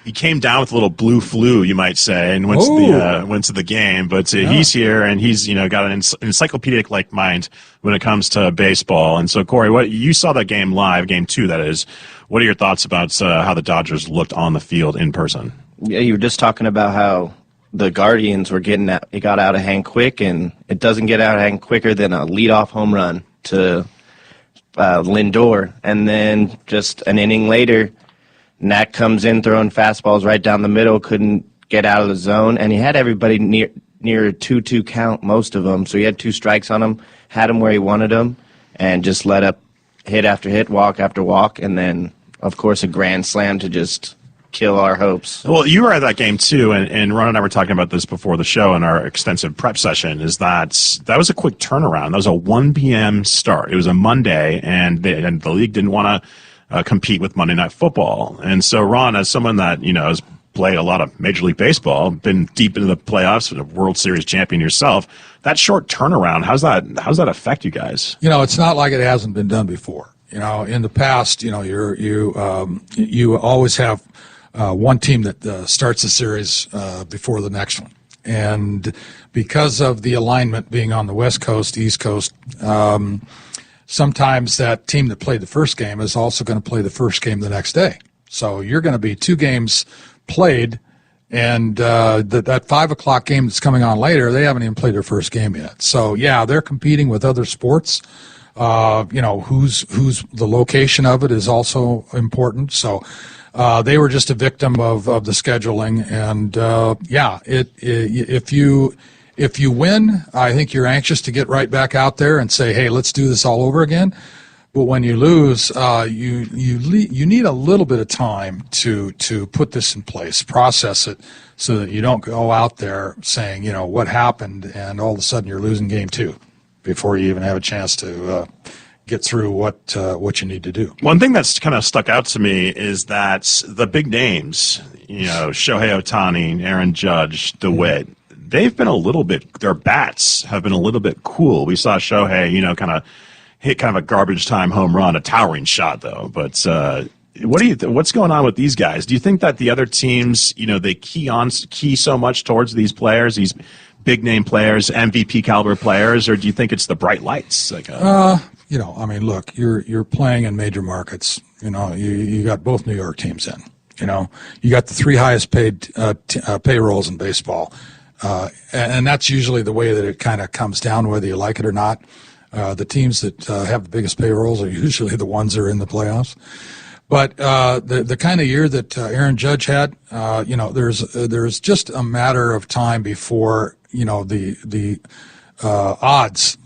he came down with a little blue flu, you might say, and went to the game. But he's here, and he's got an encyclopedic like mind when it comes to baseball. And so, Corey, you saw that game live, game 2, that is. What are your thoughts about how the Dodgers looked on the field in person? Yeah, you were just talking about how the Guardians were it got out of hand quick, and it doesn't get out of hand quicker than a leadoff home run to Lindor. And then just an inning later, Nat comes in throwing fastballs right down the middle, couldn't get out of the zone, and he had everybody near a 2-2 count, most of them. So he had 2 strikes on him, had him where he wanted him, and just let up hit after hit, walk after walk, and then, of course, a grand slam to just kill our hopes. Well, you were at that game too, and Ron and I were talking about this before the show in our extensive prep session, is that was a quick turnaround. That was a 1 p.m. start. It was a Monday, and the league didn't want to compete with Monday Night Football. And so, Ron, as someone that has played a lot of Major League Baseball, been deep into the playoffs, a World Series champion yourself, that short turnaround, how's that affect you guys? It's not like it hasn't been done before. In the past, you always have one team that starts the series before the next one. And because of the alignment being on the West Coast, East Coast, sometimes that team that played the first game is also going to play the first game the next day. So you're going to be 2 games played, and that 5 o'clock game that's coming on later, they haven't even played their first game yet. So, yeah, they're competing with other sports. Who's the location of it is also important. So they were just a victim of the scheduling. And, if you win, I think you're anxious to get right back out there and say, hey, let's do this all over again. But when you lose, you need a little bit of time to put this in place, process it, so that you don't go out there saying, what happened, and all of a sudden you're losing game 2 before you even have a chance to get through what you need to do. One thing that's kind of stuck out to me is that the big names, Shohei Ohtani, Aaron Judge, DeWitt, they've been their bats have been a little bit cool. We saw Shohei, kind of hit kind of a garbage time home run, a towering shot though. But what's going on with these guys? Do you think that the other teams, they key so much towards these players, these big name players, MVP caliber players, or do you think it's the bright lights? Look, you're playing in major markets. You got both New York teams in. You got the 3 highest paid payrolls in baseball, and that's usually the way that it kind of comes down, whether you like it or not. The teams that have the biggest payrolls are usually the ones that are in the playoffs. But the kind of year that Aaron Judge had, there's just a matter of time before the odds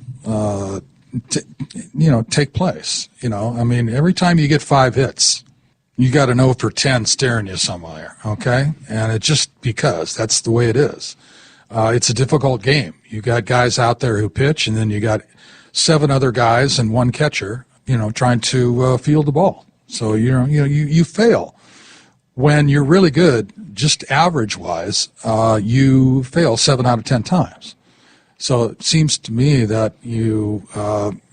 take place. Every time you get 5 hits, you got an 0 for 10 staring you somewhere. Okay, and it's just because that's the way it is. It's a difficult game. You got guys out there who pitch, and then you got 7 other guys and 1 catcher, trying to field the ball. So, you fail. When you're really good, just average-wise, you fail 7 out of 10 times. So it seems to me that you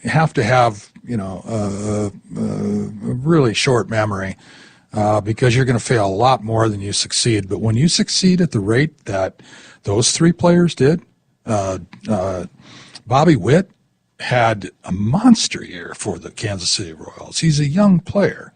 have to have, a really short memory because you're going to fail a lot more than you succeed. But when you succeed at the rate that those 3 players did, Bobby Witt had a monster year for the Kansas City Royals. He's a young player.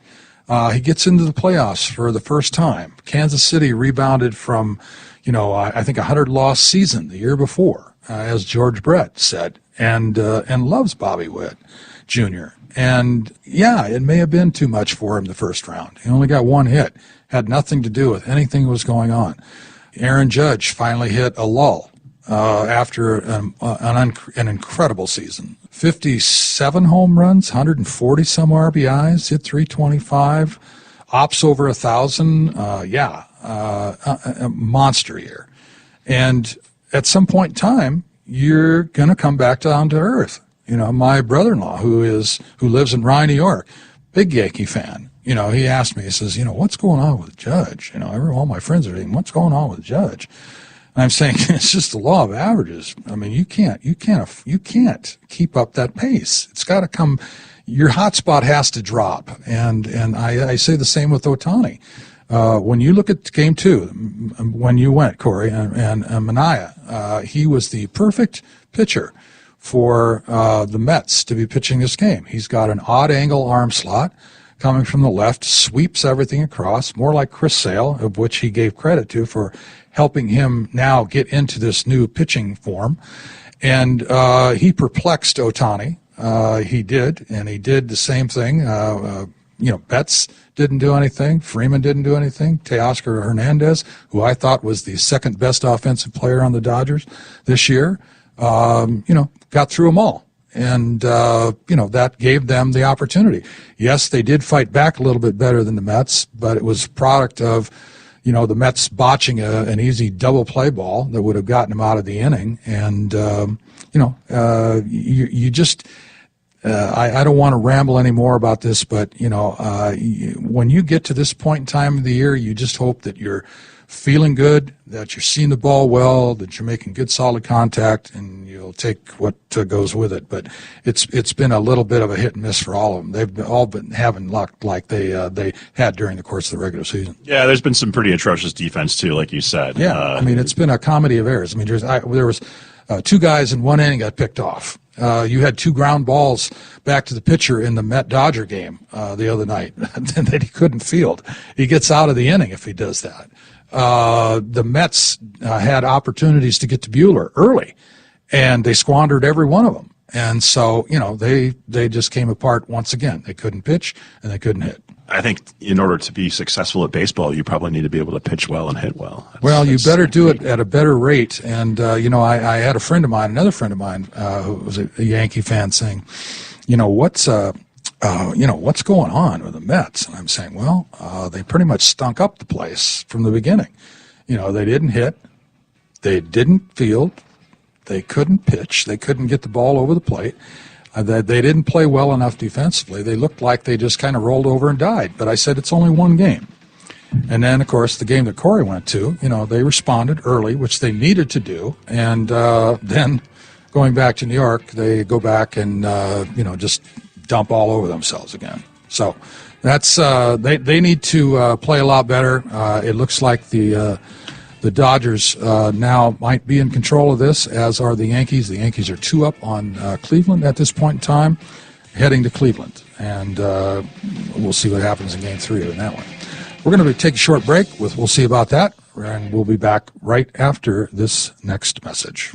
He gets into the playoffs for the first time. Kansas City rebounded from, I think 100-loss season the year before, as George Brett said, and loves Bobby Witt Jr. And, it may have been too much for him the first round. He only got 1 hit. Had nothing to do with anything that was going on. Aaron Judge finally hit a lull after an incredible season. 57 home runs, 140 some RBIs, hit 325, ops over 1,000. A monster year. And at some point in time, you're going to come back down to earth. My brother-in-law, who lives in Rye, New York, big Yankee fan. He asked me, he says, what's going on with Judge? All my friends are saying, what's going on with Judge? And I'm saying it's just the law of averages. You can't keep up that pace. It's got to come. Your hot spot has to drop. And I say the same with Ohtani. When you look at game 2, when you went, Corey, and Manaea, he was the perfect pitcher for the Mets to be pitching this game. He's got an odd angle arm slot coming from the left, sweeps everything across, more like Chris Sale, of which he gave credit to for helping him now get into this new pitching form. And he perplexed Ohtani. He did, and he did the same thing. Betts didn't do anything. Freeman didn't do anything. Teoscar Hernandez, who I thought was the second best offensive player on the Dodgers this year, got through them all. And, that gave them the opportunity. Yes, they did fight back a little bit better than the Mets, but it was a product of, the Mets botching an easy double play ball that would have gotten them out of the inning. And, you just... I don't want to ramble anymore about this, but, when you get to this point in time of the year, you just hope that you're feeling good, that you're seeing the ball well, that you're making good, solid contact, and you'll take what goes with it. But it's been a little bit of a hit and miss for all of them. They've all been having luck like they had during the course of the regular season. Yeah, there's been some pretty atrocious defense, too, like you said. Yeah, it's been a comedy of errors. There was 2 guys in one inning got picked off. You had 2 ground balls back to the pitcher in the Met-Dodger game the other night that he couldn't field. He gets out of the inning if he does that. The Mets had opportunities to get to Buehler early, and they squandered every one of them. And so, they just came apart once again. They couldn't pitch, and they couldn't hit. I think in order to be successful at baseball, you probably need to be able to pitch well and hit well. You better do it at a better rate. And, I had another friend of mine, who was a Yankee fan saying, what's going on with the Mets? And I'm saying, they pretty much stunk up the place from the beginning. They didn't hit. They didn't field. They couldn't pitch. They couldn't get the ball over the plate. They didn't play well enough defensively. They looked like they just kind of rolled over and died. But I said it's only one game. And then, of course, the game that Corey went to, they responded early, which they needed to do. And then going back to New York, they go back and, just dump all over themselves again. So that's they need to play a lot better. It looks like the Dodgers now might be in control of this, as are the Yankees. The Yankees are 2 up on Cleveland at this point in time, heading to Cleveland. And we'll see what happens in Game 3 in that one. We're going to take a short break. We'll see about that, and we'll be back right after this next message.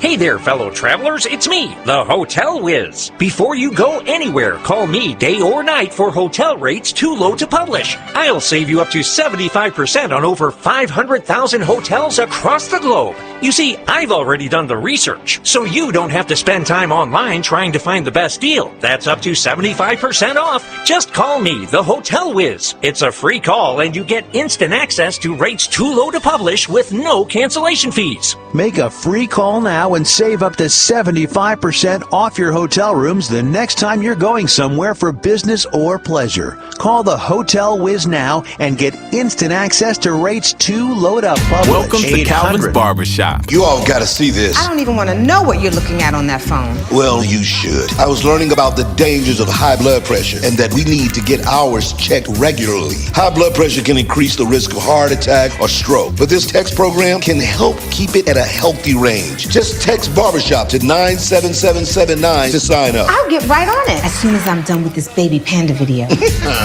Hey there, fellow travelers, it's me, the Hotel Whiz. Before you go anywhere, call me day or night for hotel rates too low to publish. I'll save you up to 75% on over 500,000 hotels across the globe. You see, I've already done the research, so you don't have to spend time online trying to find the best deal. That's up to 75% off. Just call me, the Hotel Whiz. It's a free call, and you get instant access to rates too low to publish with no cancellation fees. Make a free call now and save up to 75% off your hotel rooms the next time you're going somewhere for business or pleasure. Call the Hotel Whiz now and get instant access to rates too low to publish. Welcome to Calvin's Barbershop. You all gotta see this. I don't even want to know what you're looking at on that phone. Well, you should. I was learning about the dangers of high blood pressure and that we need to get ours checked regularly. High blood pressure can increase the risk of heart attack or stroke, but this text program can help keep it at a healthy range. Just text Barbershop to 97779 to sign up. I'll get right on it as soon as I'm done with this baby panda video.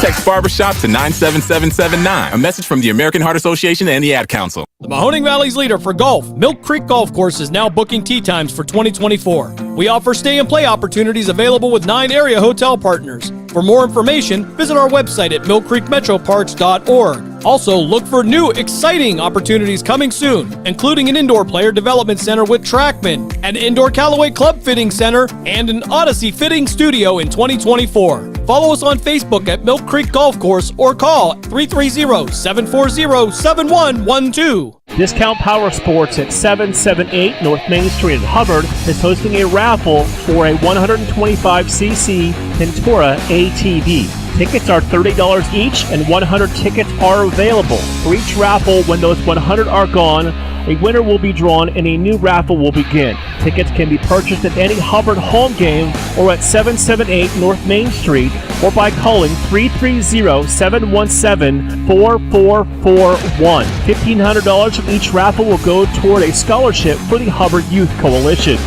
Text Barbershop to 97779. A message from the American Heart Association and the Ad Council. The Mahoning Valley's leader for golf, Milk Creek Golf Course, is now booking tee times for 2024. We offer stay and play opportunities available with 9 area hotel partners. For more information, visit our website at millcreekmetroparks.org. Also, look for new, exciting opportunities coming soon, including an indoor player development center with Trackman, an indoor Callaway Club Fitting Center, and an Odyssey Fitting Studio in 2024. Follow us on Facebook at Milk Creek Golf Course or call 330-740-7112. Discount Power Sports at 778 North Main Street in Hubbard is hosting a raffle for a 125cc Ventura ATV. Tickets are $30 each and 100 tickets are available. For each raffle, when those 100 are gone, A winner will be drawn and a new raffle will begin. Tickets can be purchased at any Hubbard home game or at 778 North Main Street or by calling 330-717-4441. $1,500 from each raffle will go toward a scholarship for the Hubbard Youth Coalition.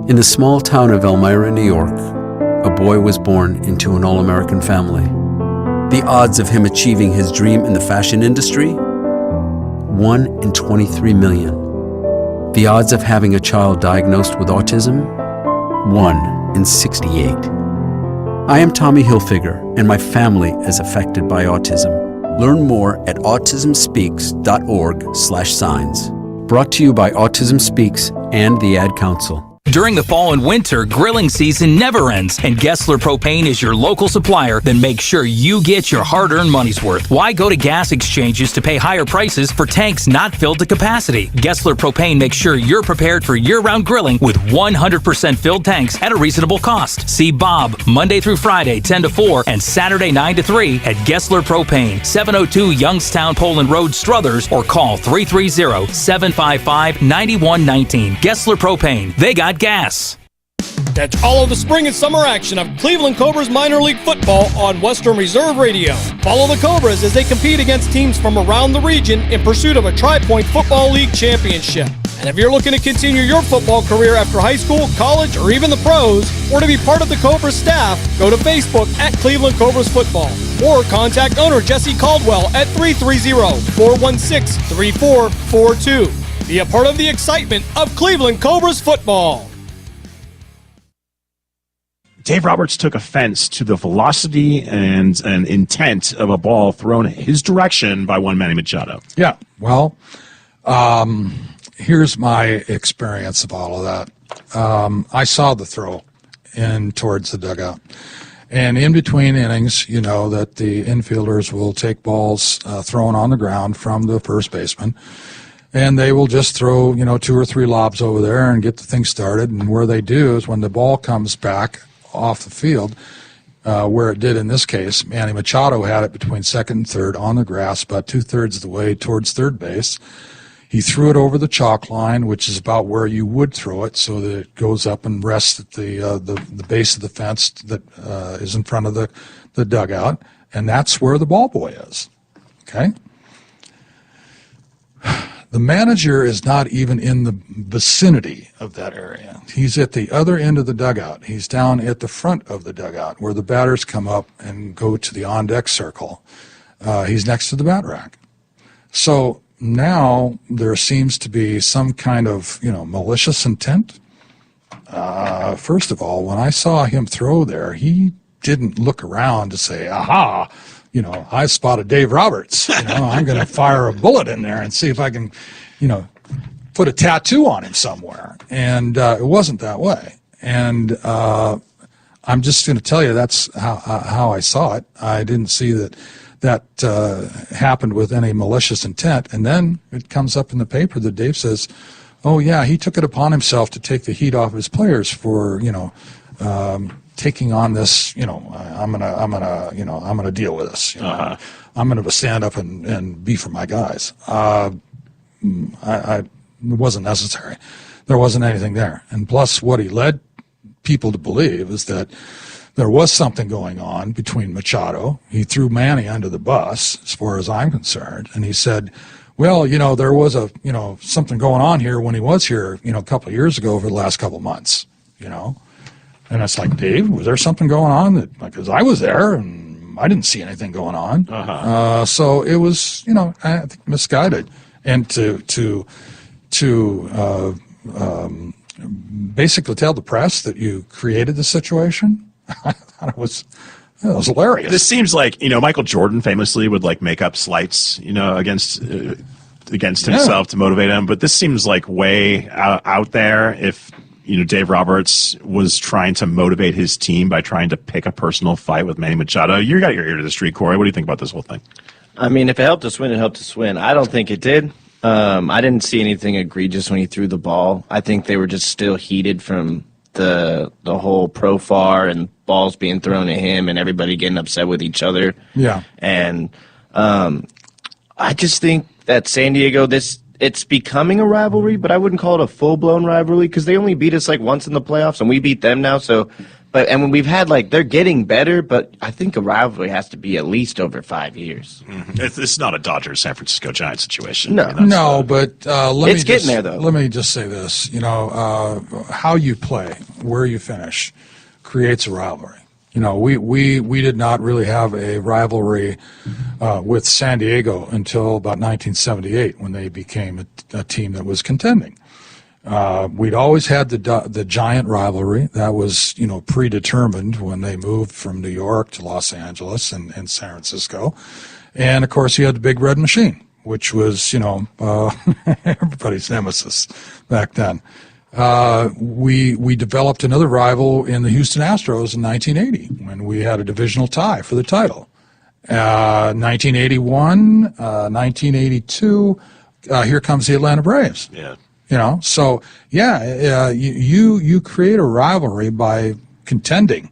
In the small town of Elmira, New York, a boy was born into an all-American family. The odds of him achieving his dream in the fashion industry? 1 in 23 million. The odds of having a child diagnosed with autism? 1 in 68. I am Tommy Hilfiger, and my family is affected by autism. Learn more at autismspeaks.org/signs. Brought to you by Autism Speaks and the Ad Council. During the fall and winter, grilling season never ends, and Gessler Propane is your local supplier that makes sure you get your hard-earned money's worth. Why go to gas exchanges to pay higher prices for tanks not filled to capacity? Gessler Propane makes sure you're prepared for year-round grilling with 100% filled tanks at a reasonable cost. See Bob Monday through Friday, 10 to 4, and Saturday, 9 to 3 at Gessler Propane, 702 Youngstown Poland Road, Struthers, or call 330-755-9119. Gessler Propane. They got gas. Catch all of the spring and summer action of Cleveland Cobras minor league football on Western Reserve Radio. Follow the Cobras as they compete against teams from around the region in pursuit of a Tri-Point Football League championship. And if you're looking to continue your football career after high school, college, or even the pros, or to be part of the Cobras staff, go to Facebook at Cleveland Cobras Football, or contact owner Jesse Caldwell at 330-416-3442. Be a part of the excitement of Cleveland Cobras football. Dave Roberts took offense to the velocity and intent of a ball thrown his direction by one Manny Machado. Yeah, well, here's my experience of all of that. I saw the throw in towards the dugout. And in between innings, you know that the infielders will take balls thrown on the ground from the first baseman, and they will just throw, 2 or 3 lobs over there and get the thing started. And where they do is when the ball comes back off the field, where it did in this case, Manny Machado had it between second and third on the grass, about 2/3 of the way towards third base. He threw it over the chalk line, which is about where you would throw it, so that it goes up and rests at the base of the fence that is in front of the dugout, and that's where the ball boy is. Okay? The manager is not even in the vicinity of that area. He's at the other end of the dugout. He's down at the front of the dugout where the batters come up and go to the on-deck circle. He's next to the bat rack. So now there seems to be some kind of, malicious intent. First of all, when I saw him throw there, he didn't look around to say, aha, I spotted Dave Roberts. I'm going to fire a bullet in there and see if I can, put a tattoo on him somewhere. And it wasn't that way. And I'm just going to tell you that's how I saw it. I didn't see that happened with any malicious intent. And then it comes up in the paper that Dave says, oh, yeah, he took it upon himself to take the heat off his players for, taking on this, I'm gonna deal with this. I'm gonna stand up and be for my guys. It wasn't necessary. There wasn't anything there. And plus, what he led people to believe is that there was something going on between Machado. He threw Manny under the bus, as far as I'm concerned, and he said, well, there was something going on here when he was here, a couple of years ago over the last couple of months, And it's like, Dave, was there something going on? Because I was there and I didn't see anything going on. So it was, I think misguided, and to basically tell the press that you created the situation. I thought it was hilarious. This seems like Michael Jordan famously would make up slights against himself to motivate him, but this seems like way out there. If Dave Roberts was trying to motivate his team by trying to pick a personal fight with Manny Machado. You got your ear to the street, Corey. What do you think about this whole thing? I mean, if it helped us win, it helped us win. I don't think it did. I didn't see anything egregious when he threw the ball. I think they were just still heated from the whole profar and balls being thrown at him and everybody getting upset with each other. Yeah. And I just think at San Diego, it's becoming a rivalry, but I wouldn't call it a full-blown rivalry because they only beat us like once in the playoffs, and we beat them now. So, and when we've had they're getting better, but I think a rivalry has to be at least over 5 years. Mm-hmm. It's not a Dodgers-San Francisco Giants situation. No, but it's getting there though. Let me just say this: how you play, where you finish, creates a rivalry. We did not really have a rivalry with San Diego until about 1978 when they became a team that was contending. We'd always had the Giant rivalry that was predetermined when they moved from New York to Los Angeles and San Francisco, and of course you had the Big Red Machine, which was everybody's nemesis back then. We developed another rival in the Houston Astros in 1980 when we had a divisional tie for the title. 1981, 1982, here comes the Atlanta Braves. Yeah. You create a rivalry by contending,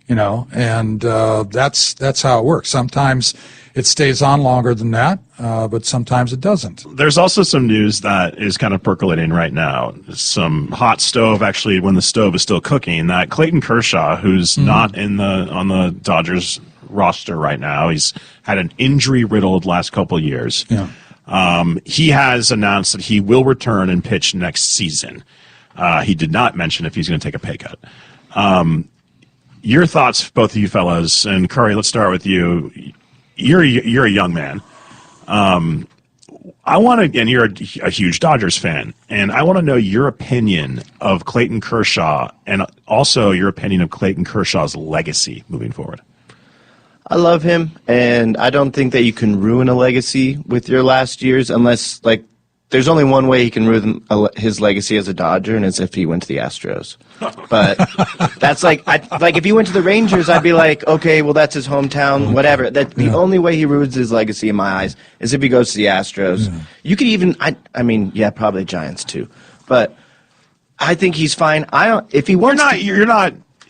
and that's how it works. Sometimes it stays on longer than that, but sometimes it doesn't. There's also some news that is kind of percolating right now. Some hot stove, actually, when the stove is still cooking, that Clayton Kershaw, who's not on the Dodgers roster right now, he's had an injury-riddled last couple of years. Yeah. He has announced that he will return and pitch next season. He did not mention if he's going to take a pay cut. Your thoughts, both of you fellas, and Curry, let's start with you. You're a young man. I want to, and you're a huge Dodgers fan, and I want to know your opinion of Clayton Kershaw and also your opinion of Clayton Kershaw's legacy moving forward. I love him, and I don't think that you can ruin a legacy with your last years unless, there's only one way he can ruin his legacy as a Dodger, and it's if he went to the Astros. But that's if he went to the Rangers, I'd be like, okay, well, that's his hometown, whatever. The only way he ruins his legacy in my eyes is if he goes to the Astros. Yeah. You could even, probably Giants too. But I think he's fine. If he wants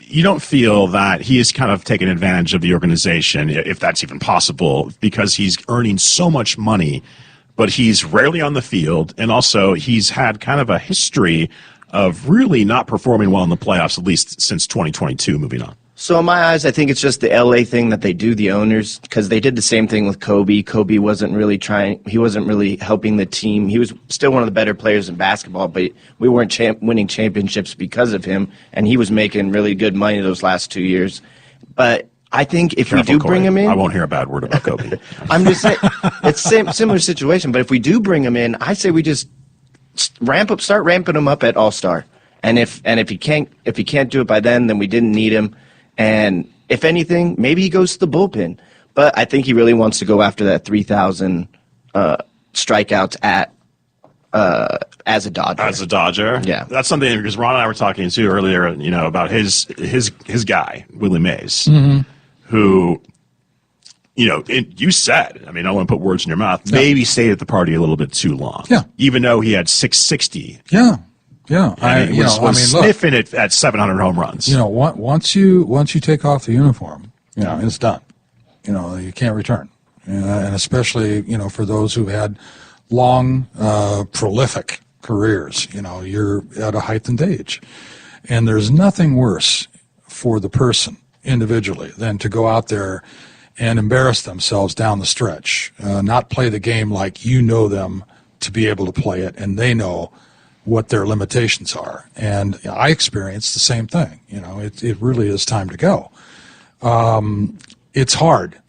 you don't feel that he is kind of taking advantage of the organization, if that's even possible, because he's earning so much money, but he's rarely on the field, and also he's had kind of a history of really not performing well in the playoffs, at least since 2022, moving on. So in my eyes, I think it's just the LA thing that they do, the owners, because they did the same thing with Kobe. Kobe wasn't really he wasn't really helping the team. He was still one of the better players in basketball, but we weren't winning championships because of him, and he was making really good money those last 2 years. But I think if we do bring him in, I won't hear a bad word about Kobe. I'm just saying, it's similar situation, but if we do bring him in, I say we just start ramping him up at All-Star. And if he can't do it by then we didn't need him. And if anything, maybe he goes to the bullpen. But I think he really wants to go after that 3,000 strikeouts as a Dodger. As a Dodger? Yeah. That's something, because Ron and I were talking too earlier, about his guy, Willie Mays, who, you said, I don't want to put words in your mouth, maybe stayed at the party a little bit too long. Yeah. Even though he had 660. Yeah. Yeah, was sniffing it at 700 home runs. Once you take off the uniform, it's done. You can't return, and especially for those who had long, prolific careers. You're at a heightened age, and there's nothing worse for the person individually than to go out there and embarrass themselves down the stretch, not play the game like them to be able to play it, and they know what their limitations are. And I experienced the same thing. It really is time to go. It's hard.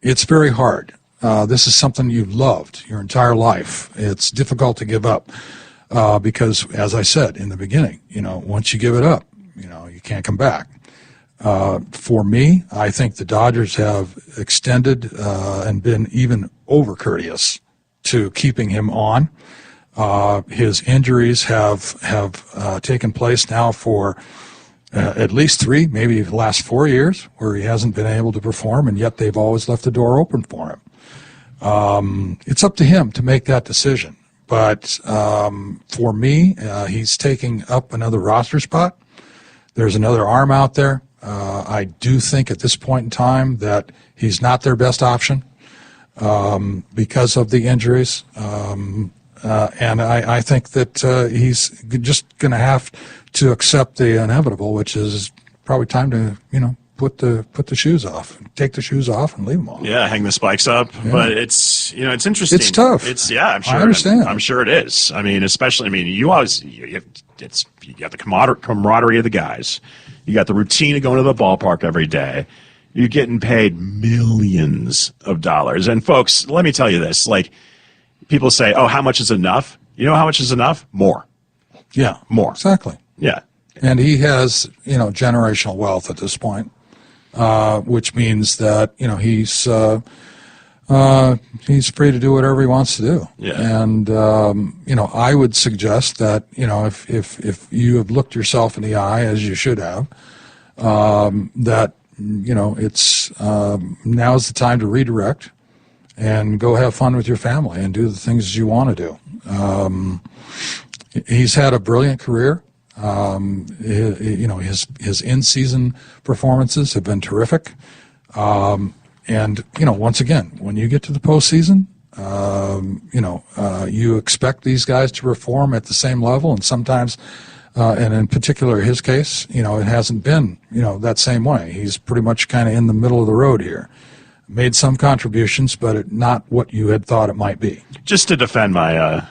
It's very hard. This is something you've loved your entire life. It's difficult to give up because, as I said in the beginning, once you give it up, you can't come back. For me, I think the Dodgers have extended and been even over courteous to keeping him on. His injuries have taken place now for at least 3, maybe the last 4 years, where he hasn't been able to perform, and yet they've always left the door open for him. It's up to him to make that decision. But for me, he's taking up another roster spot. There's another arm out there. I do think at this point in time that he's not their best option. because of the injuries. And I think that he's just going to have to accept the inevitable, which is probably time to, put the shoes off, take the shoes off, and leave them on. Yeah, hang the spikes up. Yeah. But it's interesting. It's tough. I'm sure. I understand. I'm sure it is. I mean, especially. You always you got the camaraderie of the guys. You got the routine of going to the ballpark every day. You're getting paid millions of dollars. And folks, let me tell you this: like, people say, "Oh, how much is enough?" You know how much is enough? More. Yeah. More. Exactly. Yeah. And he has, generational wealth at this point. Which means that he's free to do whatever he wants to do. Yeah. And I would suggest that if you have looked yourself in the eye, as you should have, that it's now's the time to redirect and go have fun with your family and do the things you want to do. He's had a brilliant career. His in-season performances have been terrific. And once again, when you get to the postseason, you expect these guys to perform at the same level, and sometimes, and in particular his case, it hasn't been, that same way. He's pretty much kind of in the middle of the road here. Made some contributions, but not what you had thought it might be. Just to defend my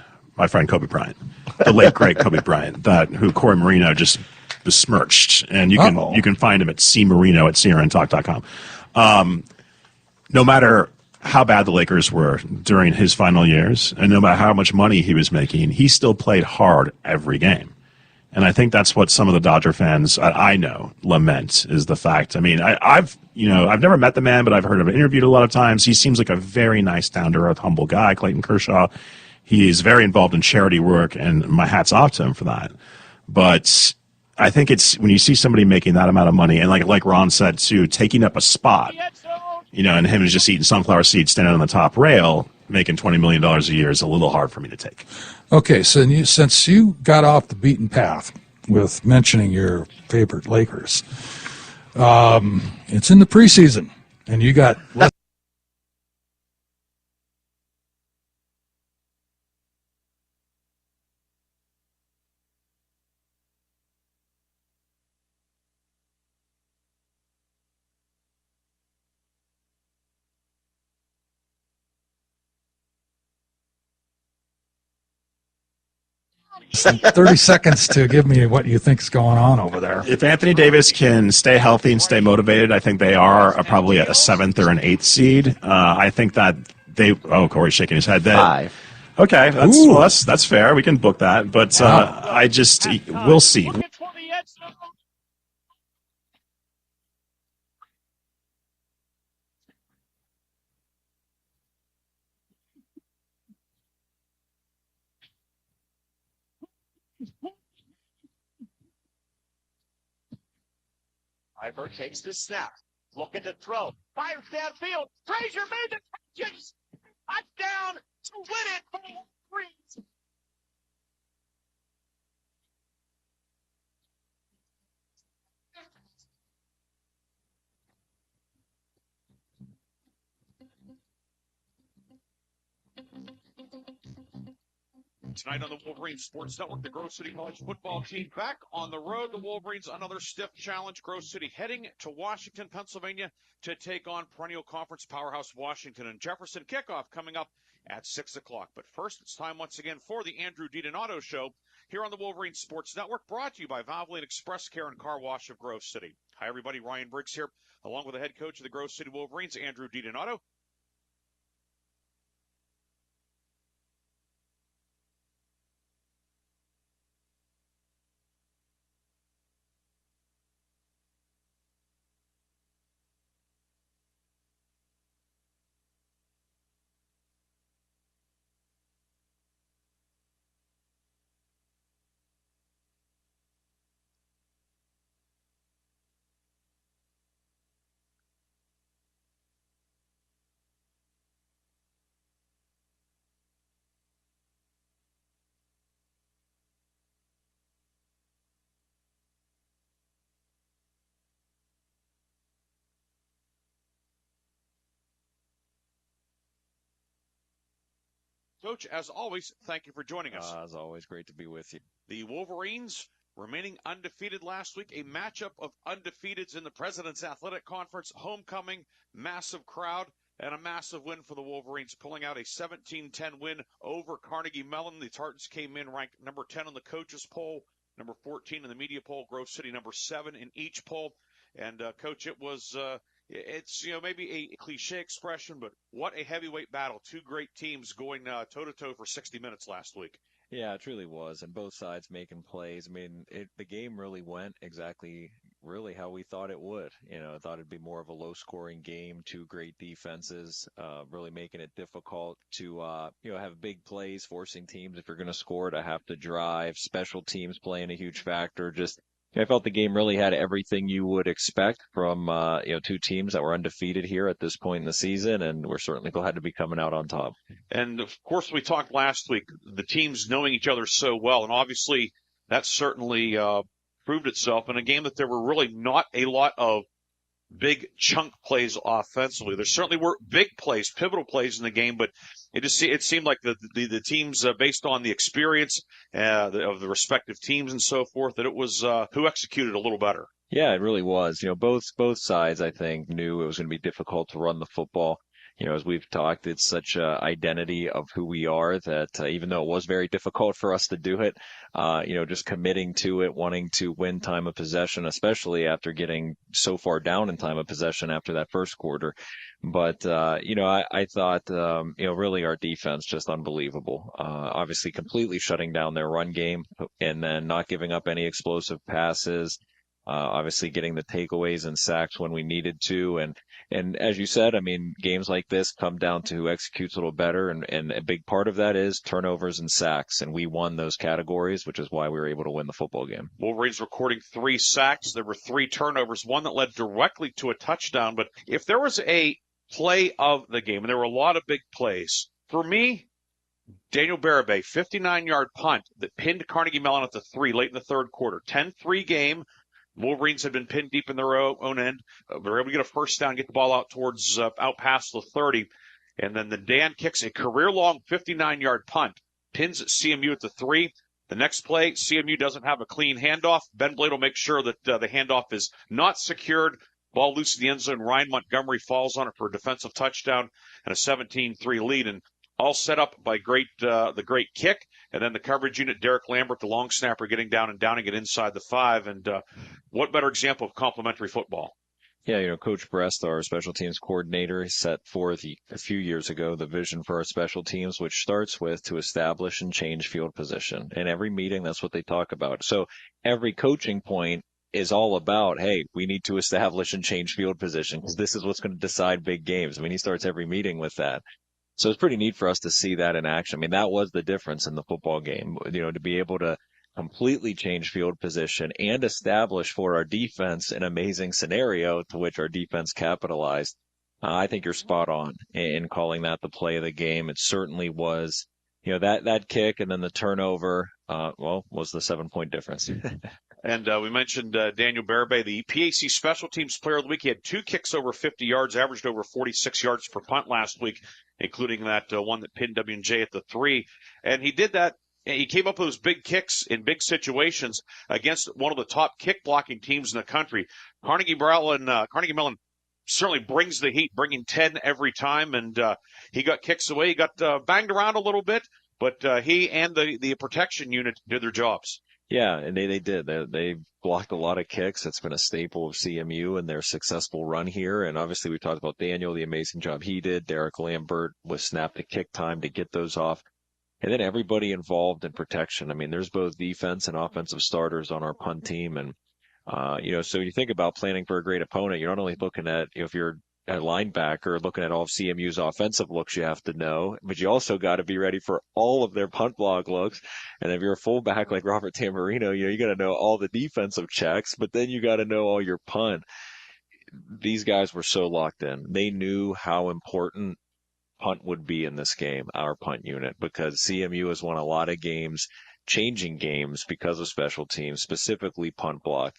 friend Kobe Bryant, the late great Kobe Bryant, who Corey Marino just besmirched, and you can find him at cmarino at crntalk.com. No matter how bad the Lakers were during his final years, and no matter how much money he was making, he still played hard every game. And I think that's what some of the Dodger fans I know lament, is the fact. I mean, I've never met the man, but I've heard him interviewed a lot of times. He seems like a very nice, down-to-earth, humble guy, Clayton Kershaw. He is very involved in charity work, and my hat's off to him for that. But I think it's when you see somebody making that amount of money, and like Ron said too, taking up a spot, and him is just eating sunflower seeds, standing on the top rail, making $20 million a year is a little hard for me to take. Okay, so since you got off the beaten path with mentioning your favorite Lakers, it's in the preseason, and you got some 30 seconds to give me what you think's going on over there. If Anthony Davis can stay healthy and stay motivated, I think they are probably at a 7th or an 8th seed. I think that Corey's shaking his head. 5. Okay, that's fair. We can book that, but we'll see. Piper takes the snap, looking to throw, fires downfield. Frazier made the catch. Touchdown to win it for the Wolverines. Tonight on the Wolverines Sports Network, the Grove City College football team back on the road. The Wolverines, another stiff challenge. Grove City heading to Washington, Pennsylvania to take on perennial conference powerhouse Washington and Jefferson. Kickoff coming up at 6 o'clock. But first, it's time once again for the Andrew DiDonato Show here on the Wolverines Sports Network, brought to you by Valvoline Express Care and Car Wash of Grove City. Hi, everybody. Ryan Briggs here, along with the head coach of the Grove City Wolverines, Andrew DiDonato. Coach, as always, thank you for joining us. As always, great to be with you. The Wolverines remaining undefeated last week, a matchup of undefeateds in the President's Athletic Conference, homecoming, massive crowd, and a massive win for the Wolverines, pulling out a 17-10 win over Carnegie Mellon. The Tartans came in ranked number 10 on the coaches poll, number 14 in the media poll, Grove City number 7 in each poll. And, Coach, it was it's, maybe a cliche expression, but what a heavyweight battle. Two great teams going toe-to-toe for 60 minutes last week. Yeah, it truly was, and both sides making plays. I mean, the game really went exactly really how we thought it would. I thought it'd be more of a low-scoring game, two great defenses, really making it difficult to, have big plays, forcing teams, if you're going to score, to have to drive, special teams playing a huge factor. I felt the game really had everything you would expect from, two teams that were undefeated here at this point in the season, and we're certainly glad to be coming out on top. And, of course, we talked last week, the teams knowing each other so well, and obviously that certainly proved itself in a game that there were really not a lot of big chunk plays offensively. There certainly were big plays, pivotal plays in the game, but it seemed like the teams, based on the experience of the respective teams and so forth, that it was who executed a little better. Yeah, it really was. Both sides, I think, knew it was going to be difficult to run the football. As we've talked, it's such an identity of who we are that even though it was very difficult for us to do it, just committing to it, wanting to win time of possession, especially after getting so far down in time of possession after that first quarter. But, I thought, really our defense just unbelievable. Obviously completely shutting down their run game and then not giving up any explosive passes. Obviously getting the takeaways and sacks when we needed to. And as you said, I mean, games like this come down to who executes a little better. And a big part of that is turnovers and sacks. And we won those categories, which is why we were able to win the football game. Wolverines recording 3 sacks. There were 3 turnovers, one that led directly to a touchdown. But if there was a play of the game, and there were a lot of big plays, for me, Daniel Barabay, 59-yard punt that pinned Carnegie Mellon at the 3 late in the third quarter. 10-3 game. Wolverines had been pinned deep in their own end. They were able to get a first down, get the ball out towards out past the 30. And then the Dan kicks a career-long 59-yard punt, pins CMU at the 3. The next play, CMU doesn't have a clean handoff. Ben Blade will make sure that the handoff is not secured. Ball loose in the end zone. Ryan Montgomery falls on it for a defensive touchdown and a 17-3 lead. And all set up by the great kick, and then the coverage unit, Derek Lambert, the long snapper, getting down and downing it inside the 5. And what better example of complementary football? Yeah, Coach Brest, our special teams coordinator, set forth a few years ago the vision for our special teams, which starts with to establish and change field position. In every meeting, that's what they talk about. So every coaching point is all about, hey, we need to establish and change field position because this is what's going to decide big games. I mean, he starts every meeting with that. So it's pretty neat for us to see that in action. I mean, that was the difference in the football game, to be able to completely change field position and establish for our defense an amazing scenario to which our defense capitalized. I think you're spot on in calling that the play of the game. It certainly was, that kick and then the turnover, was the 7-point difference. And we mentioned Daniel Barabay, the PAC Special Teams Player of the Week. He had 2 kicks over 50 yards, averaged over 46 yards per punt last week, including that one that pinned W&J at the 3. And he did that. He came up with those big kicks in big situations against one of the top kick blocking teams in the country. Carnegie Mellon certainly brings the heat, bringing 10 every time. And he got kicks away. He got banged around a little bit, but he and the protection unit did their jobs. Yeah, and they did. They blocked a lot of kicks. It's been a staple of CMU and their successful run here. And obviously we talked about Daniel, the amazing job he did. Derek Lambert was snapped at kick time to get those off. And then everybody involved in protection. I mean, there's both defense and offensive starters on our punt team. And, so you think about planning for a great opponent, you're not only looking at, if you're a linebacker, looking at all of CMU's offensive looks you have to know, but you also got to be ready for all of their punt block looks. And if you're a fullback like Robert Tamburino, you got to know all the defensive checks, but then you got to know all your punt. These guys were so locked in. They knew how important punt would be in this game, our punt unit, because CMU has won a lot of games, changing games because of special teams, specifically punt block.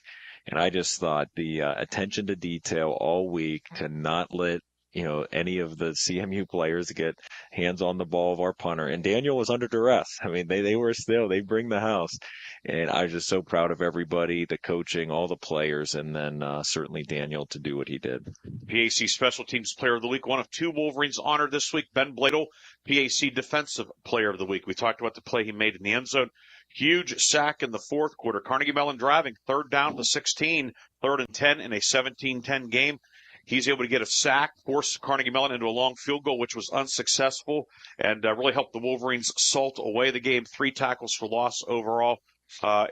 And I just thought the attention to detail all week to not let any of the CMU players to get hands on the ball of our punter. And Daniel was under duress. I mean, they bring the house. And I was just so proud of everybody, the coaching, all the players, and then certainly Daniel to do what he did. PAC Special Teams Player of the Week, one of two Wolverines honored this week. Ben Bladel, PAC Defensive Player of the Week. We talked about the play he made in the end zone. Huge sack in the fourth quarter. Carnegie Mellon driving, third down to 16, 3rd and 10 in a 17-10 game. He's able to get a sack, force Carnegie Mellon into a long field goal, which was unsuccessful, and really helped the Wolverines salt away the game. 3 tackles for loss overall.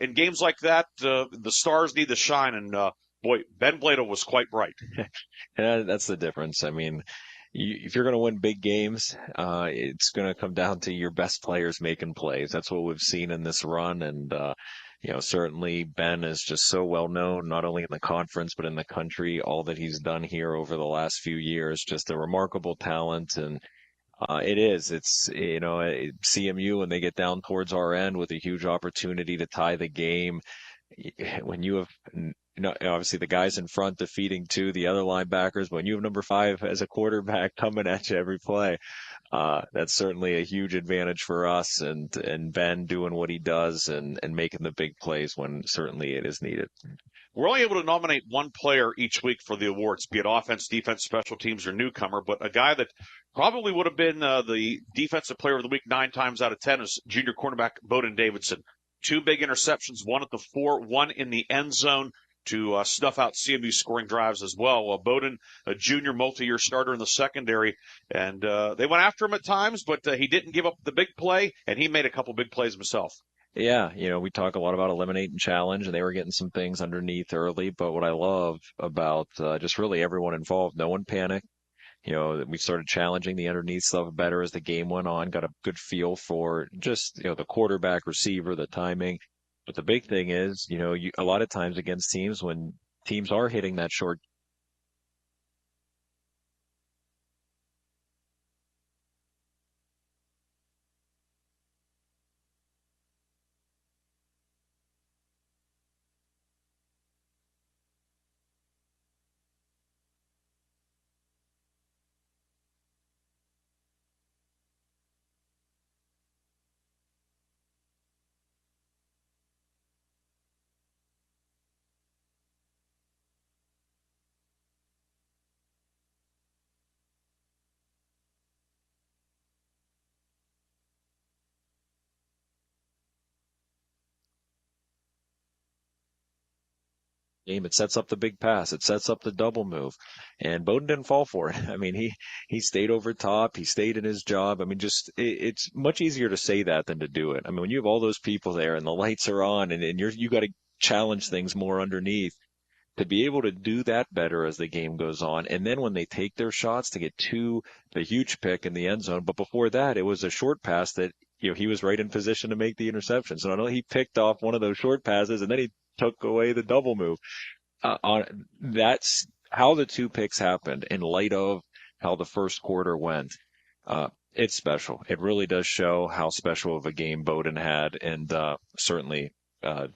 In games like that, the stars need to shine, and boy, Ben Bladel was quite bright. Yeah, that's the difference. I mean, if you're going to win big games, it's going to come down to your best players making plays. That's what we've seen in this run, and certainly Ben is just so well known, not only in the conference, but in the country, all that he's done here over the last few years, just a remarkable talent. And it's CMU, when they get down towards our end with a huge opportunity to tie the game, when you have, obviously the guys in front defeating the other linebackers, when you have number 5 as a quarterback coming at you every play, that's certainly a huge advantage for us, and Ben doing what he does and making the big plays when certainly it is needed. We're only able to nominate one player each week for the awards, be it offense, defense, special teams, or newcomer, but a guy that probably would have been the defensive player of the week 9 times out of 10 is junior cornerback Bowden Davidson. 2 big interceptions, one at the 4, one in the end zone to snuff out CMU scoring drives as well. Bowden, a junior multi-year starter in the secondary, and they went after him at times, but he didn't give up the big play, and he made a couple big plays himself. Yeah, we talk a lot about eliminate and challenge, and they were getting some things underneath early, but what I love about just really everyone involved, no one panicked. We started challenging the underneath stuff better as the game went on, got a good feel for just, the quarterback, receiver, the timing. But the big thing is, a lot of times against teams, when teams are hitting that short game, it sets up the big pass, it sets up the double move, and Bowden didn't fall for it. I mean, he stayed over top, he stayed in his job. I mean, it's much easier to say that than to do it. I mean, when you have all those people there and the lights are on, and you got to challenge things more underneath, to be able to do that better as the game goes on. And then when they take their shots, to get to the huge pick in the end zone. But before that, it was a short pass that, he was right in position to make the interception. So not only he picked off one of those short passes, and then he took away the double move. That's how the 2 picks happened in light of how the first quarter went. It's special. It really does show how special of a game Bowden had. And certainly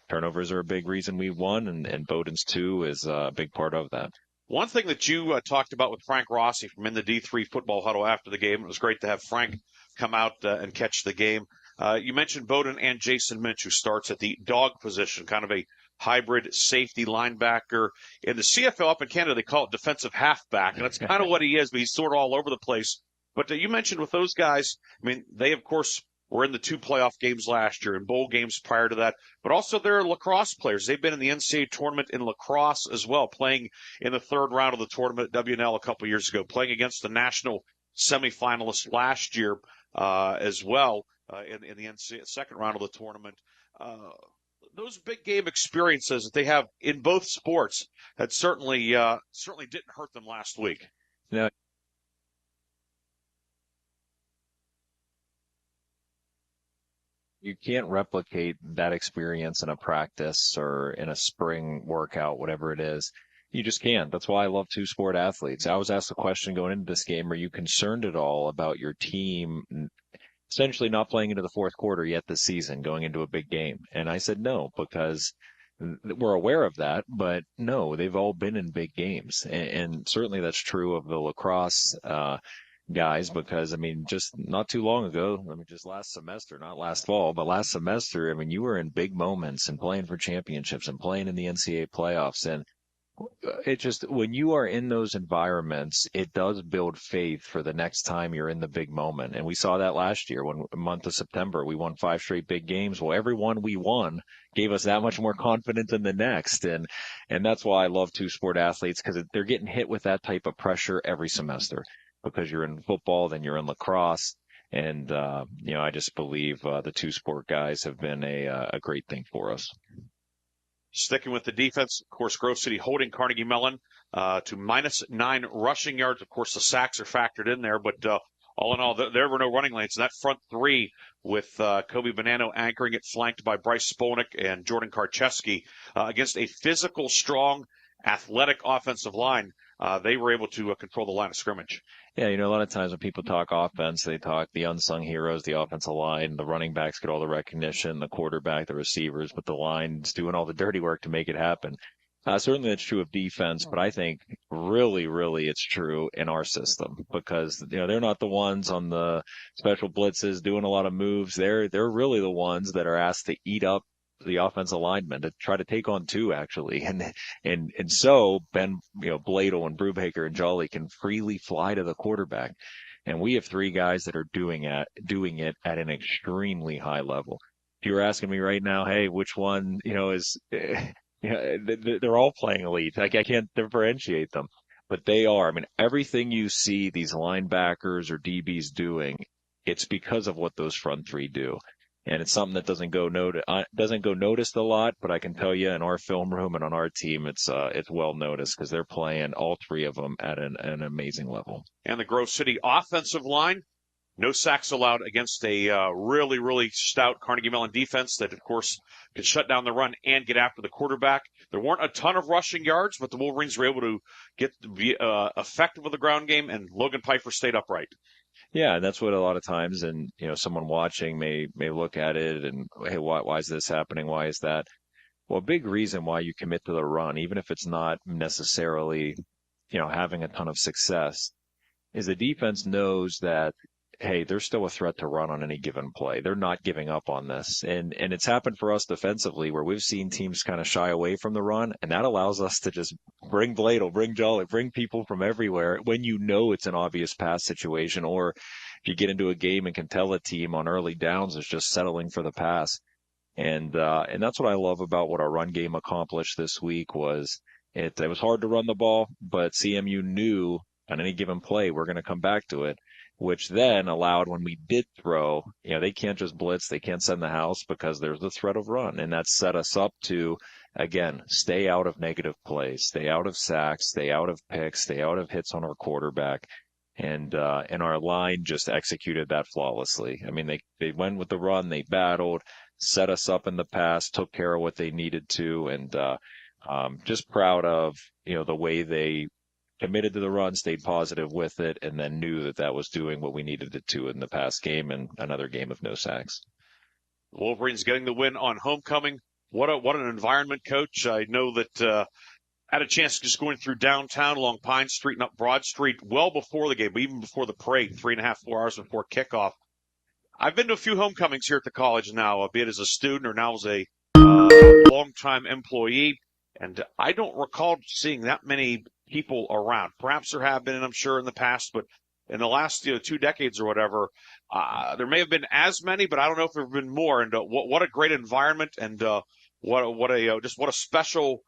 turnovers are a big reason we won, and Bowden's 2 is a big part of that. One thing that you talked about with Frank Rossi from In the D3 Football Huddle after the game, it was great to have Frank come out and catch the game. You mentioned Bowden and Jason Minch, who starts at the dog position, kind of a hybrid safety linebacker. In the CFL up in Canada, they call it defensive halfback, and that's kind of what he is, but he's sort of all over the place. But you mentioned with those guys, I mean, they, of course, were in the 2 playoff games last year and bowl games prior to that, but also they're lacrosse players. They've been in the NCAA tournament in lacrosse as well, playing in the 3rd round of the tournament at WNL a couple years ago, playing against the national semifinalists last year as well in the NCAA 2nd round of the tournament. Those big game experiences that they have in both sports had certainly didn't hurt them last week. No. You can't replicate that experience in a practice or in a spring workout, whatever it is. You just can't. That's why I love 2-sport athletes. I was asked a question going into this game, are you concerned at all about your team essentially not playing into the fourth quarter yet this season, going into a big game? And I said no, because we're aware of that, but no, they've all been in big games. And certainly that's true of the lacrosse guys, because I mean, just not too long ago, I mean, just last semester, not last fall, but last semester, I mean, you were in big moments and playing for championships and playing in the NCAA playoffs. And it just, when you are in those environments, it does build faith for the next time you're in the big moment. And we saw that last year when month of September, we won 5 straight big games. Well, every one we won gave us that much more confidence in the next. And that's why I love two-sport athletes, because they're getting hit with that type of pressure every semester, because you're in football, then you're in lacrosse. And, I just believe the two-sport guys have been a great thing for us. Sticking with the defense, of course, Grove City holding Carnegie Mellon to -9 rushing yards. Of course, the sacks are factored in there, but all in all, there were no running lanes. And that front three with Kobe Bonanno anchoring it, flanked by Bryce Spolnick and Jordan Karcheski against a physical, strong, athletic offensive line. They were able to control the line of scrimmage. Yeah, a lot of times when people talk offense, they talk the unsung heroes, the offensive line, the running backs get all the recognition, the quarterback, the receivers, but the line's doing all the dirty work to make it happen. Certainly that's true of defense, but I think really, really it's true in our system, because they're not the ones on the special blitzes doing a lot of moves. They're really the ones that are asked to eat up the offensive lineman, to try to take on two, actually. And so Ben, Bladel and Brubaker and Jolly can freely fly to the quarterback. And we have 3 guys that are doing it at an extremely high level. If you were asking me right now, hey, which one, is, they're all playing elite. Like, I can't differentiate them, but they are. I mean, everything you see these linebackers or DBs doing, it's because of what those front 3 do. And it's something that doesn't go noticed a lot, but I can tell you in our film room and on our team, it's well noticed, because they're playing, all 3 of them, at an amazing level. And the Grove City offensive line, no sacks allowed against a really, really stout Carnegie Mellon defense that, of course, could shut down the run and get after the quarterback. There weren't a ton of rushing yards, but the Wolverines were able to get effective with the ground game, and Logan Pfeiffer stayed upright. Yeah, and that's what a lot of times, and someone watching may look at it and, hey, why is this happening? Why is that? Well, a big reason why you commit to the run, even if it's not necessarily, having a ton of success, is the defense knows that, hey, there's still a threat to run on any given play. They're not giving up on this. And it's happened for us defensively, where we've seen teams kind of shy away from the run, and that allows us to just bring Bladel, bring Jolly, bring people from everywhere when it's an obvious pass situation, or if you get into a game and can tell a team on early downs is just settling for the pass. And that's what I love about what our run game accomplished this week. Was it was hard to run the ball, but CMU knew on any given play we're going to come back to it, which then allowed, when we did throw, they can't just blitz, they can't send the house, because there's the threat of run. And that set us up to, again, stay out of negative plays, stay out of sacks, stay out of picks, stay out of hits on our quarterback. And our line just executed that flawlessly. I mean, they went with the run, they battled, set us up in the pass, took care of what they needed to, and just proud of, the way they committed to the run, stayed positive with it, and then knew that was doing what we needed it to in the past game, and another game of no sacks. Wolverines getting the win on homecoming. What an environment, Coach. I know that I had a chance just going through downtown along Pine Street and up Broad Street well before the game, even before the parade, 3.5, 4 hours before kickoff. I've been to a few homecomings here at the college now, be it as a student or now as a longtime employee, and I don't recall seeing that many people around. Perhaps there have been, I'm sure, in the past, but in the last 2 decades or whatever, there may have been as many, but I don't know if there have been more. And what a great environment, and what a special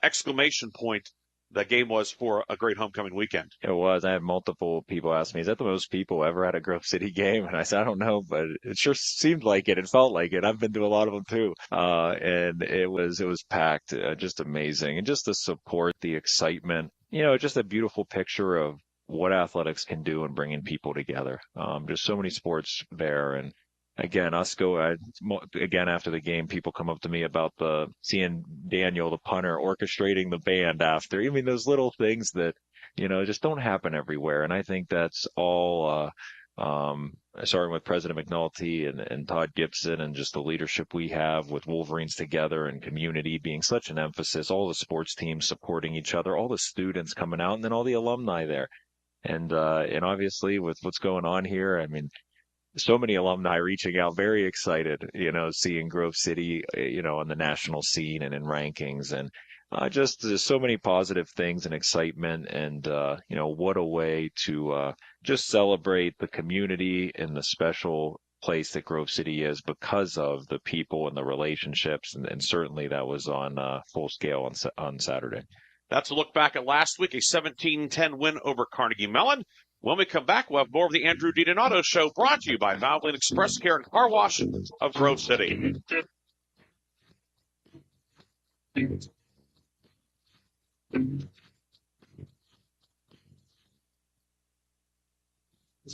exclamation point that game was for a great homecoming weekend. It was. I had multiple people ask me, is that the most people ever at a Grove City game? And I said, I don't know, but it sure seemed like it. It felt like it. I've been to a lot of them too. And it was packed, just amazing. And just the support, the excitement, just a beautiful picture of what athletics can do in bringing people together. There's so many sports there. And again, again, after the game, people come up to me about seeing Daniel, the punter, orchestrating the band after. I mean, those little things that, just don't happen everywhere. And I think that's all starting with President McNulty and Todd Gibson, and just the leadership we have with Wolverines Together and community being such an emphasis, all the sports teams supporting each other, all the students coming out, and then all the alumni there. And obviously with what's going on here, I mean, so many alumni reaching out, very excited, seeing Grove City, on the national scene and in rankings, and just there's so many positive things and excitement, and what a way to just celebrate the community and the special place that Grove City is because of the people and the relationships, and certainly that was on full scale on Saturday. That's a look back at last week, a 17-10 win over Carnegie Mellon. When we come back, we'll have more of the Andrew DiDonato Show, brought to you by Valvoline Express Care and Car Wash of Grove City.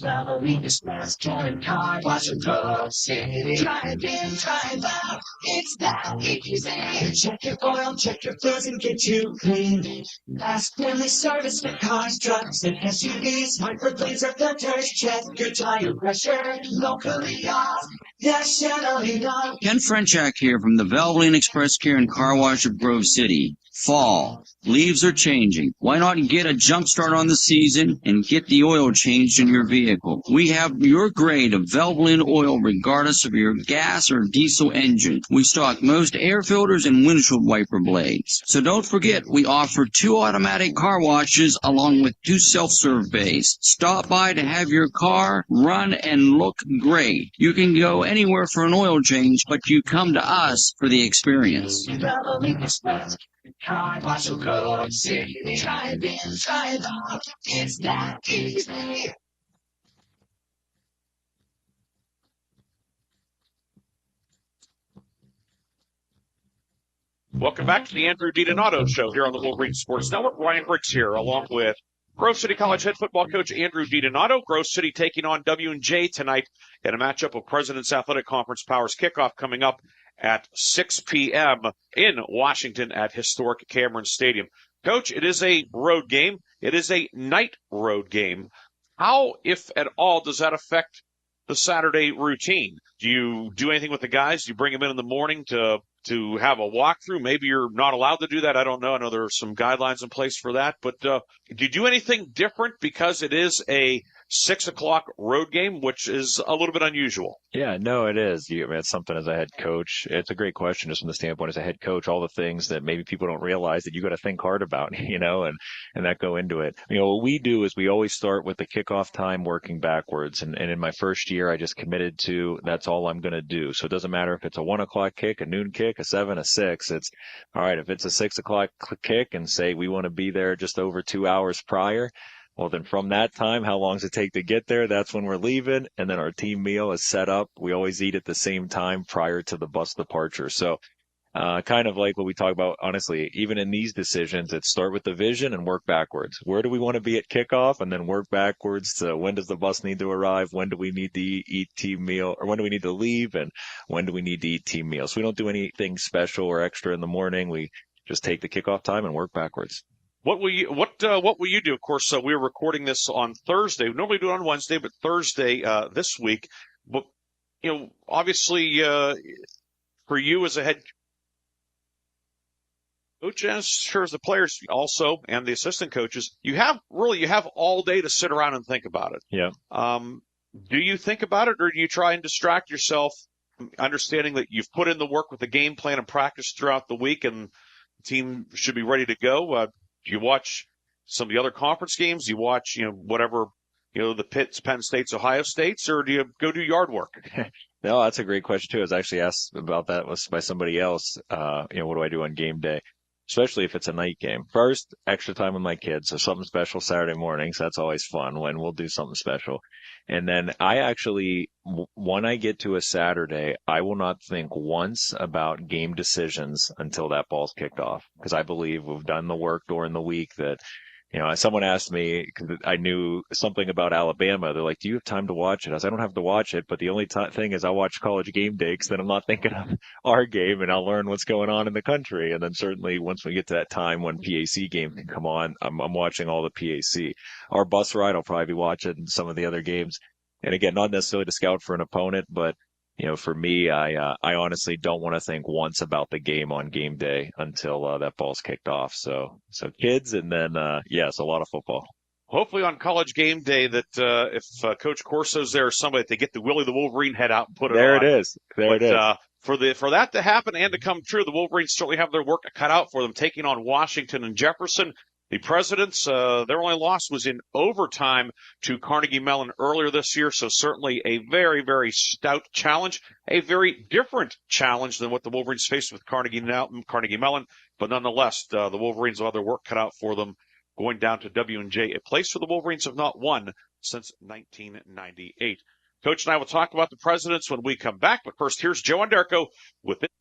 Valvoline Express Care and Car Wash of Grove City. Drive in, drive out, it's that easy. Check your oil, check your fluids, and get you clean. Fast, friendly service for cars, trucks, and SUVs. Microblades or filters, check your tire pressure. Locally off, nationally known. Ken Frenchak here from the Valvoline Express Care and Car Wash of Grove City. Fall. Leaves are changing. Why not get a jump start on the season and get the oil changed in your vehicle? We have your grade of Valvoline oil regardless of your gas or diesel engine. We stock most air filters and windshield wiper blades. So don't forget, we offer 2 automatic car washes along with 2 self-serve bays. Stop by to have your car run and look great. You can go anywhere for an oil change, but you come to us for the experience. Valvoline Express Car Wash of Grove City. Drive in, drive out, it's that easy. Welcome back to the Andrew DiDonato Show here on the Wolverines Sports Network. Ryan Briggs here, along with Grove City College head football coach Andrew DiDonato. Grove City taking on W&J tonight in a matchup of President's Athletic Conference Powers kickoff coming up at 6 p.m. in Washington at historic Cameron Stadium. Coach, it is a road game. It is a night road game. How, if at all, does that affect the Saturday routine? Do you do anything with the guys? Do you bring them in the morning to have a walkthrough? Maybe you're not allowed to do that. I don't know. I know there are some guidelines in place for that. But do you do anything different because it is a 6 o'clock road game, which is a little bit unusual? Yeah, no, it is. It's something as a head coach. It's a great question just from the standpoint as a head coach, all the things that maybe people don't realize that you got to think hard about, and that go into it. What we do is we always start with the kickoff time working backwards. And in my first year, I just committed to that's all I'm going to do. So it doesn't matter if it's a 1 o'clock kick, a noon kick, a 7, a 6. It's all right. If it's a 6 o'clock kick and say we want to be there just over 2 hours prior, well, then from that time, how long does it take to get there? That's when we're leaving. And then our team meal is set up. We always eat at the same time prior to the bus departure. So kind of like what we talk about, honestly, even in these decisions, it's start with the vision and work backwards. Where do we want to be at kickoff? And then work backwards to when does the bus need to arrive? When do we need to eat team meal? Or when do we need to leave? And when do we need to eat team meal? So we don't do anything special or extra in the morning. We just take the kickoff time and work backwards. What will you do? Of course, we're recording this on Thursday. We normally do it on Wednesday, but Thursday this week. But obviously, for you as a head coach, as sure as the players also and the assistant coaches, you have all day to sit around and think about it. Yeah. Do you think about it, or do you try and distract yourself, understanding that you've put in the work with the game plan and practice throughout the week, and the team should be ready to go? Do you watch some of the other conference games? Do you watch, whatever, the Pitts, Penn States, Ohio States, or do you go do yard work? No, that's a great question too. I was actually asked about that by somebody else. What do I do on game day? Especially if it's a night game. First, extra time with my kids. So something special Saturday mornings. That's always fun when we'll do something special. And then I actually, when I get to a Saturday, I will not think once about game decisions until that ball's kicked off. Because I believe we've done the work during the week that, someone asked me, because I knew something about Alabama. They're like, do you have time to watch it? I said, I don't have to watch it, but the only thing is I watch College Game Day, because then I'm not thinking of our game, and I'll learn what's going on in the country. And then certainly once we get to that time when PAC game can come on, I'm watching all the PAC. Our bus ride, I'll probably be watching some of the other games. And again, not necessarily to scout for an opponent, but for me, I honestly don't want to think once about the game on game day until that ball's kicked off. So kids, and then yes, a lot of football. Hopefully on college game day that if Coach Corso's there or somebody, that they get the Willie the Wolverine head out and put it There on. it is. There it is. For that to happen and to come true, the Wolverines certainly have their work cut out for them, taking on Washington and Jefferson. The Presidents, their only loss was in overtime to Carnegie Mellon earlier this year, so certainly a very, very stout challenge, a very different challenge than what the Wolverines faced with Carnegie Mellon, but nonetheless, the Wolverines will have their work cut out for them going down to W&J, a place where the Wolverines have not won since 1998. Coach and I will talk about the Presidents when we come back, but first, here's Joe Underko with it.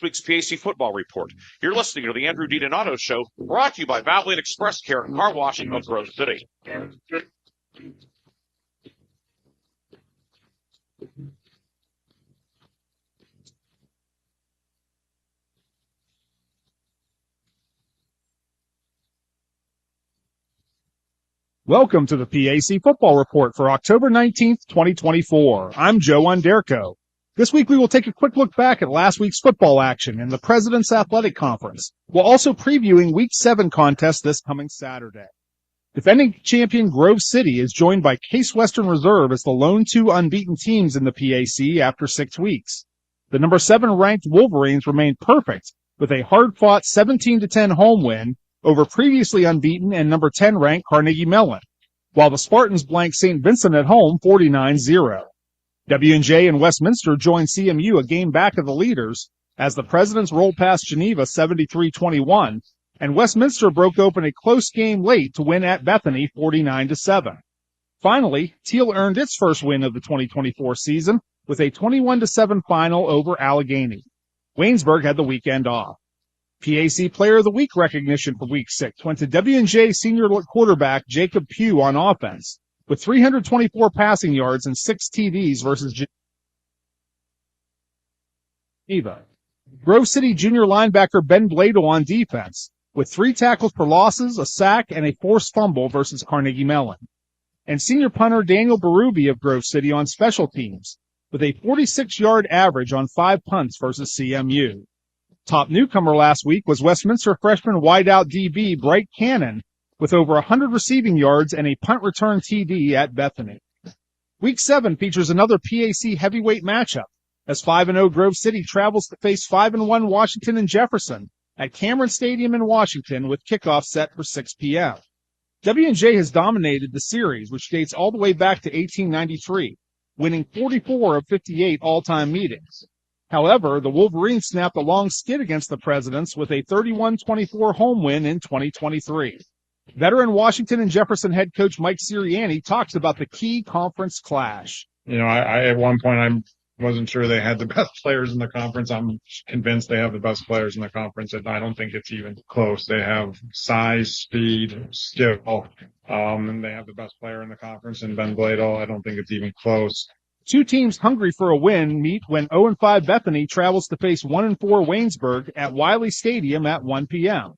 Week's PAC football report. You're listening to the Andrew DiDonato Show, brought to you by Valley and Express Care and Car Washing of Grove City. Welcome to the PAC Football Report for October 19th, 2024. I'm Joe Underko. This week we will take a quick look back at last week's football action in the President's Athletic Conference, while also previewing Week 7 contest this coming Saturday. Defending champion Grove City is joined by Case Western Reserve as the lone two unbeaten teams in the PAC after 6 weeks. The number 7 ranked Wolverines remained perfect with a hard-fought 17-10 home win over previously unbeaten and number 10 ranked Carnegie Mellon, while the Spartans blanked St. Vincent at home 49-0. W&J and Westminster joined CMU a game back of the leaders as the Presidents rolled past Geneva 73-21, and Westminster broke open a close game late to win at Bethany 49-7. Finally, Teal earned its first win of the 2024 season with a 21-7 final over Allegheny. Waynesburg had the weekend off. PAC Player of the Week recognition for Week 6 went to W&J senior quarterback Jacob Pugh on offense, with 324 passing yards and 6 TDs versus Geneva. Grove City junior linebacker Ben Bladel on defense, with 3 tackles for losses, a sack, and a forced fumble versus Carnegie Mellon. And senior punter Daniel Berube of Grove City on special teams, with a 46-yard average on 5 punts versus CMU. Top newcomer last week was Westminster freshman wideout DB Bright Cannon, with over 100 receiving yards and a punt return TD at Bethany. Week 7 features another PAC heavyweight matchup, as 5-0 Grove City travels to face 5-1 Washington and Jefferson at Cameron Stadium in Washington, with kickoff set for 6 p.m. W&J has dominated the series, which dates all the way back to 1893, winning 44 of 58 all-time meetings. However, the Wolverines snapped a long skid against the Presidents with a 31-24 home win in 2023. Veteran Washington and Jefferson head coach Mike Sirianni talks about the key conference clash. I at one point I wasn't sure they had the best players in the conference. I'm convinced they have the best players in the conference, and I don't think it's even close. They have size, speed, skill, and they have the best player in the conference in Ben Bladel. I don't think it's even close. Two teams hungry for a win meet when 0-5 Bethany travels to face 1-4 Waynesburg at Wiley Stadium at 1 p.m.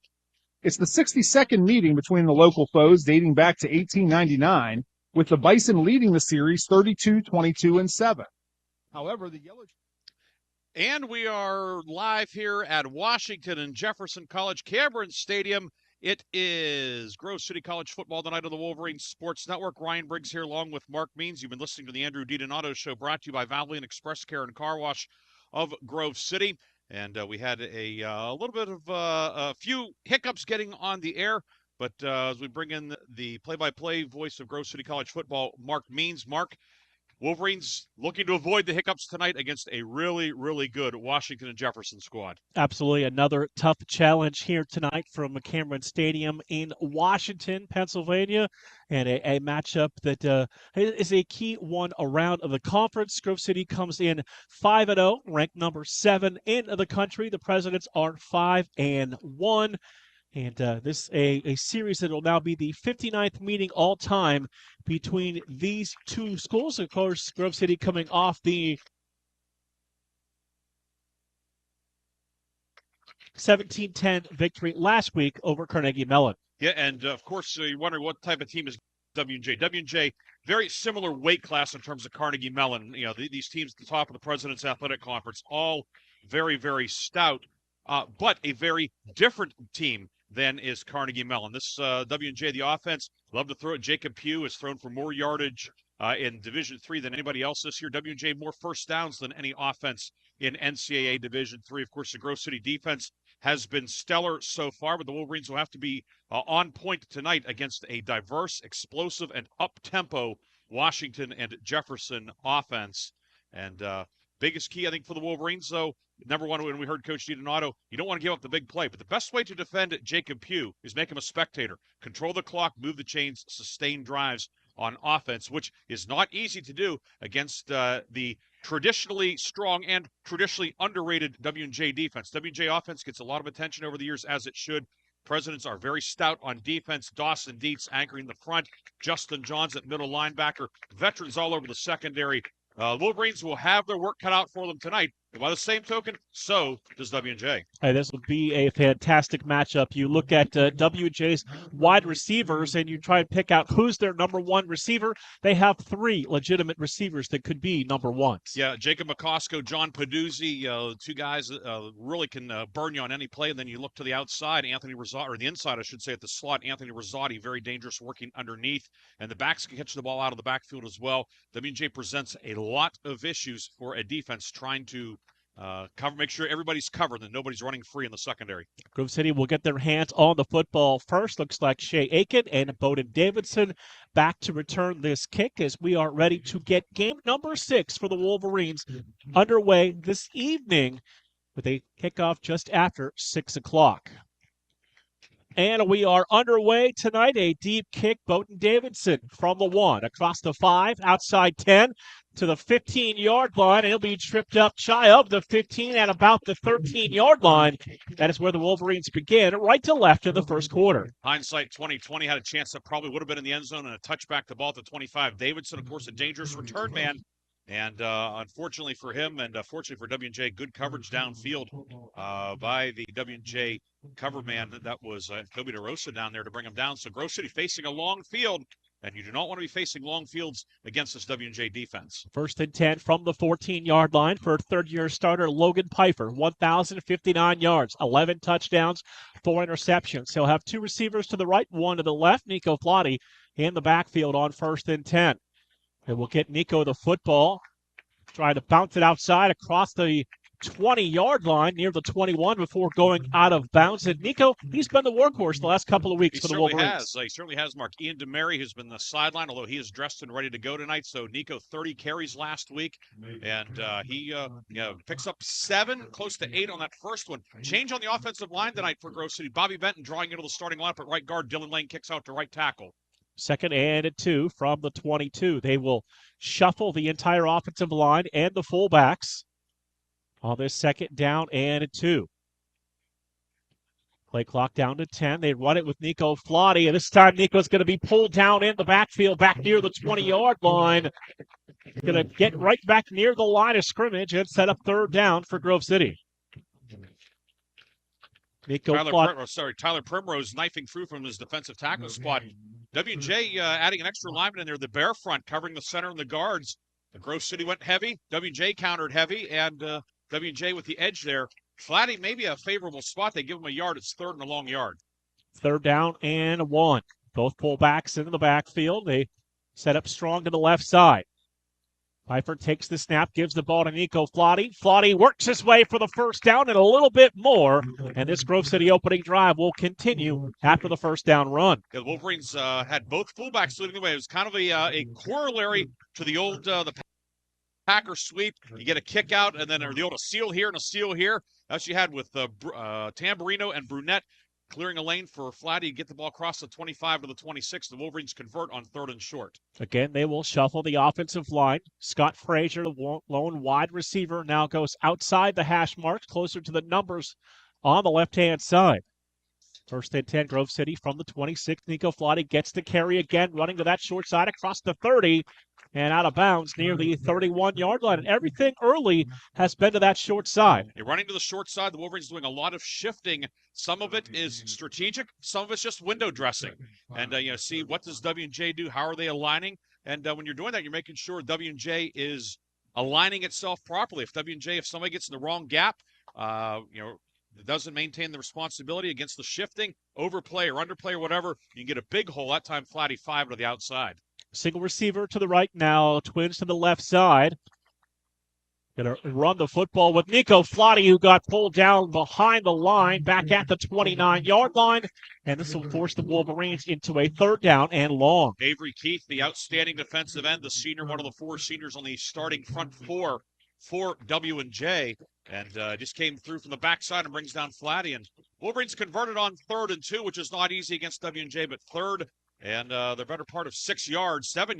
It's the 62nd meeting between the local foes dating back to 1899, with the Bison leading the series 32-22-7. However, the Yellow... And we are live here at Washington and Jefferson College Cameron Stadium. It is Grove City College football tonight on the Wolverines Sports Network. Ryan Briggs here along with Mark Means. You've been listening to the Andrew DiDonato Show, brought to you by Valley and Express Care and Car Wash of Grove City. And we had a little bit of a few hiccups getting on the air, but as we bring in the play-by-play voice of Grove City College football, Mark Means. Mark, Wolverines looking to avoid the hiccups tonight against a really, really good Washington and Jefferson squad. Absolutely. Another tough challenge here tonight from Cameron Stadium in Washington, Pennsylvania, and a matchup that is a key one around of the conference. Grove City comes in 5-0, ranked number 7 in the country. The Presidents are 5-1. And this a series that will now be the 59th meeting all-time between these two schools. Of course, Grove City coming off the 17-10 victory last week over Carnegie Mellon. Yeah, and of course, you're wondering what type of team is W&J. W&J, very similar weight class in terms of Carnegie Mellon. You know, these teams at the top of the President's Athletic Conference, all very, very stout, but a very different team than is Carnegie Mellon. This W&J, the offense, love to throw it. Jacob Pugh has thrown for more yardage in Division III than anybody else this year. W&J more first downs than any offense in NCAA Division III. Of course, the Grove City defense has been stellar so far, but the Wolverines will have to be on point tonight against a diverse, explosive, and up-tempo Washington and Jefferson offense. And biggest key, I think, for the Wolverines, though, number one, when we heard Coach DiDonato, you don't want to give up the big play. But the best way to defend Jacob Pugh is make him a spectator. Control the clock, move the chains, sustain drives on offense, which is not easy to do against the traditionally strong and traditionally underrated W&J defense. W&J offense gets a lot of attention over the years, as it should. Presidents are very stout on defense. Dawson Dietz anchoring the front. Justin Johns at middle linebacker. Veterans all over the secondary. Wolverines will have their work cut out for them tonight. And by the same token, so does W&J. Hey, this would be a fantastic matchup. You look at W&J's wide receivers and you try and pick out who's their number one receiver. They have three legitimate receivers that could be number ones. Yeah, Jacob McCosco, John Peduzzi, two guys that really can burn you on any play. And then you look to the outside, Anthony Rosati, or the inside, I should say, at the slot, Anthony Rosati, very dangerous working underneath. And the backs can catch the ball out of the backfield as well. W&J presents a lot of issues for a defense trying to make sure everybody's covered and nobody's running free in the secondary. Grove City will get their hands on the football first. Looks like Shea Aiken and Bowden Davidson back to return this kick as we are ready to get game number 6 for the Wolverines underway this evening with a kickoff just after 6 o'clock. And we are underway tonight. A deep kick, Bowden Davidson from the 1, across the 5, outside 10, to the 15-yard line. And he'll be tripped up shy of the 15 at about the 13-yard line. That is where the Wolverines begin, right to left in the first quarter. Hindsight 2020 had a chance that probably would have been in the end zone and a touchback the ball at the 25. Davidson, of course, a dangerous return man. And unfortunately for him, and fortunately for W&J, good coverage downfield by the W&J cover man. That was Kobe DeRosa down there to bring him down. So Grove City facing a long field, and you do not want to be facing long fields against this W&J defense. First and 10 from the 14-yard line for third-year starter Logan Pfeiffer, 1,059 yards, 11 touchdowns, 4 interceptions. He'll have 2 receivers to the right, 1 to the left. Nico Flotti in the backfield on first and 10. And we'll get Nico the football, trying to bounce it outside across the 20-yard line near the 21 before going out of bounds. And Nico, he's been the workhorse the last couple of weeks for the Wolverines. He certainly has, Mark. Ian DeMary has been the sideline, although he is dressed and ready to go tonight. So Nico, 30 carries last week, and he picks up 7, close to 8 on that first one. Change on the offensive line tonight for Grove City. Bobby Benton drawing into the starting lineup at right guard. Dylan Lane kicks out to right tackle. Second and 2 from the 22. They will shuffle the entire offensive line and the fullbacks on this second down and 2. Play clock down to 10. They run it with Nico Flotti, and this time Nico's going to be pulled down in the backfield back near the 20-yard line. Going to get right back near the line of scrimmage and set up third down for Grove City. Tyler Primrose knifing through from his defensive tackle spot. W&J adding an extra lineman in there, the bear front covering the center and the guards. The Grove City went heavy. W&J countered heavy, and W&J with the edge there. Flatty, maybe a favorable spot. They give him a yard. It's third and a long yard. Third down and 1. Both fullbacks into the backfield. They set up strong to the left side. Pfeiffer takes the snap, gives the ball to Nico Flotti. Flotti works his way for the first down and a little bit more. And this Grove City opening drive will continue after the first down run. The Wolverines had both fullbacks leading the way. It was kind of a corollary to the old the Packer sweep. You get a kick out, and then the old a seal here and a seal here. That's what you had with Tamburino and Brunette clearing a lane for Flatty to get the ball across the 25 to the 26. The Wolverines convert on 3rd and short. Again, they will shuffle the offensive line. Scott Frazier, the lone wide receiver, now goes outside the hash marks, closer to the numbers on the left-hand side. First and 10, Grove City from the 26. Nico Flotty gets the carry again, running to that short side across the 30 and out of bounds near the 31-yard line. And everything early has been to that short side. You're running to the short side. The Wolverines doing a lot of shifting. Some of it is strategic. Some of it's just window dressing. And, see what does W&J do? How are they aligning? And when you're doing that, you're making sure W&J is aligning itself properly. If somebody gets in the wrong gap, doesn't maintain the responsibility against the shifting, overplay or underplay or whatever, you can get a big hole. That time, Flatty 5 to the outside. Single receiver to the right now, twins to the left side. Going to run the football with Nico Flotty, who got pulled down behind the line, back at the 29-yard line. And this will force the Wolverines into a third down and long. Avery Keith, the outstanding defensive end, the senior, one of the 4 seniors on the starting front 4 for W&J. And just came through from the backside and brings down Flatty. And Wolverines converted on 3rd and 2, which is not easy against W&J, but 3rd and the better part of 6 yards, 7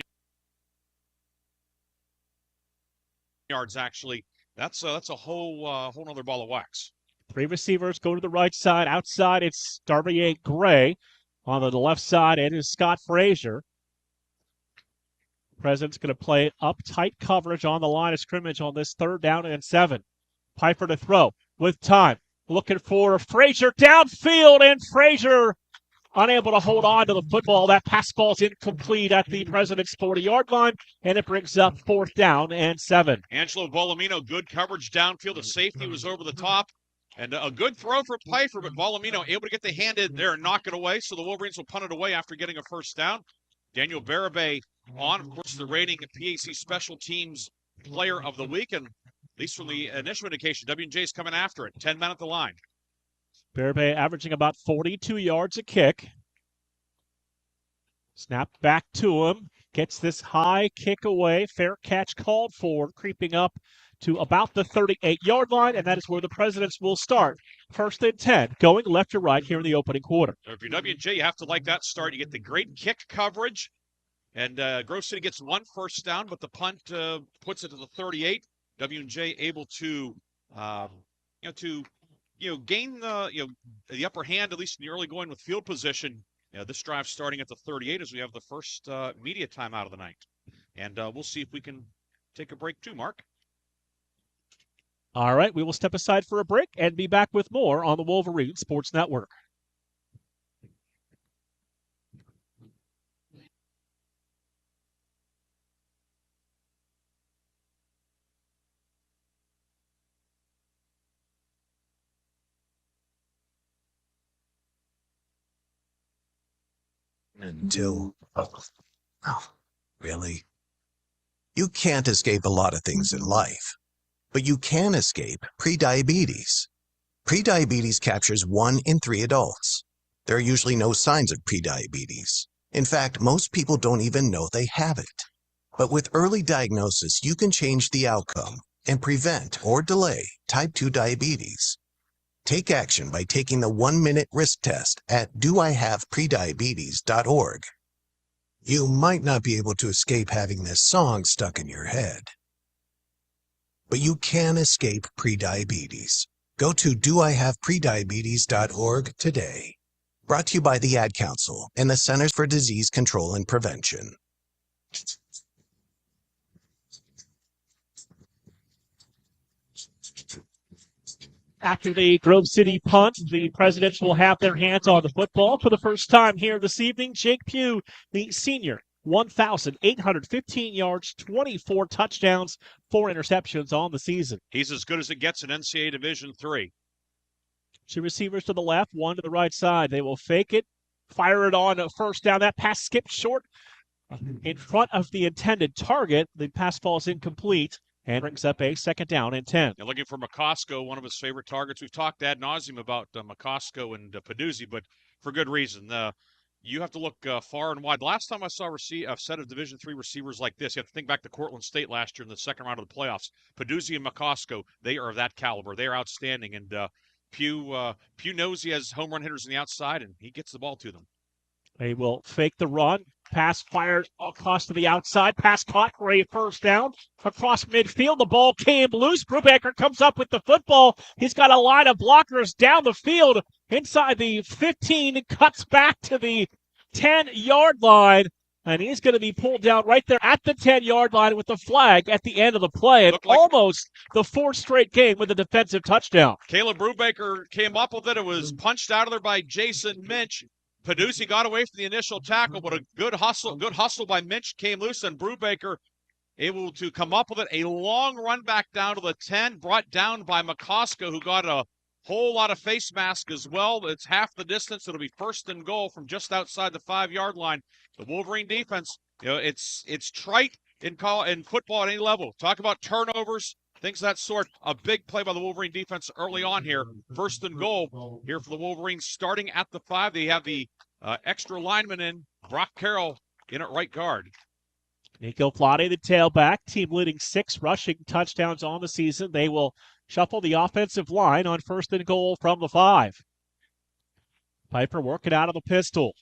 yards actually. That's a whole nother ball of wax. 3 receivers go to the right side. Outside, it's Darby Gray. On the left side, it is Scott Frazier. President's going to play up tight coverage on the line of scrimmage on this 3rd down and 7. Piper to throw with time. Looking for Frazier downfield, and Frazier unable to hold on to the football. That pass ball's incomplete at the President's 40-yard line, and it brings up 4th down and 7. Angelo Volumino, good coverage downfield. The safety was over the top. And a good throw for Piper, but Volumino able to get the hand in there and knock it away. So the Wolverines will punt it away after getting a 1st down. Daniel Barabay on, of course, the rating PAC Special Teams Player of the Week. And at least from the initial indication, W&J's coming after it. 10 men at the line. Barabay averaging about 42 yards a kick. Snap back to him. Gets this high kick away. Fair catch called for, creeping up to about the 38-yard line, and that is where the Presidents will start. 1st and 10, going left to right here in the opening quarter. So if you're W&J, you have to like that start. You get the great kick coverage, and Grove City gets 1 first down, but the punt puts it to the 38. W&J able to, gain the upper hand, at least in the early going with field position. This drive starting at the 38 as we have the first media timeout of the night. And we'll see if we can take a break too, Mark. All right, we will step aside for a break and be back with more on the Wolverine Sports Network. Really? You can't escape a lot of things in life, but you can escape prediabetes. Prediabetes captures 1 in 3 adults. There are usually no signs of prediabetes. In fact, most people don't even know they have it. But with early diagnosis, you can change the outcome and prevent or delay type 2 diabetes. Take action by taking the 1-minute risk test at doihaveprediabetes.org. You might not be able to escape having this song stuck in your head, but you can escape prediabetes. Go to doihaveprediabetes.org today. Brought to you by the Ad Council and the Centers for Disease Control and Prevention. After the Grove City punt, the Presidents will have their hands on the football for the first time here this evening. Jake Pugh, the senior, 1,815 yards, 24 touchdowns, 4 interceptions on the season. He's as good as it gets in NCAA Division III. 2 receivers to the left, 1 to the right side. They will fake it, fire it on a 1st down. That pass skipped short in front of the intended target. The pass falls incomplete and brings up a 2nd down and 10. You're looking for McCosco, one of his favorite targets. We've talked ad nauseum about McCosco and Peduzzi, but for good reason. You have to look far and wide. Last time I saw a set of Division III receivers like this, you have to think back to Cortland State last year in the 2nd round of the playoffs. Peduzzi and McCosco, they are of that caliber. They are outstanding, and Pugh knows he has home run hitters on the outside, and he gets the ball to them. They will fake the run. Pass fired across to the outside. Pass caught for a 1st down. Across midfield, the ball came loose. Brubaker comes up with the football. He's got a line of blockers down the field. inside the 15, cuts back to the 10-yard line, and he's going to be pulled down right there at the 10-yard line with the flag at the end of the play. And almost the fourth straight game with a defensive touchdown. Caleb Brubaker came up with it. It was punched out of there by Jason Minch. Peduzzi got away from the initial tackle, but a good hustle by Minch came loose, and Brubaker able to come up with it. A long run back down to the 10, brought down by McCosker, who got a whole lot of face mask as well. It's half the distance. It'll be 1st and goal from just outside the 5-yard line. The Wolverine defense, it's trite in football at any level. Talk about turnovers, things of that sort. A big play by the Wolverine defense early on here. 1st and goal here for the Wolverines starting at the 5. They have the extra lineman in, Brock Carroll in at right guard. Nico Flade, the tailback, team leading 6 rushing touchdowns on the season. They will shuffle the offensive line on 1st and goal from the 5. Piper working out of the pistol.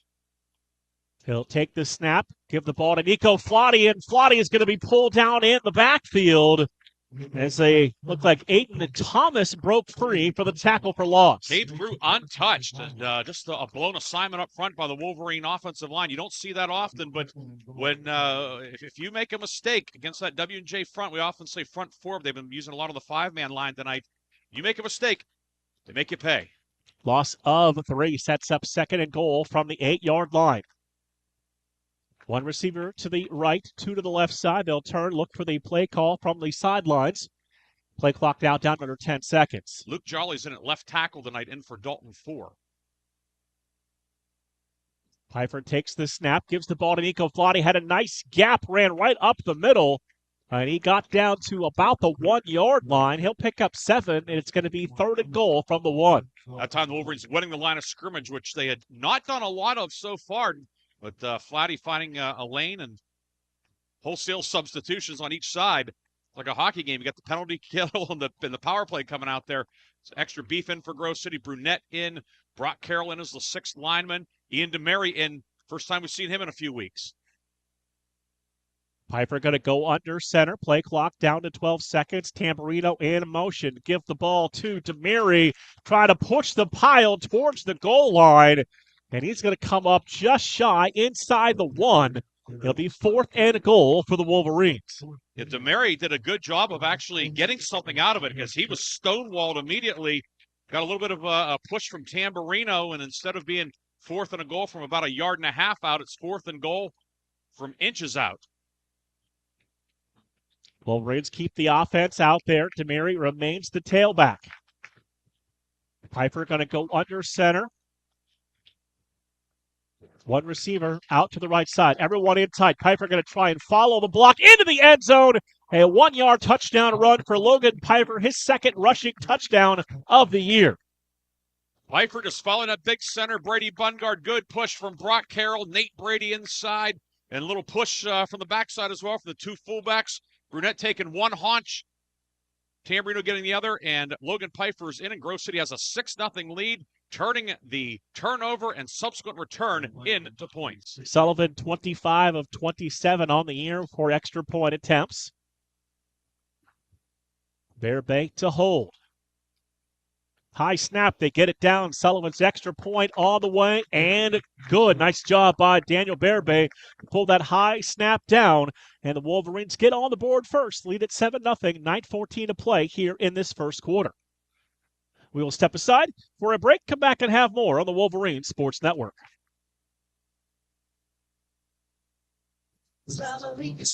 He'll take the snap, give the ball to Nico Flade, and Flade is going to be pulled down in the backfield as they look like Aiton and Thomas broke free for the tackle for loss. Came through untouched, and just a blown assignment up front by the Wolverine offensive line. You don't see that often, but when if you make a mistake against that W&J front, we often say front 4. They've been using a lot of the 5-man line tonight. You make a mistake, they make you pay. Loss of 3 sets up 2nd and goal from the 8-yard line. 1 receiver to the right, 2 to the left side. They'll turn, look for the play call from the sidelines. Play clock now down under 10 seconds. Luke Jolly's in at left tackle tonight, in for Dalton 4. Piper takes the snap, gives the ball to Nico Flade. Had a nice gap, ran right up the middle, and he got down to about the 1-yard line. He'll pick up 7, and it's going to be 3rd and goal from the 1. That time the Wolverines winning the line of scrimmage, which they had not done a lot of so far. But Flatty finding a lane and wholesale substitutions on each side. Like a hockey game. You got the penalty kill and the power play coming out there. It's extra beef in for Grove City. Brunette in. Brock Carroll in as the 6th lineman. Ian DeMary in. First time we've seen him in a few weeks. Piper going to go under center. Play clock down to 12 seconds. Tamburino in motion. Give the ball to DeMary. Try to push the pile towards the goal line. And he's going to come up just shy inside the 1. It'll be 4th and goal for the Wolverines. Yeah, DeMary did a good job of actually getting something out of it because he was stonewalled immediately. Got a little bit of a push from Tamburino, and instead of being 4th and a goal from about 1.5 yards out, it's 4th and goal from inches out. Wolverines keep the offense out there. DeMary remains the tailback. Piper going to go under center. 1 receiver out to the right side. Everyone inside. Piper going to try and follow the block into the end zone. A 1-yard touchdown run for Logan Piper, his 2nd rushing touchdown of the year. Piper just following that big center. Brady Bungard, good push from Brock Carroll. Nate Brady inside. And a little push from the backside as well from the 2 fullbacks. Brunette taking 1 haunch. Tamburino getting the other. And Logan Piper's in, and Grove City has a 6-0 lead. Turning the turnover and subsequent return into points. Sullivan, 25 of 27 on the year for extra point attempts. Bearbank to hold. High snap, they get it down. Sullivan's extra point on the way, and good. Nice job by Daniel Bearbank to pull that high snap down, and the Wolverines get on the board first. Lead at 7-0, 9:14 to play here in this first quarter. We will step aside for a break, come back and have more on the Wolverines Sports Network. Service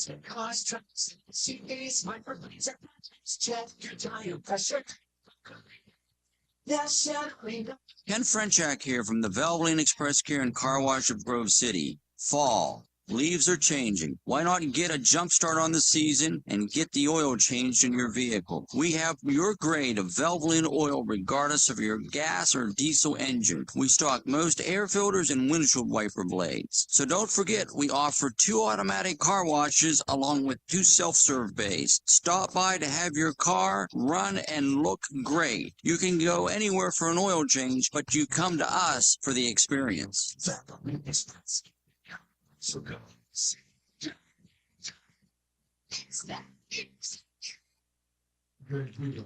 for cars, trucks, CVs, microphones, check your tire pressure. Ken Frenchak here from the Valvoline Express Care and Car Wash of Grove City. Fall. Leaves are changing. Why not get a jump start on the season and get the oil changed in your vehicle? We have your grade of Valvoline oil regardless of your gas or diesel engine. We stock most air filters and windshield wiper blades. So don't forget, we offer 2 automatic car washes along with 2 self-serve bays. Stop by to have your car run and look great. You can go anywhere for an oil change, but you come to us for the experience.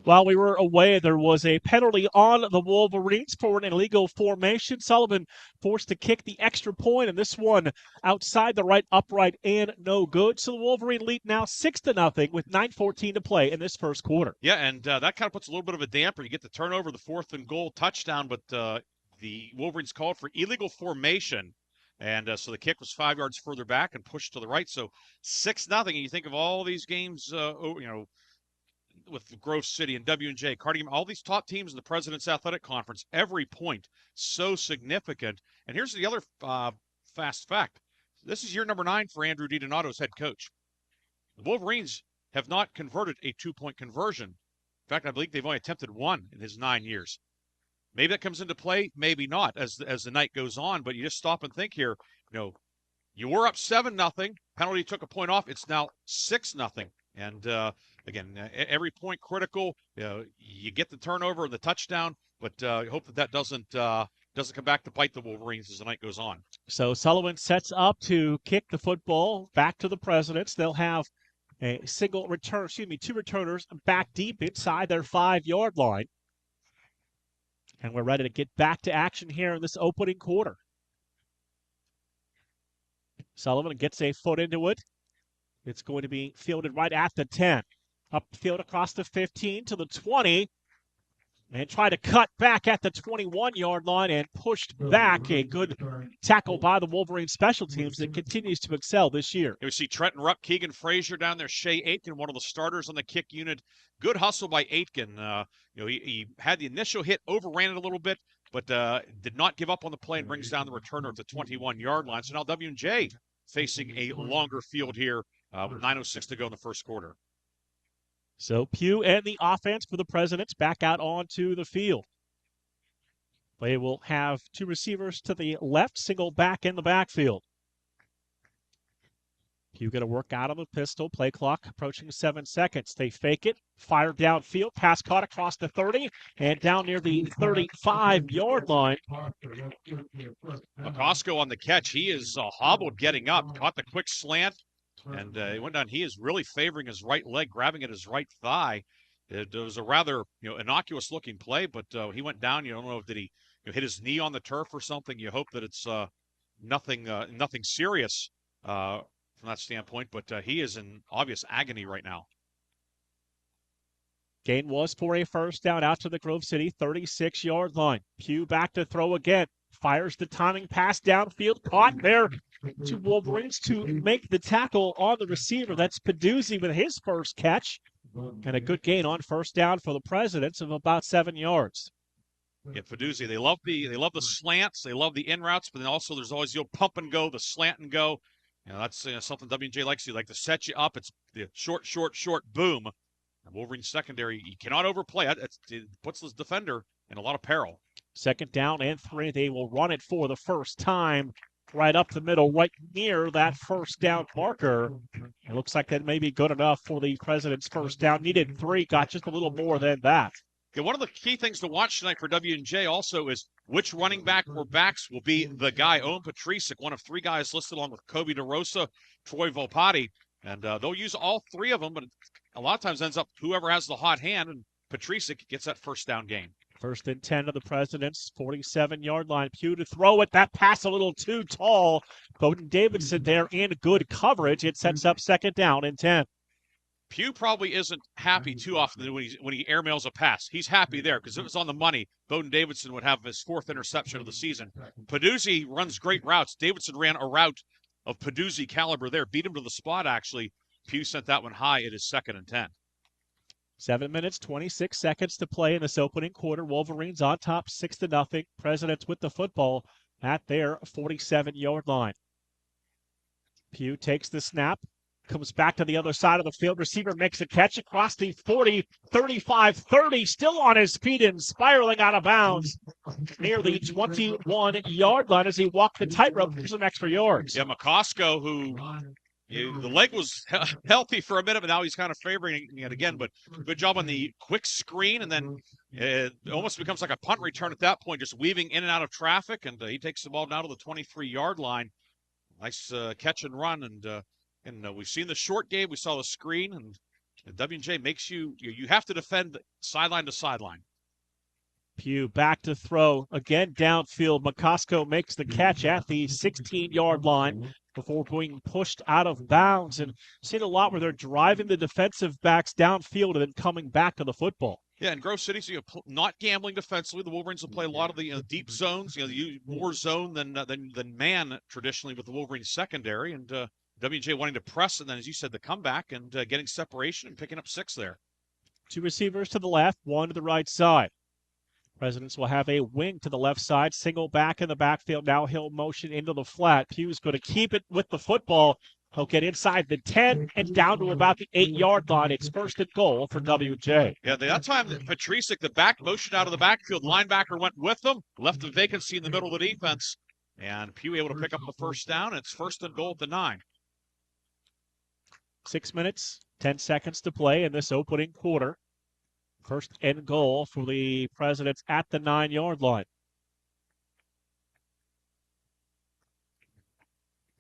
While we were away, there was a penalty on the Wolverines for an illegal formation. Sullivan forced to kick the extra point, and this one outside the right upright and no good. So the Wolverine lead now 6-0 with 9:14 to play in this first quarter. Yeah, and that kind of puts a little bit of a damper. You get the turnover, the 4th and goal touchdown, but the Wolverines called for illegal formation. And so the kick was 5 yards further back and pushed to the right. So 6-0. And you think of all these games, with Grove City and W&J, Cardigan, all these top teams in the President's Athletic Conference, every point so significant. And here's the other fast fact. This is year number 9 for Andrew DiDonato's head coach. The Wolverines have not converted a 2-point conversion. In fact, I believe they've only attempted 1 in his 9 years. Maybe that comes into play, maybe not as the night goes on, but you just stop and think here. You were up 7-0. Penalty took a point off. It's now 6-0. And again, every point critical. You get the turnover and the touchdown, but hope that doesn't come back to bite the Wolverines as the night goes on. So Sullivan sets up to kick the football back to the Presidents. They'll have a single return, two returners back deep inside their 5-yard line. And we're ready to get back to action here in this opening quarter. Sullivan gets a foot into it. It's going to be fielded right at the 10. Upfield across the 15 to the 20. And try to cut back at the 21-yard line and pushed back. A good tackle by the Wolverines special teams that continues to excel this year. We see Trenton Rupp, Keegan Frazier down there, Shea Aitken, one of the starters on the kick unit. Good hustle by Aitken. He had the initial hit, overran it a little bit, but did not give up on the play and brings down the returner at the 21-yard line. So now W&J facing a longer field here with 9:06 to go in the first quarter. So Pugh and the offense for the Presidents back out onto the field. They will have two receivers to the left, single back in the backfield. Pugh going to work out of the pistol. Play clock approaching 7 seconds. They fake it, fire downfield, pass caught across the 30, and down near the 35-yard line. McCosco on the catch. He is hobbled getting up, caught the quick slant. And he went down. He is really favoring his right leg, grabbing at his right thigh. It was a rather innocuous-looking play, but he went down. You don't know if did he hit his knee on the turf or something. You hope that it's nothing serious from that standpoint. But he is in obvious agony right now. Gain was for a first down out to the Grove City 36-yard line. Pugh back to throw again. Fires the timing pass downfield. Caught there. To Wolverines to make the tackle on the receiver. That's Peduzzi with his first catch. And a good gain on first down for the Presidents of about 7 yards. Yeah, Peduzzi, they love the slants, they love the in routes, but then also there's always the pump and go, the slant and go. That's something W&J likes to do, like to set you up. It's the short, boom. And Wolverine secondary, you cannot overplay it. It puts this defender in a lot of peril. 2nd down and 3. They will run it for the first time. Right up the middle, right near that first down marker. It looks like that may be good enough for the President's first down. Needed 3, got just a little more than that. Yeah, one of the key things to watch tonight for W&J also is which running back or backs will be the guy. Owen Patricic, one of 3 guys listed along with Kobe DeRosa, Troy Volpati. And they'll use all 3 of them, but a lot of times ends up whoever has the hot hand, and Patricic gets that first down gain. 1st and 10 of the Presidents, 47-yard line. Pugh to throw it. That pass a little too tall. Bowden Davidson there in good coverage. It sets up 2nd down and 10. Pugh probably isn't happy too often when he airmails a pass. He's happy there because if it was on the money, Bowden Davidson would have his 4th interception of the season. Peduzzi runs great routes. Davidson ran a route of Peduzzi caliber there. Beat him to the spot, actually. Pugh sent that one high. It is 2nd and 10. 7 minutes, 26 seconds to play in this opening quarter. Wolverines on top, 6-0. Presidents with the football at their 47-yard line. Pugh takes the snap, comes back to the other side of the field. Receiver makes a catch across the 40, 35, 30, still on his feet and spiraling out of bounds near the 21-yard line as he walked the tightrope for some extra yards. Yeah, McCosco, who the leg was healthy for a minute, but now he's kind of favoring it again. But good job on the quick screen, and then it almost becomes like a punt return at that point, just weaving in and out of traffic, and he takes the ball down to the 23-yard line. Nice catch and run, and we've seen the short game. We saw the screen, and W&J makes you have to defend sideline to sideline. Pugh back to throw again downfield. McCosco makes the catch at the 16-yard line before being pushed out of bounds. And seen a lot where they're driving the defensive backs downfield and then coming back to the football. Yeah, in Grove City, so not gambling defensively. The Wolverines will play a lot of the deep zones. More zone than man traditionally with the Wolverines secondary, and W&J wanting to press, and then as you said, the comeback and getting separation and picking up 6 there. 2 receivers to the left, 1 to the right side. Presidents will have a wing to the left side, single back in the backfield. Now he'll motion into the flat. Pugh's going to keep it with the football. He'll get inside the 10 and down to about the 8-yard line. It's 1st and goal for W&J. Yeah, that time Patrisik, the back motion out of the backfield, linebacker went with them, left a vacancy in the middle of the defense, and Pugh able to pick up the first down. It's 1st and goal at the 9. 6 minutes, 10 seconds to play in this opening quarter. 1st and goal for the Presidents at the 9-yard line.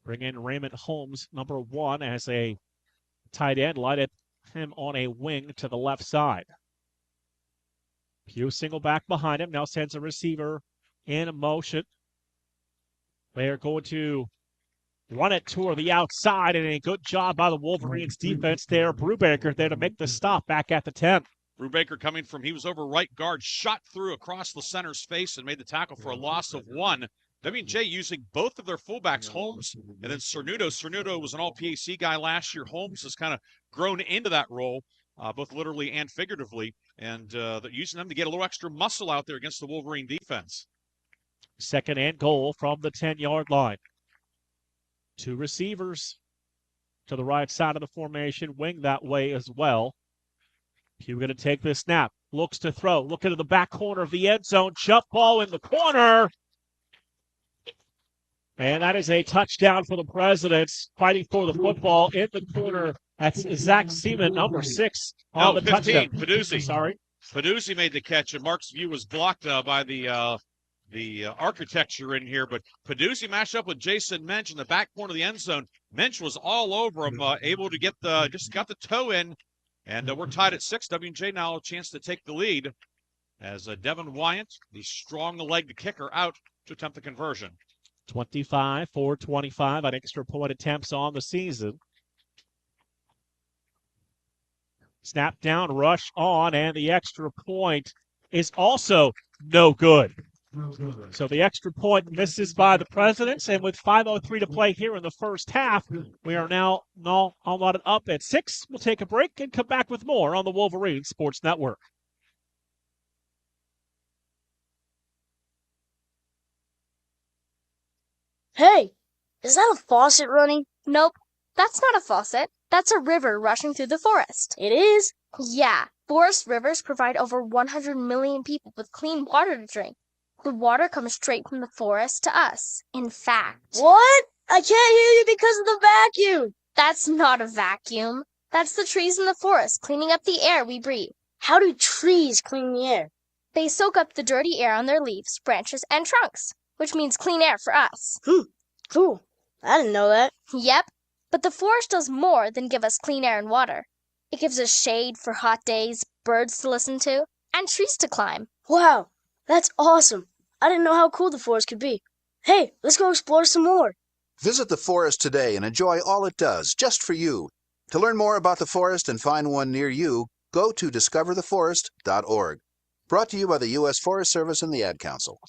Bring in Raymond Holmes, number 1, as a tight end. Light him on a wing to the left side. Pugh single back behind him. Now sends a receiver in motion. They are going to run it toward the outside, and a good job by the Wolverines defense there. Brubaker there to make the stop back at the 10. Brubaker coming from, he was over right guard, shot through across the center's face and made the tackle for a loss of 1. W&J using both of their fullbacks, Holmes and then Cernudo. Cernudo was an all-PAC guy last year. Holmes has kind of grown into that role, both literally and figuratively, and they're using them to get a little extra muscle out there against the Wolverine defense. 2nd and goal from the 10-yard line. 2 receivers to the right side of the formation, wing that way as well. Pugh going to take this snap, looks to throw, look into the back corner of the end zone, jump ball in the corner. And that is a touchdown for the Presidents, fighting for the football in the corner. That's Zach Seaman, number 6, on the 15, touchdown. Peduzzi. Sorry. Peduzzi made the catch, and Mark's view was blocked by the architecture in here. But Peduzzi matched up with Jason Mensch in the back corner of the end zone. Mensch was all over him, able to get just got the toe in, and we're tied at 6. W&J now a chance to take the lead as Devin Wyant, the strong-legged kicker, out to attempt the conversion. 25-25 on extra point attempts on the season. Snap down, rush on, and the extra point is also no good. So the extra point misses by the Presidents, and with 5:03 to play here in the first half, we are now all knotted up at 6. We'll take a break and come back with more on the Wolverines Sports Network. Hey, is that a faucet running? Nope, that's not a faucet. That's a river rushing through the forest. It is? Yeah, forest rivers provide over 100 million people with clean water to drink. The water comes straight from the forest to us. In fact... What? I can't hear you because of the vacuum. That's not a vacuum. That's the trees in the forest cleaning up the air we breathe. How do trees clean the air? They soak up the dirty air on their leaves, branches, and trunks, which means clean air for us. Cool. I didn't know that. Yep. But the forest does more than give us clean air and water. It gives us shade for hot days, birds to listen to, and trees to climb. Wow, that's awesome. I didn't know how cool the forest could be. Hey, let's go explore some more. Visit the forest today and enjoy all it does, just for you. To learn more about the forest and find one near you, go to discovertheforest.org. Brought to you by the U.S. Forest Service and the Ad Council.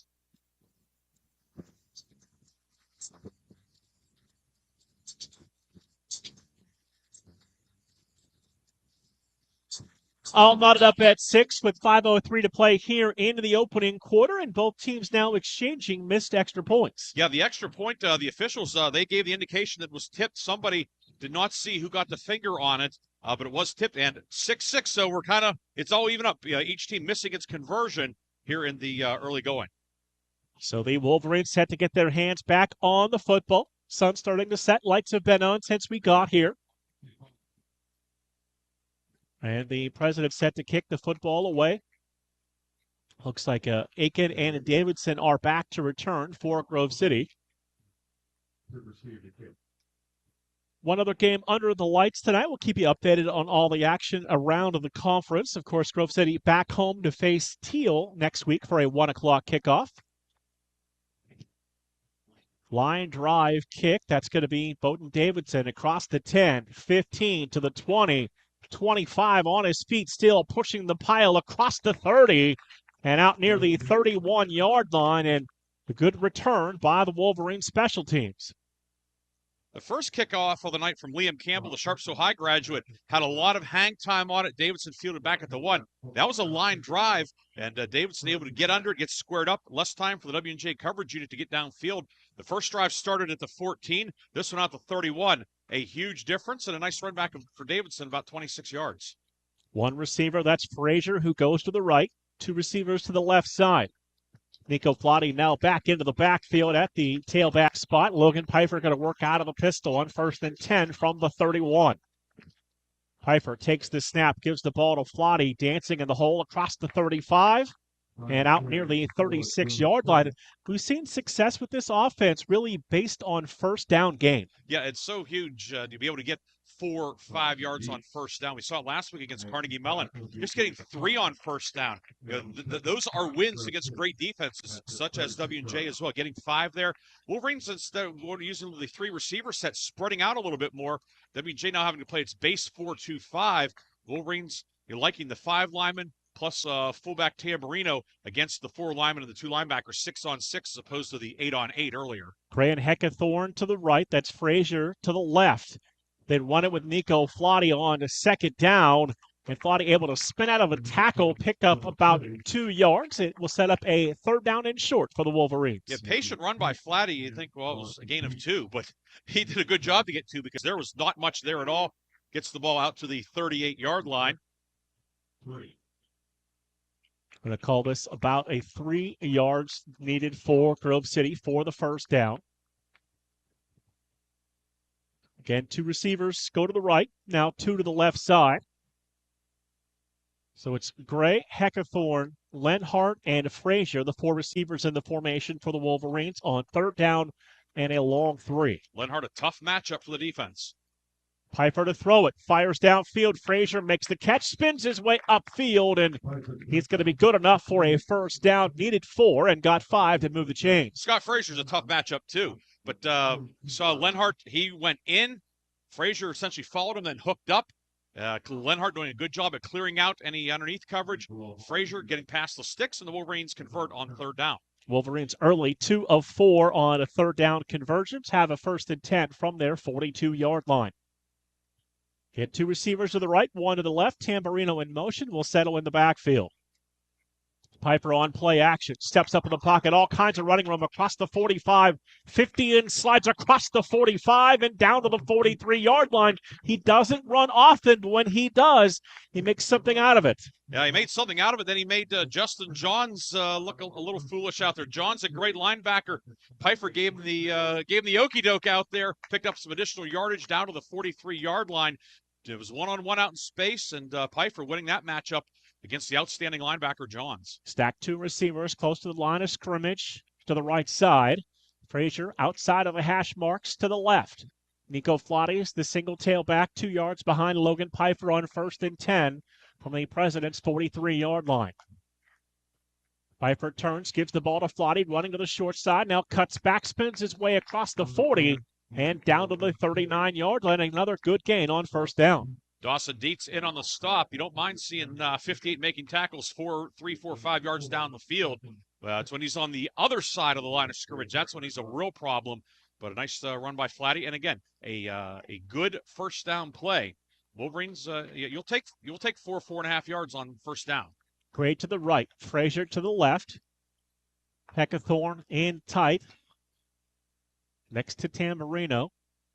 All knotted up at 6 with 5:03 to play here into the opening quarter, and both teams now exchanging missed extra points. Yeah, the extra point, the officials, they gave the indication that it was tipped. Somebody did not see who got the finger on it, but it was tipped, and 6-6, so we're kind of, it's all even up. Each team missing its conversion here in the early going. So the Wolverines set to get their hands back on the football. Sun starting to set. Lights have been on since we got here. And the President set to kick the football away. Looks like Aiken and Davidson are back to return for Grove City. One other game under the lights tonight. We'll keep you updated on all the action around the conference. Of course, Grove City back home to face Teal next week for a 1 o'clock kickoff. Line drive kick. That's going to be Bowden Davidson across the 10, 15 to the 20, 25 on his feet, still pushing the pile across the 30 and out near the 31-yard line. And a good return by the Wolverines special teams. The first kickoff of the night from Liam Campbell, the Sharpsville High graduate, had a lot of hang time on it. Davidson fielded back at the 1. That was a line drive, and Davidson able to get under it, get squared up. Less time for the W&J coverage unit to get downfield. The first drive started at the 14. This one out to 31. A huge difference and a nice run back for Davidson, about 26 yards. One receiver, that's Frazier, who goes to the right. Two receivers to the left side. Nico Flotti now back into the backfield at the tailback spot. Logan Pfeiffer going to work out of the pistol on 1st and 10 from the 31. Pfeiffer takes the snap, gives the ball to Flotti, dancing in the hole across the 35 and out near the 36-yard line. We've seen success with this offense really based on first down game. Yeah, it's so huge to be able to get 4 or 5 yards on first down. We saw it last week against Carnegie Mellon. Just getting 3 on first down. You know, those are wins against great defenses, such as W&J as well. Getting 5 there. Wolverines, instead of using the 3 receiver set, spreading out a little bit more. W&J now having to play its base 4-2-5. Wolverines, you're liking the 5 linemen plus fullback Tamburino against the 4 linemen and the 2 linebackers, 6 on 6 as opposed to the 8 on 8 earlier. Gray and Heckathorn to the right. That's Frazier to the left. They run it with Nico Flotti on to 2nd down. And Flotti able to spin out of a tackle, pick up about 2 yards. It will set up a 3rd down and short for the Wolverines. Yeah, patient run by Flatty. You think, well, it was a gain of 2, but he did a good job to get 2 because there was not much there at all. Gets the ball out to the 38-yard line. I'm going to call this about a 3 yards needed for Grove City for the first down. Again, 2 receivers go to the right, now 2 to the left side. So it's Gray, Heckathorn, Lenhart, and Frazier, the 4 receivers in the formation for the Wolverines on 3rd down and a long 3. Lenhart, a tough matchup for the defense. Pfeiffer to throw it, fires downfield. Frazier makes the catch, spins his way upfield, and he's going to be good enough for a first down. Needed 4 and got 5 to move the chains. Scott Frazier's a tough matchup too, but saw Lenhart, he went in. Frazier essentially followed him, then hooked up. Lenhart doing a good job at clearing out any underneath coverage. Frazier getting past the sticks, and the Wolverines convert on 3rd down. Wolverines early, 2 of 4 on a 3rd down conversions, have a 1st and 10 from their 42-yard line. Get 2 receivers to the right, 1 to the left. Tamburino in motion will settle in the backfield. Pfeiffer on play action, steps up in the pocket, all kinds of running room across the 45, 50 in, slides across the 45 and down to the 43-yard line. He doesn't run often, but when he does, he makes something out of it. Yeah, he made something out of it. Then he made Justin Johns look a little foolish out there. Johns, a great linebacker. Pfeiffer gave him the okie doke out there, picked up some additional yardage down to the 43-yard line. It was one-on-one out in space, and Pfeiffer winning that matchup against the outstanding linebacker Johns. Stack 2 receivers close to the line of scrimmage to the right side. Frazier outside of the hash marks to the left. Nico Flotti is the single tailback 2 yards behind Logan Pfeiffer on 1st and 10 from the President's 43-yard line. Pfeiffer turns, gives the ball to Flotti, running to the short side, now cuts back, spins his way across the 40 and down to the 39-yard line. Another good gain on 1st down. Dawson Dietz in on the stop. You don't mind seeing 58 making tackles 3, 4, 5 yards down the field. It's when he's on the other side of the line of scrimmage. That's when he's a real problem. But a nice run by Flatty. And again, a good first down play. Wolverines, you'll take 4, 4.5 yards on first down. Gray to the right, Frazier to the left. Heckathorn in tight. Next to Tamburino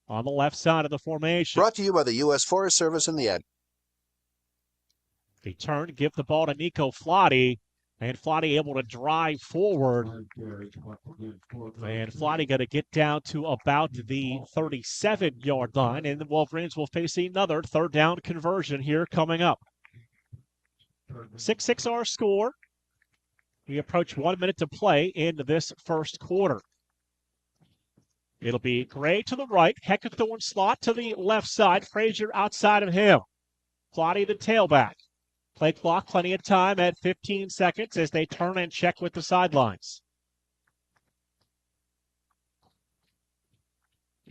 on the left side of the formation. Brought to you by the U.S. Forest Service and the Ad. They turn, give the ball to Nico Flotti, and Flotti able to drive forward. And Flotti got to get down to about the 37-yard line, and the Wolverines will face another 3rd down conversion here coming up. 6-6 our score. We approach 1 minute to play in this first quarter. It'll be Gray to the right, Heckathorn slot to the left side, Frazier outside of him. Flotty the tailback. Play clock, plenty of time at 15 seconds as they turn and check with the sidelines.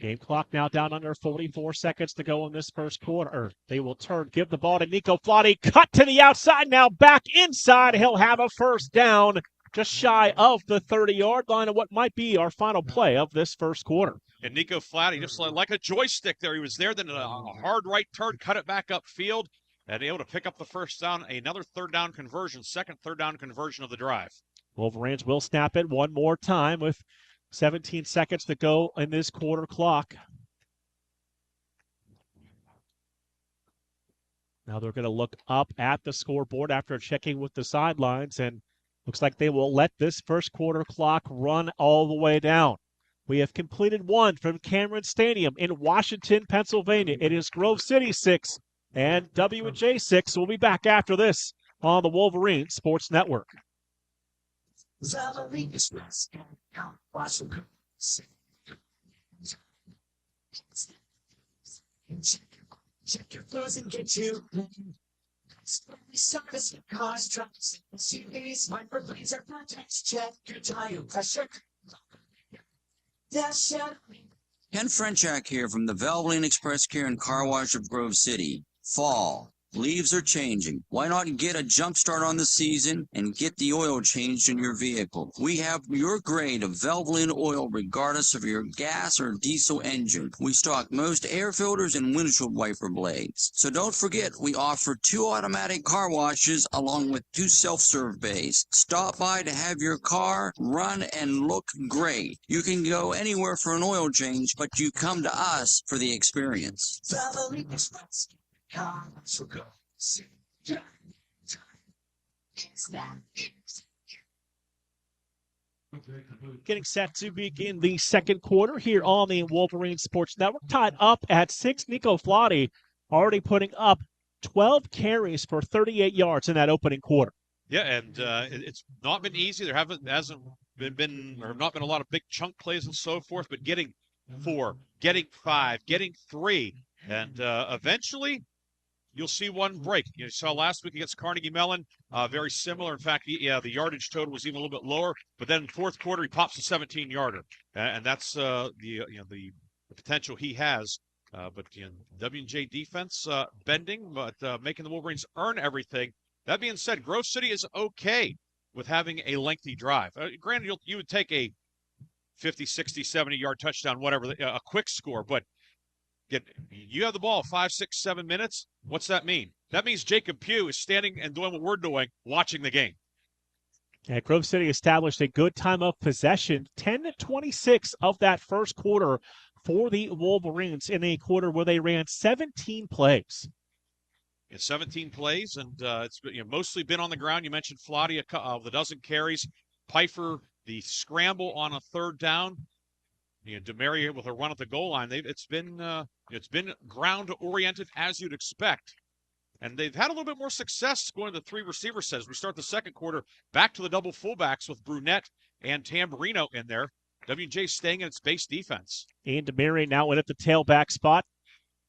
Game clock now down under 44 seconds to go in this first quarter. They will turn, give the ball to Nico Flotty, cut to the outside, now back inside. He'll have a first down just shy of the 30-yard line of what might be our final play of this first quarter. And Nico Flotty, just like a joystick there. He was there, then a hard right turn, cut it back upfield, and able to pick up the first down, another third down conversion, second third down conversion of the drive. Wolverines will snap it one more time with 17 seconds to go in this quarter clock. Now they're going to look up at the scoreboard after checking with the sidelines, and looks like they will let this first quarter clock run all the way down. We have completed one from Cameron Stadium in Washington, Pennsylvania. It is Grove City 6 and W&J 6. We'll be back after this on the Wolverines Sports Network. Check your flows and get you. Service your cars, trucks, SUVs, microplanes, or projects. Check your tire pressure. Ken Frenchak here from the Valvoline Express Care and Car Wash of Grove City. Fall. Leaves are changing. Why not get a jump start on the season and get the oil changed in your vehicle? We have your grade of Valvoline oil regardless of your gas or diesel engine. We stock most air filters and windshield wiper blades. So don't forget, we offer 2 automatic car washes along with 2 self-serve bays. Stop by to have your car run and look great. You can go anywhere for an oil change, but you come to us for the experience. Valvoline Express. Getting set to begin the second quarter here on the Wolverine Sports Network. Tied up at 6. Nico Flotty already putting up 12 carries for 38 yards in that opening quarter. Yeah, and it's not been easy. There hasn't been a lot of big chunk plays and so forth, but getting 4, getting 5, getting 3, and eventually you'll see one break. You saw last week against Carnegie Mellon, very similar. In fact, the yardage total was even a little bit lower. But then fourth quarter, he pops a 17-yarder, and that's the potential he has. But W&J defense bending, but making the Wolverines earn everything. That being said, Grove City is okay with having a lengthy drive. Granted, you would take a 50, 60, 70-yard touchdown, whatever, a quick score, but you have the ball 5, 6, 7 minutes. What's that mean? That means Jacob Pugh is standing and doing what we're doing, watching the game. Yeah, Grove City established a good time of possession, 10-26 of that first quarter for the Wolverines in a quarter where they ran 17 plays. 17 plays, and it's mostly been on the ground. You mentioned Flotty, the dozen carries. Pfeiffer, the scramble on a third down. DeMaria with a run at the goal line. It's been ground oriented as you'd expect, and they've had a little bit more success going to the 3 receiver sets. We start the second quarter back to the double fullbacks with Brunette and Tamburino in there. W&J staying in its base defense. And DeMaria now in at the tailback spot.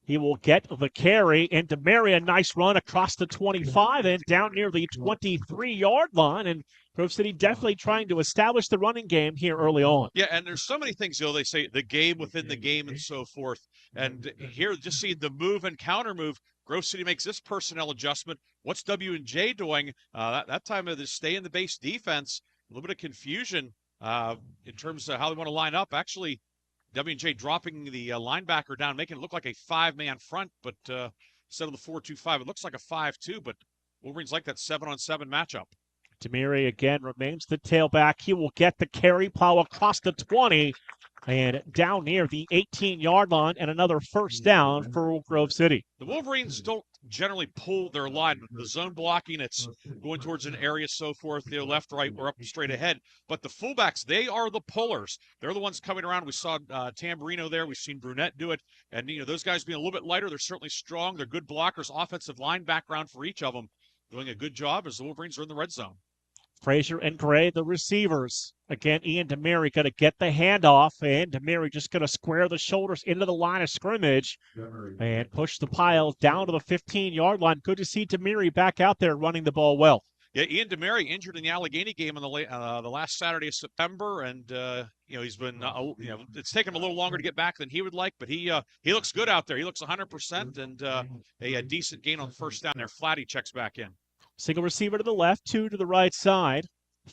He will get the carry, and DeMaria, a nice run across the 25 and down near the 23-yard line. And Grove City definitely trying to establish the running game here early on. Yeah, and there's so many things, they say the game within the game and so forth. And here, just see the move and counter move. Grove City makes this personnel adjustment. What's W&J doing? That time of the stay in the base defense, a little bit of confusion in terms of how they want to line up. Actually, W&J dropping the linebacker down, making it look like a 5-man front, but instead of the 4-2-5, it looks like a 5-2, but Wolverines like that 7-on-7 matchup. DeMaria again remains the tailback. He will get the carry, plow across the 20 and down near the 18-yard line, and another first down for Grove City. The Wolverines don't generally pull their line. The zone blocking, it's going towards an area, so forth, left, right, or up straight ahead. But the fullbacks, they are the pullers. They're the ones coming around. We saw Tamburino there. We've seen Brunette do it. And, those guys being a little bit lighter, they're certainly strong. They're good blockers, offensive line background for each of them, doing a good job as the Wolverines are in the red zone. Frazier and Gray, the receivers. Again, Ian DeMary going to get the handoff, and DeMary just going to square the shoulders into the line of scrimmage and push the pile down to the 15-yard line. Good to see DeMary back out there running the ball well. Yeah, Ian DeMary injured in the Allegheny game on the last Saturday of September, and he's been it's taken him a little longer to get back than he would like, but he looks good out there. He looks 100%, and a decent gain on first down there. Flatty checks back in. Single receiver to the left, two to the right side.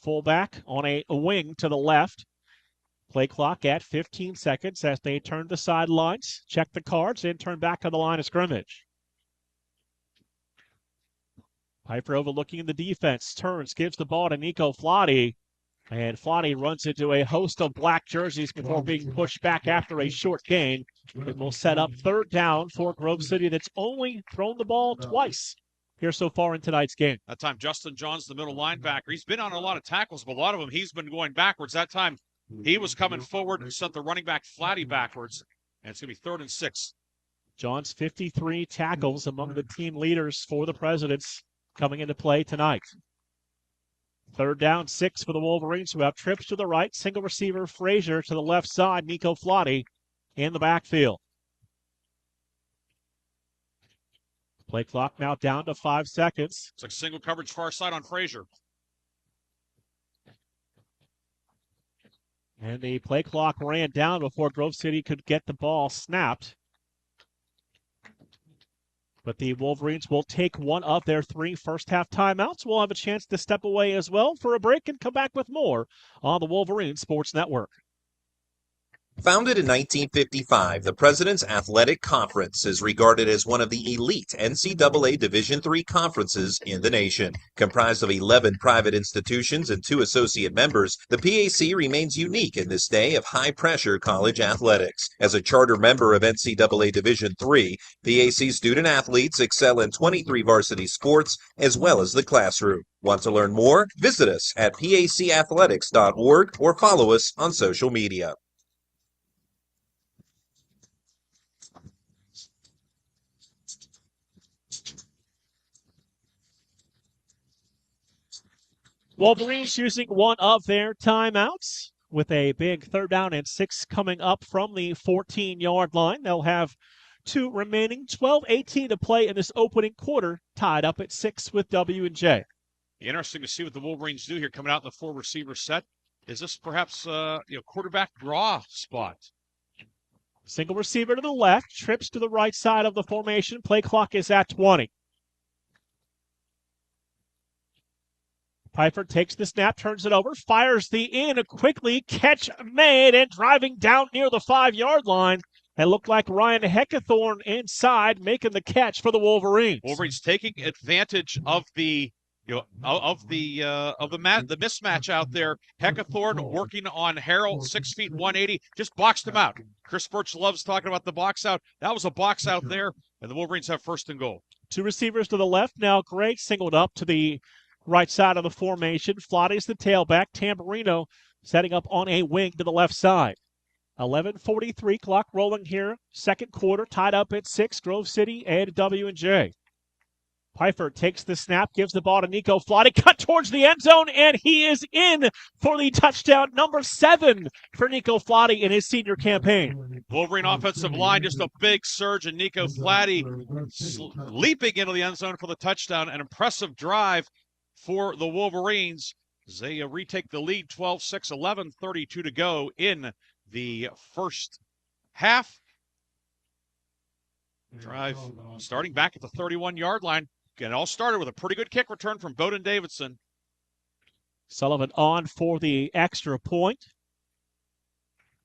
Fullback on a wing to the left. Play clock at 15 seconds as they turn the sidelines, check the cards, and turn back to the line of scrimmage. Piper overlooking the defense, turns, gives the ball to Nico Flatty, and Flatty runs into a host of black jerseys before being pushed back after a short gain. It will set up third down for Grove City that's only thrown the ball twice here so far in tonight's game. That time, Justin Johns, the middle linebacker. He's been on a lot of tackles, but a lot of them he's been going backwards. That time, he was coming forward and sent the running back Flatty backwards, and it's going to be 3rd and 6. Johns 53 tackles among the team leaders for the Presidents coming into play tonight. 3rd down, 6 for the Wolverines, who have trips to the right. Single receiver Frazier to the left side. Nico Flatty in the backfield. Play clock now down to 5 seconds. It's like single coverage far side on Frazier. And the play clock ran down before Grove City could get the ball snapped. But the Wolverines will take one of their 3 first-half timeouts. We'll have a chance to step away as well for a break and come back with more on the Wolverines Sports Network. Founded in 1955, the President's Athletic Conference is regarded as one of the elite NCAA Division III conferences in the nation. Comprised of 11 private institutions and 2 associate members, the PAC remains unique in this day of high-pressure college athletics. As a charter member of NCAA Division III, PAC student-athletes excel in 23 varsity sports as well as the classroom. Want to learn more? Visit us at pacathletics.org or follow us on social media. Wolverines using one of their timeouts with a big 3rd down and 6 coming up from the 14-yard line. They'll have 2 remaining, 12-18 to play in this opening quarter, tied up at 6 with W&J. Interesting to see what the Wolverines do here coming out in the 4-receiver set. Is this perhaps quarterback draw spot? Single receiver to the left, trips to the right side of the formation. Play clock is at 20. Piper takes the snap, turns it over, fires the in quickly, catch made, and driving down near the 5-yard line. It looked like Ryan Heckathorn inside making the catch for the Wolverines. Wolverines taking advantage of the mismatch out there. Heckathorn working on Harrell, 6 feet 180, just boxed him out. Chris Birch loves talking about the box out. That was a box out there, and the Wolverines have 1st and goal. 2 receivers to the left. Now Gray singled up to the right side of the formation. Flatty's the tailback. Tamburino setting up on a wing to the left side. 11:43 clock rolling here. 2nd quarter tied up at 6. Grove City and W&J. Piper takes the snap, gives the ball to Nico Flatty, cut towards the end zone, and he is in for the touchdown, number 7 for Nico Flatty in his senior campaign. Wolverine offensive line, just a big surge, and Nico Flatty leaping into the end zone for the touchdown. An impressive drive for the Wolverines as they retake the lead, 12-6, 11:32 to go in the first half. Drive starting back at the 31-yard line. It all started with a pretty good kick return from Bowden Davidson. Sullivan on for the extra point.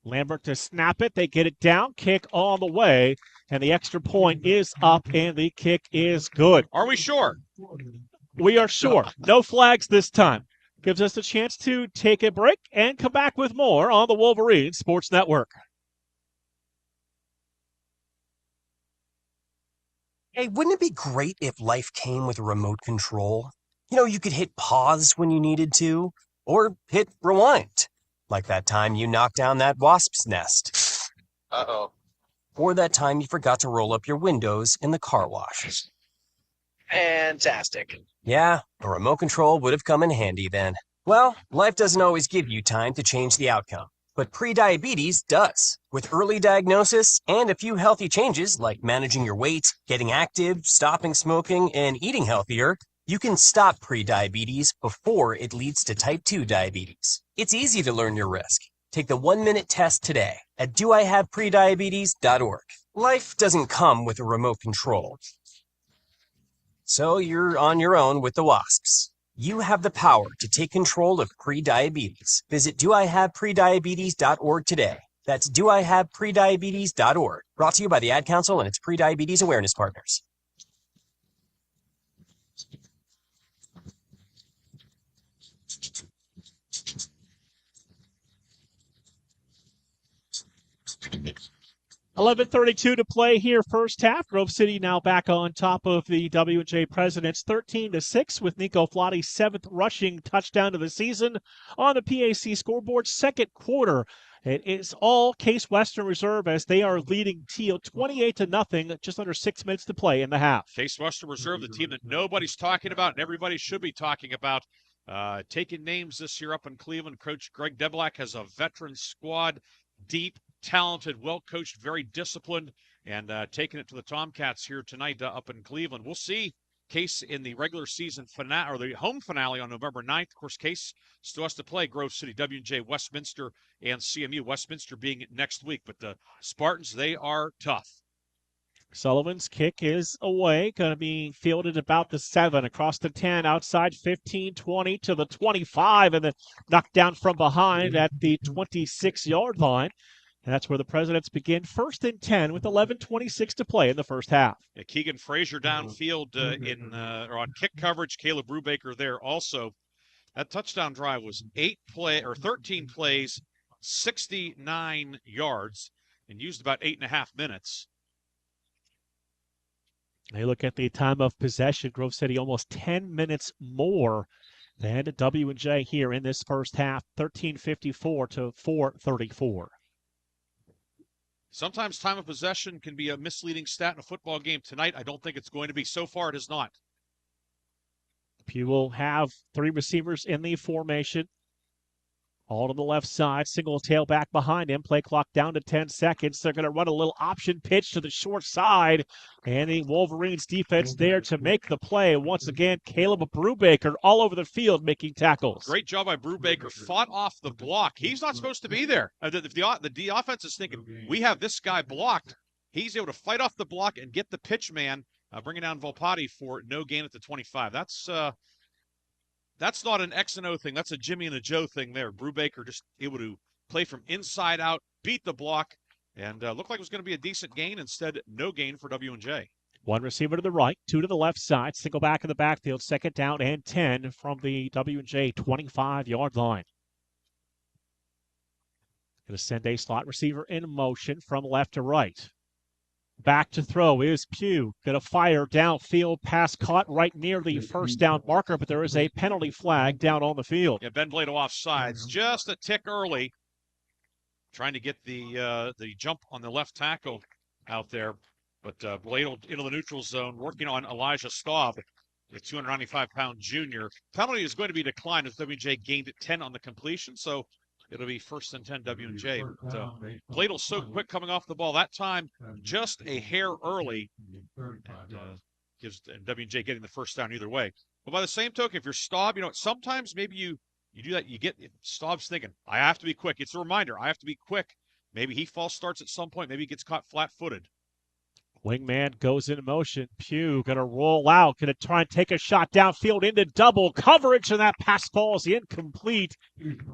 Lambert to snap it. They get it down. Kick all the way. And the extra point is up, and the kick is good. Are we sure? We are sure. No flags this time. Gives us a chance to take a break and come back with more on the Wolverines Sports Network. Hey, wouldn't it be great if life came with a remote control? You know, you could hit pause when you needed to, or hit rewind, like that time you knocked down that wasp's nest. Uh-oh. Or that time you forgot to roll up your windows in the car wash. Fantastic. Yeah, a remote control would have come in handy then. Well, life doesn't always give you time to change the outcome, but prediabetes does. With early diagnosis and a few healthy changes like managing your weight, getting active, stopping smoking, and eating healthier, you can stop prediabetes before it leads to type 2 diabetes. It's easy to learn your risk. Take the 1-minute test today at doihaveprediabetes.org. Life doesn't come with a remote control, so you're on your own with the wasps. You have the power to take control of prediabetes. Visit doihaveprediabetes.org today. That's doihaveprediabetes.org. Brought to you by the Ad Council and its prediabetes awareness partners. .11:32 to play here, first half. Grove City now back on top of the W&J Presidents 13-6 with Nico Flotti's 7th rushing touchdown of the season on the PAC scoreboard. Second quarter, it is all Case Western Reserve as they are leading Teal 28-0, just under 6 minutes to play in the half. Case Western Reserve, the team that nobody's talking about and everybody should be talking about. Taking names this year up in Cleveland. Coach Greg Debelak has a veteran squad, deep, talented, well-coached, very disciplined, and taking it to the Tomcats here tonight up in Cleveland. We'll see Case in the regular season finale, or the home finale on November 9th. Of course, Case still has to play Grove City, W&J, Westminster, and CMU. Westminster being next week, but the Spartans, they are tough. Sullivan's kick is away, going to be fielded about the 7, across the 10, outside 15, 20 to the 25, and then knocked down from behind at the 26-yard line. And that's where the Presidents begin 1st and 10 with 11:26 to play in the first half. Yeah, Keegan Frazier downfield or on kick coverage. Caleb Brubaker there also. That touchdown drive was 13 plays, 69 yards, and used about 8.5 minutes. They look at the time of possession. Grove City almost 10 minutes more than W&J here in this first half, 13:54 to 4:34. Sometimes time of possession can be a misleading stat in a football game. Tonight, I don't think it's going to be. So far, it is not. Pew will have 3 receivers in the formation. All to the left side, single tailback behind him. Play clock down to 10 seconds. They're going to run a little option pitch to the short side. And the Wolverines defense there to make the play. Once again, Caleb Brubaker all over the field making tackles. Great job by Brubaker. Fought off the block. He's not supposed to be there. If the offense is thinking, we have this guy blocked, he's able to fight off the block and get the pitch man, bringing down Volpati for no gain at the 25. That's not an X and O thing. That's a Jimmy and a Joe thing there. Brubaker just able to play from inside out, beat the block, and looked like it was going to be a decent gain. Instead, no gain for W&J. 1 receiver to the right, 2 to the left side, single back in the backfield, 2nd down and 10 from the W&J 25-yard line. Going to send a slot receiver in motion from left to right. Back to throw is Pugh. Going to fire downfield, pass caught right near the first down marker, but there is a penalty flag down on the field. Yeah, Ben Blado offsides, just a tick early, trying to get the jump on the left tackle out there. But Blado into the neutral zone, working on Elijah Staub, the 295-pound junior. Penalty is going to be declined as W&J gained 10 on the completion, so it'll be 1st and 10 W&J. But Bladle's so quick coming off the ball. That time, just a hair early. And, gives W&J getting the first down either way. But by the same token, if you're Staub, sometimes maybe you do that. Staub's thinking, I have to be quick. It's a reminder. I have to be quick. Maybe he false starts at some point. Maybe he gets caught flat-footed. Wingman goes into motion. Pugh going to roll out. Going to try and take a shot downfield into double coverage, and that pass falls incomplete.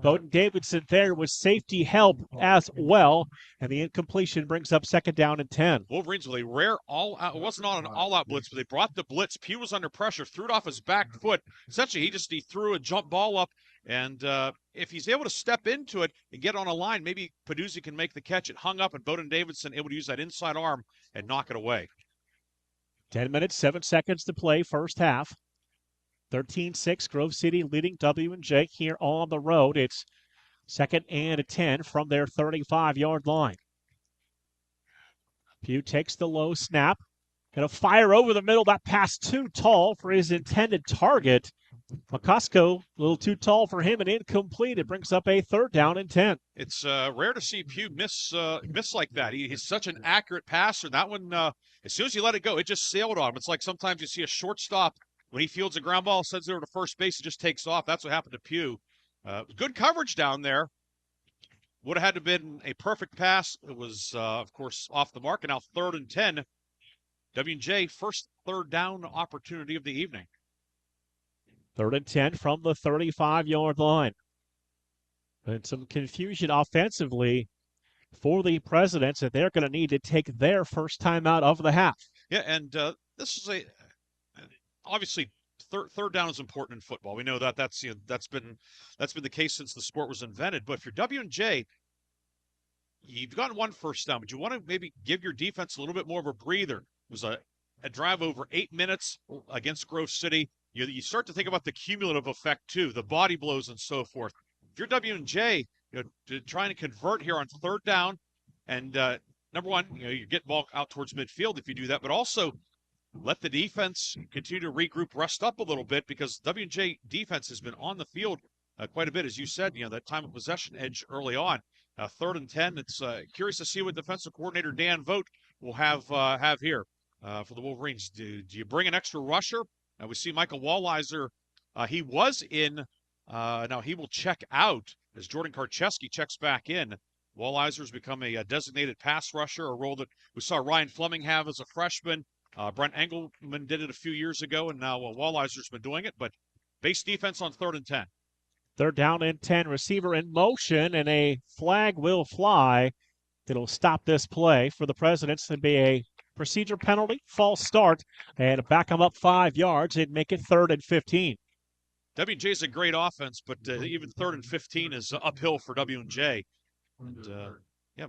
Bowden Davidson there with safety help as well, and the incompletion brings up 2nd down and 10. Wolverines with a rare all-out. It wasn't on an all-out blitz, but they brought the blitz. Pugh was under pressure, threw it off his back foot. Essentially, he threw a jump ball up, and if he's able to step into it and get on a line, maybe Peduzzi can make the catch. It hung up, and Bowden Davidson able to use that inside arm and knock it away. 10 minutes, 7 seconds to play, first half. 13-6, Grove City leading W&J here on the road. It's 2nd and 10 from their 35-yard line. Pugh takes the low snap. Going to fire over the middle. That pass too tall for his intended target. McCosco, a little too tall for him and incomplete. It brings up a 3rd down and 10. It's rare to see Pugh miss like that. He's such an accurate passer. That one, as soon as you let it go, it just sailed on him. It's like sometimes you see a shortstop when he fields a ground ball, sends it over to first base, it just takes off. That's what happened to Pugh. Good coverage down there. Would have had to have been a perfect pass. It was, of course, off the mark. And now 3rd and 10. W&J first 3rd down opportunity of the evening. 3rd and 10 from the 35-yard line. And some confusion offensively for the Presidents that they're going to need to take their first time out of the half. Yeah, and this is obviously third down is important in football. We know that that's been the case since the sport was invented. But if you're W&J, you've gotten 1 first down, but you want to maybe give your defense a little bit more of a breather. It was a drive over 8 minutes against Grove City. You start to think about the cumulative effect too, the body blows and so forth. If you're W&J, trying to convert here on 3rd down, and number one, you get ball out towards midfield if you do that, but also let the defense continue to regroup, rest up a little bit, because W&J defense has been on the field quite a bit, as you said. That time of possession edge early on. 3rd and 10. It's curious to see what defensive coordinator Dan Vogt will have here for the Wolverines. Do you bring an extra rusher? We see Michael Walliser. He was in. Now he will check out as Jordan Karcheski checks back in. Walliser's become a designated pass rusher, a role that we saw Ryan Fleming have as a freshman. Brent Engelman did it a few years ago, and now Walliser's been doing it. But base defense on 3rd and 10. 3rd down and 10. Receiver in motion, and a flag will fly. It'll stop this play for the Presidents. It'd be a procedure penalty, false start, and back them up 5 yards and make it 3rd and 15. W&J is a great offense, but even 3rd and 15 is uphill for W&J. And yeah,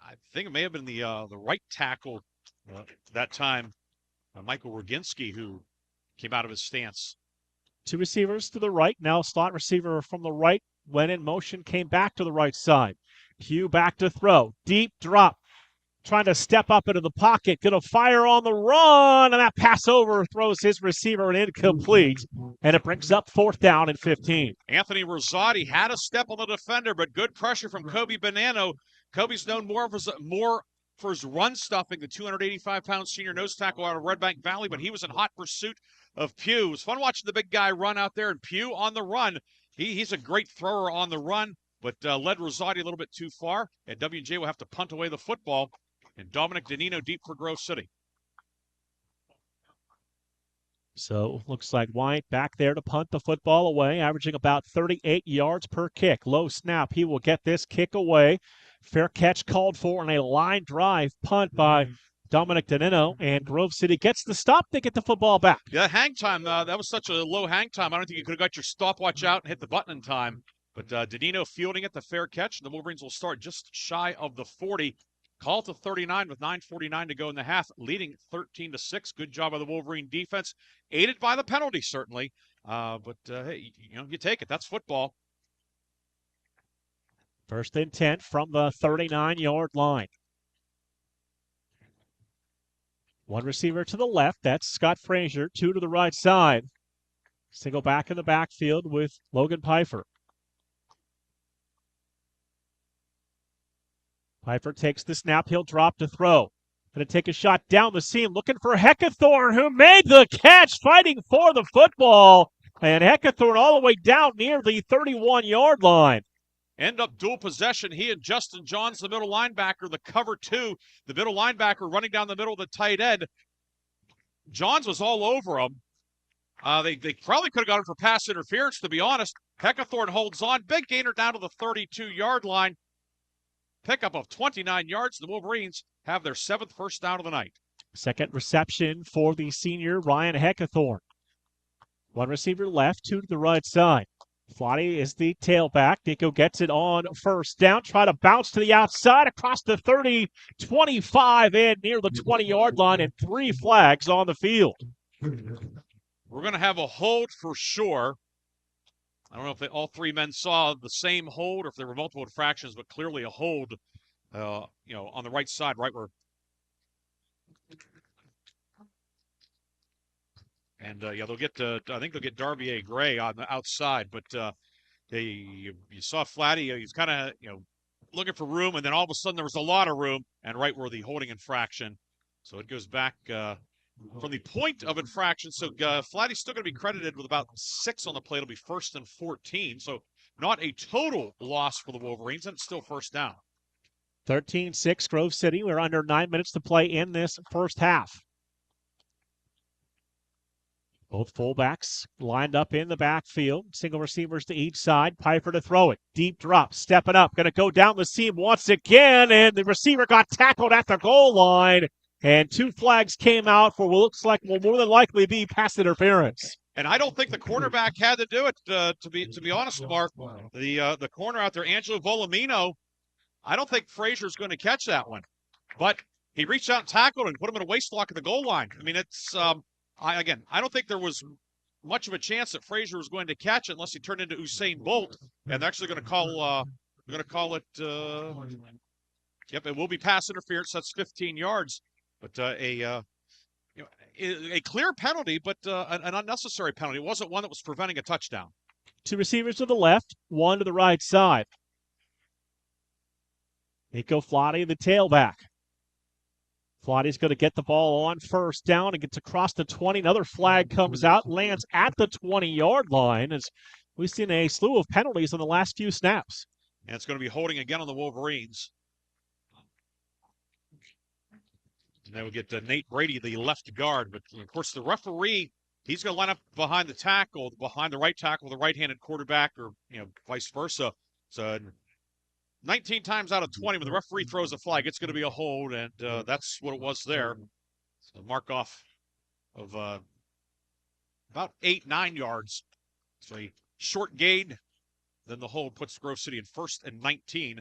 I think it may have been the right tackle that time, Michael Roginski, who came out of his stance. 2 receivers to the right. Now slot receiver from the right went in motion, came back to the right side. Pugh back to throw. Deep drop. Trying to step up into the pocket. Going to fire on the run. And that pass overthrows his receiver and incomplete. And it brings up 4th down and 15. Anthony Rosati had a step on the defender, but good pressure from Kobe Bonanno. Kobe's known more for his run stuffing, the 285-pound senior nose tackle out of Red Bank Valley, but he was in hot pursuit of Pugh. It was fun watching the big guy run out there, and Pugh on the run. He's a great thrower on the run, but led Rosati a little bit too far, and W&J will have to punt away the football, and Dominic Danino deep for Grove City. So looks like White back there to punt the football away, averaging about 38 yards per kick. Low snap. He will get this kick away. Fair catch called for and a line drive punt by Dominic Danino, and Grove City gets the stop. They get the football back. Yeah, hang time, that was such a low hang time. I don't think you could have got your stopwatch out and hit the button in time. But Danino fielding it, the fair catch. The Wolverines will start just shy of the 40. Call to 39 with 9:49 to go in the half, leading 13-6. Good job by the Wolverine defense, aided by the penalty, certainly. But hey, you take it. That's football. 1st and 10 from the 39-yard line. 1 receiver to the left. That's Scott Frazier. 2 to the right side. Single back in the backfield with Logan Pfeiffer. Pfeiffer takes the snap. He'll drop to throw. Going to take a shot down the seam, looking for Heckathorn, who made the catch, fighting for the football. And Heckathorn all the way down near the 31-yard line. End up dual possession. He and Justin Johns, the middle linebacker, the cover 2. The middle linebacker running down the middle of the tight end. Johns was all over him. They probably could have got him for pass interference, to be honest. Heckathorn holds on. Big gainer down to the 32-yard line. Pickup of 29 yards. The Wolverines have their 7th first down of the night. Second reception for the senior Ryan Heckathorn. 1 receiver left, 2 to the right side. Flotty is the tailback. Nico gets it on first down. Try to bounce to the outside across the 30, 25 and near the 20-yard line, and 3 flags on the field. We're going to have a hold for sure. I don't know if all 3 men saw the same hold or if there were multiple infractions, but clearly a hold, on the right side, right where. And they'll get I think they'll get Darbier Gray on the outside, but you saw Flatty, he's kind of looking for room, and then all of a sudden there was a lot of room, and right where the holding infraction. So it goes back from the point of infraction. So Flatty's still going to be credited with about 6 on the play. It'll be 1st and 14. So not a total loss for the Wolverines, and it's still first down. 13-6 Grove City. We're under 9 minutes to play in this first half. Both fullbacks lined up in the backfield. Single receivers to each side. Piper to throw it. Deep drop. Stepping up. Going to go down the seam once again. And the receiver got tackled at the goal line. And 2 flags came out for what looks like will more than likely be pass interference. And I don't think the quarterback had to do it, to be honest, Mark. The corner out there, Angelo Volumino, I don't think Frazier's going to catch that one. But he reached out and tackled and put him in a waist block at the goal line. I mean, it's I don't think there was much of a chance that Frazier was going to catch it unless he turned into Usain Bolt. And they're actually going to call it. Yep, it will be pass interference. That's 15 yards, but a clear penalty, but an unnecessary penalty. It wasn't one that was preventing a touchdown. 2 receivers to the left, 1 to the right side. Nico Flatty, the tailback. Flatty's going to get the ball on first down and gets across the 20. Another flag comes out, lands at the 20-yard line as we've seen a slew of penalties in the last few snaps. And it's going to be holding again on the Wolverines. And then we get Nate Brady, the left guard. But, of course, the referee, he's going to line up behind the tackle, behind the right tackle, the right-handed quarterback, or, vice versa. So 19 times out of 20, when the referee throws a flag, it's going to be a hold, and that's what it was there. So mark off of about 8-9 yards. So a short gain. Then the hold puts Grove City in 1st and 19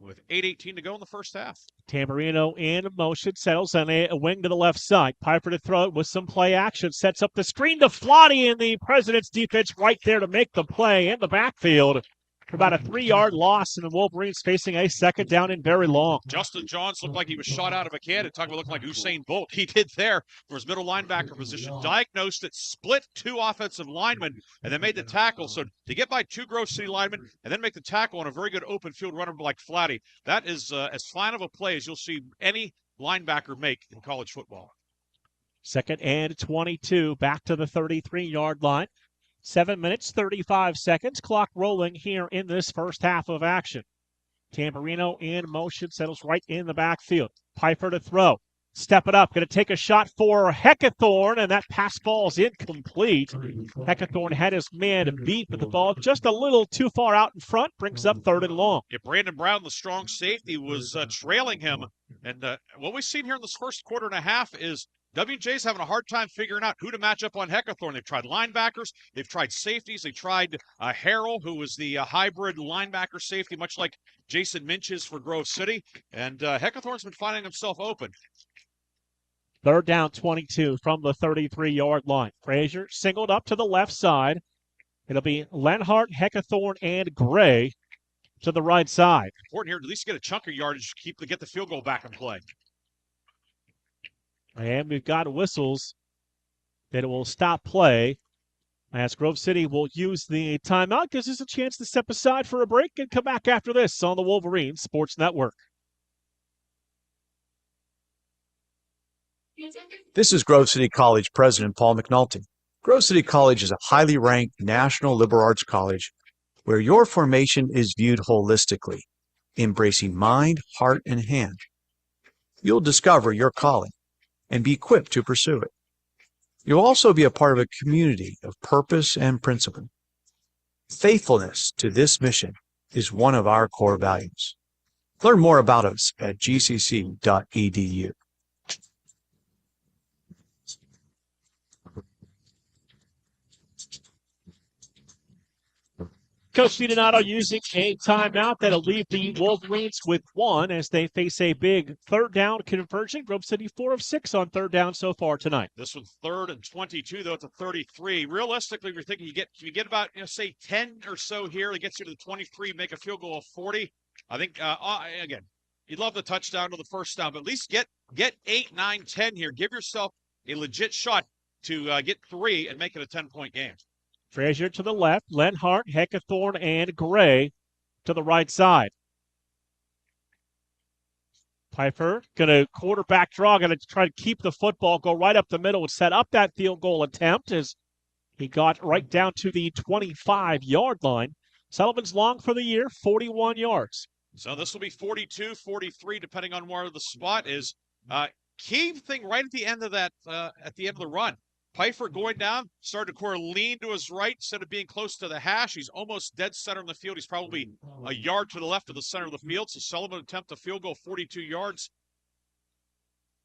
with 8:18 to go in the first half. Tamburino in motion, settles on a wing to the left side. Piper to throw it with some play action, sets up the screen to Flatty, and the President's defense right there to make the play in the backfield. For about a 3-yard loss, and the Wolverines facing a 2nd down and very long. Justin Johns looked like he was shot out of a cannon. Talking about looking like Usain Bolt. He did there for his middle linebacker position. Diagnosed it, split 2 offensive linemen, and then made the tackle. So to get by 2 Grove City linemen and then make the tackle on a very good open field runner like Flatty, that is as fine of a play as you'll see any linebacker make in college football. 2nd and 22, back to the 33-yard line. 7 minutes, 35 seconds. Clock rolling here in this first half of action. Tamburino in motion, settles right in the backfield. Piper to throw. Step it up. Going to take a shot for Heckathorn, and that pass falls incomplete. Heckathorn had his man beat, but the ball just a little too far out in front. Brings up 3rd and long. Yeah, Brandon Brown, the strong safety, was trailing him. And what we've seen here in this first quarter and a half is W&J's having a hard time figuring out who to match up on Heckathorn. They've tried linebackers. They've tried safeties. They tried Harrell, who was the hybrid linebacker safety, much like Jason Minch is for Grove City. And Heckathorn's been finding himself open. 3rd down, 22 from the 33-yard line. Frazier singled up to the left side. It'll be Lenhart, Heckathorn, and Gray to the right side. Important here to at least get a chunk of yardage to get the field goal back in play. And we've got whistles that it will stop play as Grove City will use the timeout. Gives us a chance to step aside for a break and come back after this on the Wolverines Sports Network. This is Grove City College President Paul McNulty. Grove City College is a highly ranked national liberal arts college where your formation is viewed holistically, embracing mind, heart, and hand. You'll discover your calling and be equipped to pursue it. You'll also be a part of a community of purpose and principle. Faithfulness to this mission is one of our core values. Learn more about us at gcc.edu. Coach Donato using a timeout that'll leave the Wolverines with 1 as they face a big 3rd down conversion. Grove City 4 of 6 on 3rd down so far tonight. This one's 3rd and 22, though it's a 33. Realistically, we're thinking you get about say 10 or so here. It gets you to the 23, make a field goal of 40. I think again, you'd love the touchdown to the first down, but at least get 8, 9, 10 here. Give yourself a legit shot. to get 3 and make it a 10-point game. Frazier to the left, Lenhart, Heckathorn, and Gray to the right side. Piper going to quarterback draw, going to try to keep the football, go right up the middle and set up that field goal attempt as he got right down to the 25-yard line. Sullivan's long for the year, 41 yards. So this will be 42, 43, depending on where the spot is. Key thing right at the end of that, at the end of the run. Pfeiffer going down, started to lean to his right instead of being close to the hash. He's almost dead center in the field. He's probably a yard to the left of the center of the field. So Sullivan attempt a field goal, 42 yards.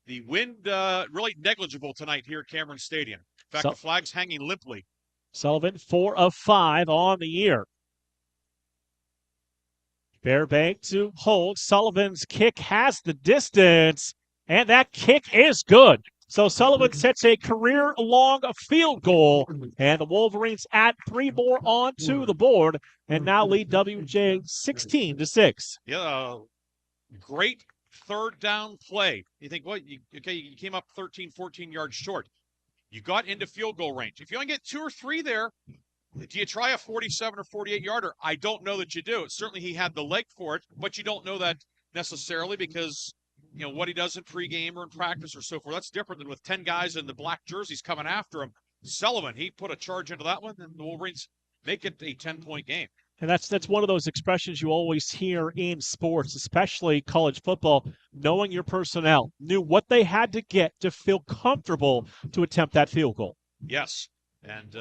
The wind really negligible tonight here at Cameron Stadium. In fact, the flag's hanging limply. Sullivan 4 of 5 on the year. Fairbank to hold. Sullivan's kick has the distance, and that kick is good. So Sullivan sets a career-long field goal, and the Wolverines add 3 more onto the board and now lead WJ 16-6. Yeah, great third down play. You think, well, you came up 13, 14 yards short. You got into field goal range. If you only get 2 or 3 there, do you try a 47 or 48-yarder? I don't know that you do. Certainly he had the leg for it, but you don't know that necessarily because what he does in pregame or in practice or so forth. That's different than with 10 guys in the black jerseys coming after him. Sullivan, he put a charge into that one, and the Wolverines make it a 10-point game. And that's one of those expressions you always hear in sports, especially college football, knowing your personnel, knew what they had to get to feel comfortable to attempt that field goal. Yes. And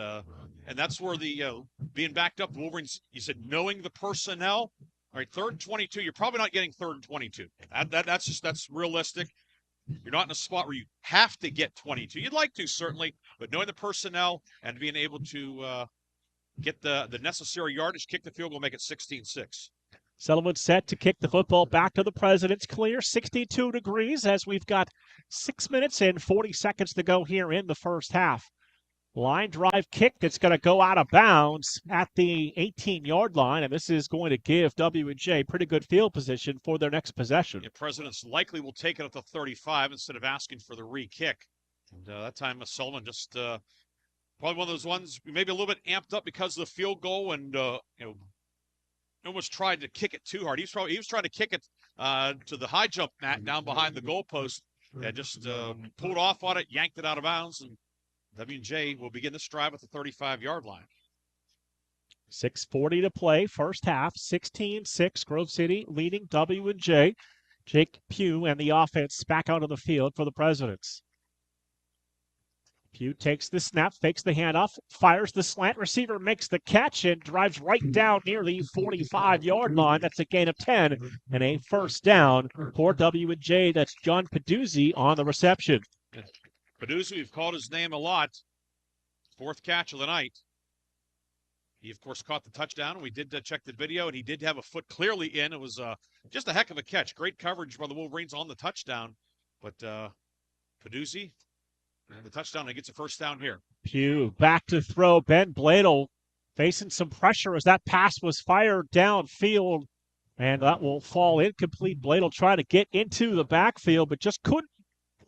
that's where the being backed up, the Wolverines, you said knowing the personnel. All right, 3rd and 22. You're probably not getting 3rd and 22. That's realistic. You're not in a spot where you have to get 22. You'd like to, certainly, but knowing the personnel and being able to get the necessary yardage, kick the field goal, make it 16-6. Sullivan set to kick the football back to the President's clear, 62 degrees as we've got 6 minutes and 40 seconds to go here in the first half. Line drive kick that's going to go out of bounds at the 18-yard line, and this is going to give W&J pretty good field position for their next possession. Yeah, Presidents likely will take it at the 35 instead of asking for the re-kick. And that time Sullivan just probably one of those ones maybe a little bit amped up because of the field goal and almost tried to kick it too hard. He was trying to kick it to the high jump mat down behind the goalpost. Yeah, just pulled off on it, yanked it out of bounds, and W&J will begin this drive at the 35-yard line. 6:40 to play, first half, 16-6, Grove City leading W&J. Jake Pugh and the offense back out on the field for the Presidents. Pugh takes the snap, fakes the handoff, fires the slant, receiver makes the catch and drives right down near the 45-yard line. That's a gain of 10 and a first down for W&J. That's John Peduzzi on the reception. Peduzzi, we've called his name a lot. 4th catch of the night. He, of course, caught the touchdown. We did check the video, and he did have a foot clearly in. It was just a heck of a catch. Great coverage by the Wolverines on the touchdown. But Peduzzi, the touchdown, and he gets a first down here. Pugh back to throw. Ben Bladel facing some pressure as that pass was fired downfield, and that will fall incomplete. Bladel trying to get into the backfield, but just couldn't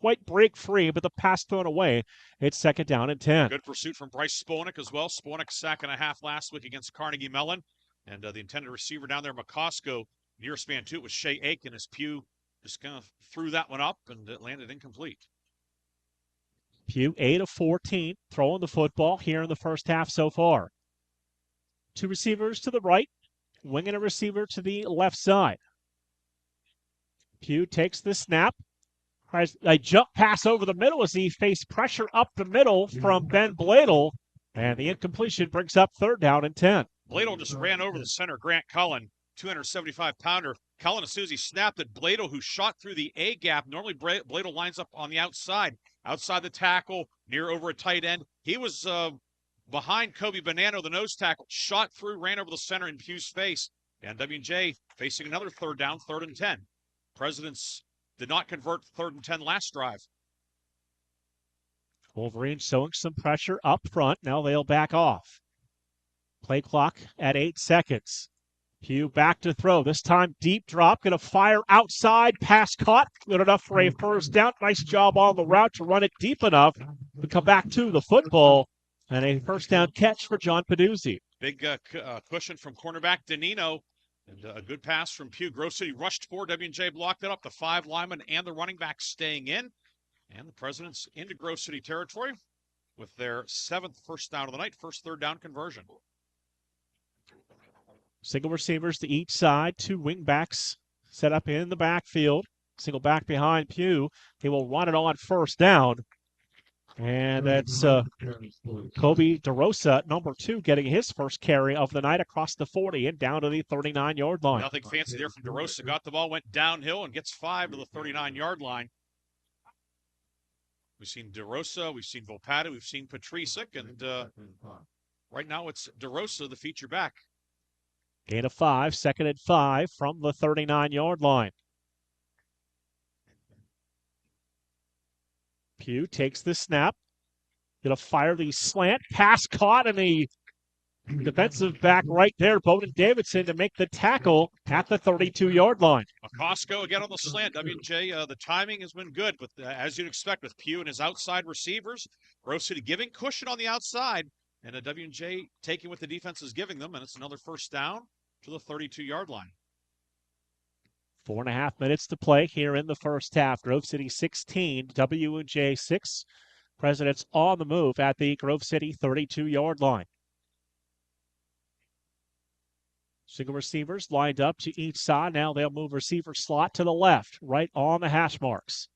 quite break free, but the pass thrown away. It's 2nd down and 10. Good pursuit from Bryce Sponek as well. Sponek sack and a half last week against Carnegie Mellon. And the intended receiver down there, McCosco, nearest man to it was Shea Aiken as Pugh just kind of threw that one up and it landed incomplete. Pugh 8 of 14 throwing the football here in the first half so far. 2 receivers to the right, wing and a receiver to the left side. Pugh takes the snap. A jump pass over the middle as he faced pressure up the middle from Ben Bladel, and the incompletion brings up 3rd down and 10. Bladel just ran over the center, Grant Cullen, 275-pounder. Cullen, as soon as he snapped at Bladel, who shot through the A gap. Normally, Bladel lines up on the outside the tackle, near over a tight end. He was behind Kobe Bonanno, the nose tackle, shot through, ran over the center in Pugh's face. And W&J facing another 3rd down, 3rd and 10. Presidents did not convert 3rd and 10 last drive. Wolverines showing some pressure up front. Now they'll back off. Play clock at 8 seconds. Pugh back to throw. This time deep drop. Going to fire outside. Pass caught. Good enough for a first down. Nice job on the route to run it deep enough to come back to the football. And a first down catch for John Peduzzi. Big cushion from cornerback Danino. And a good pass from Pugh. Grove City rushed forward. W&J blocked it up. The 5 linemen and the running back staying in. And the Presidents into Grove City territory with their 7th first down of the night. First third down conversion. Single receivers to each side. 2 wing backs set up in the backfield. Single back behind Pugh. He will run it on first down. And that's Kobe DeRosa, number 2, getting his first carry of the night across the 40 and down to the 39-yard line. Nothing fancy there from DeRosa. Got the ball, went downhill, and gets 5 to the 39-yard line. We've seen DeRosa, we've seen Volpata, we've seen Patricic, and right now it's DeRosa, the feature back. Gain of 5, 2nd and 5 from the 39-yard line. Pugh takes the snap. Going to fire the slant. Pass caught, and the defensive back right there, Bowden Davidson, to make the tackle at the 32-yard line. McCosco again on the slant. W&J, the timing has been good, but as you'd expect with Pugh and his outside receivers, Grove City giving cushion on the outside, and W&J taking what the defense is giving them, and it's another first down to the 32-yard line. 4.5 minutes to play here in the first half. Grove City 16, W&J 6. Presidents on the move at the Grove City 32-yard line. Single receivers lined up to each side. Now they'll move receiver slot to the left, right on the hash marks.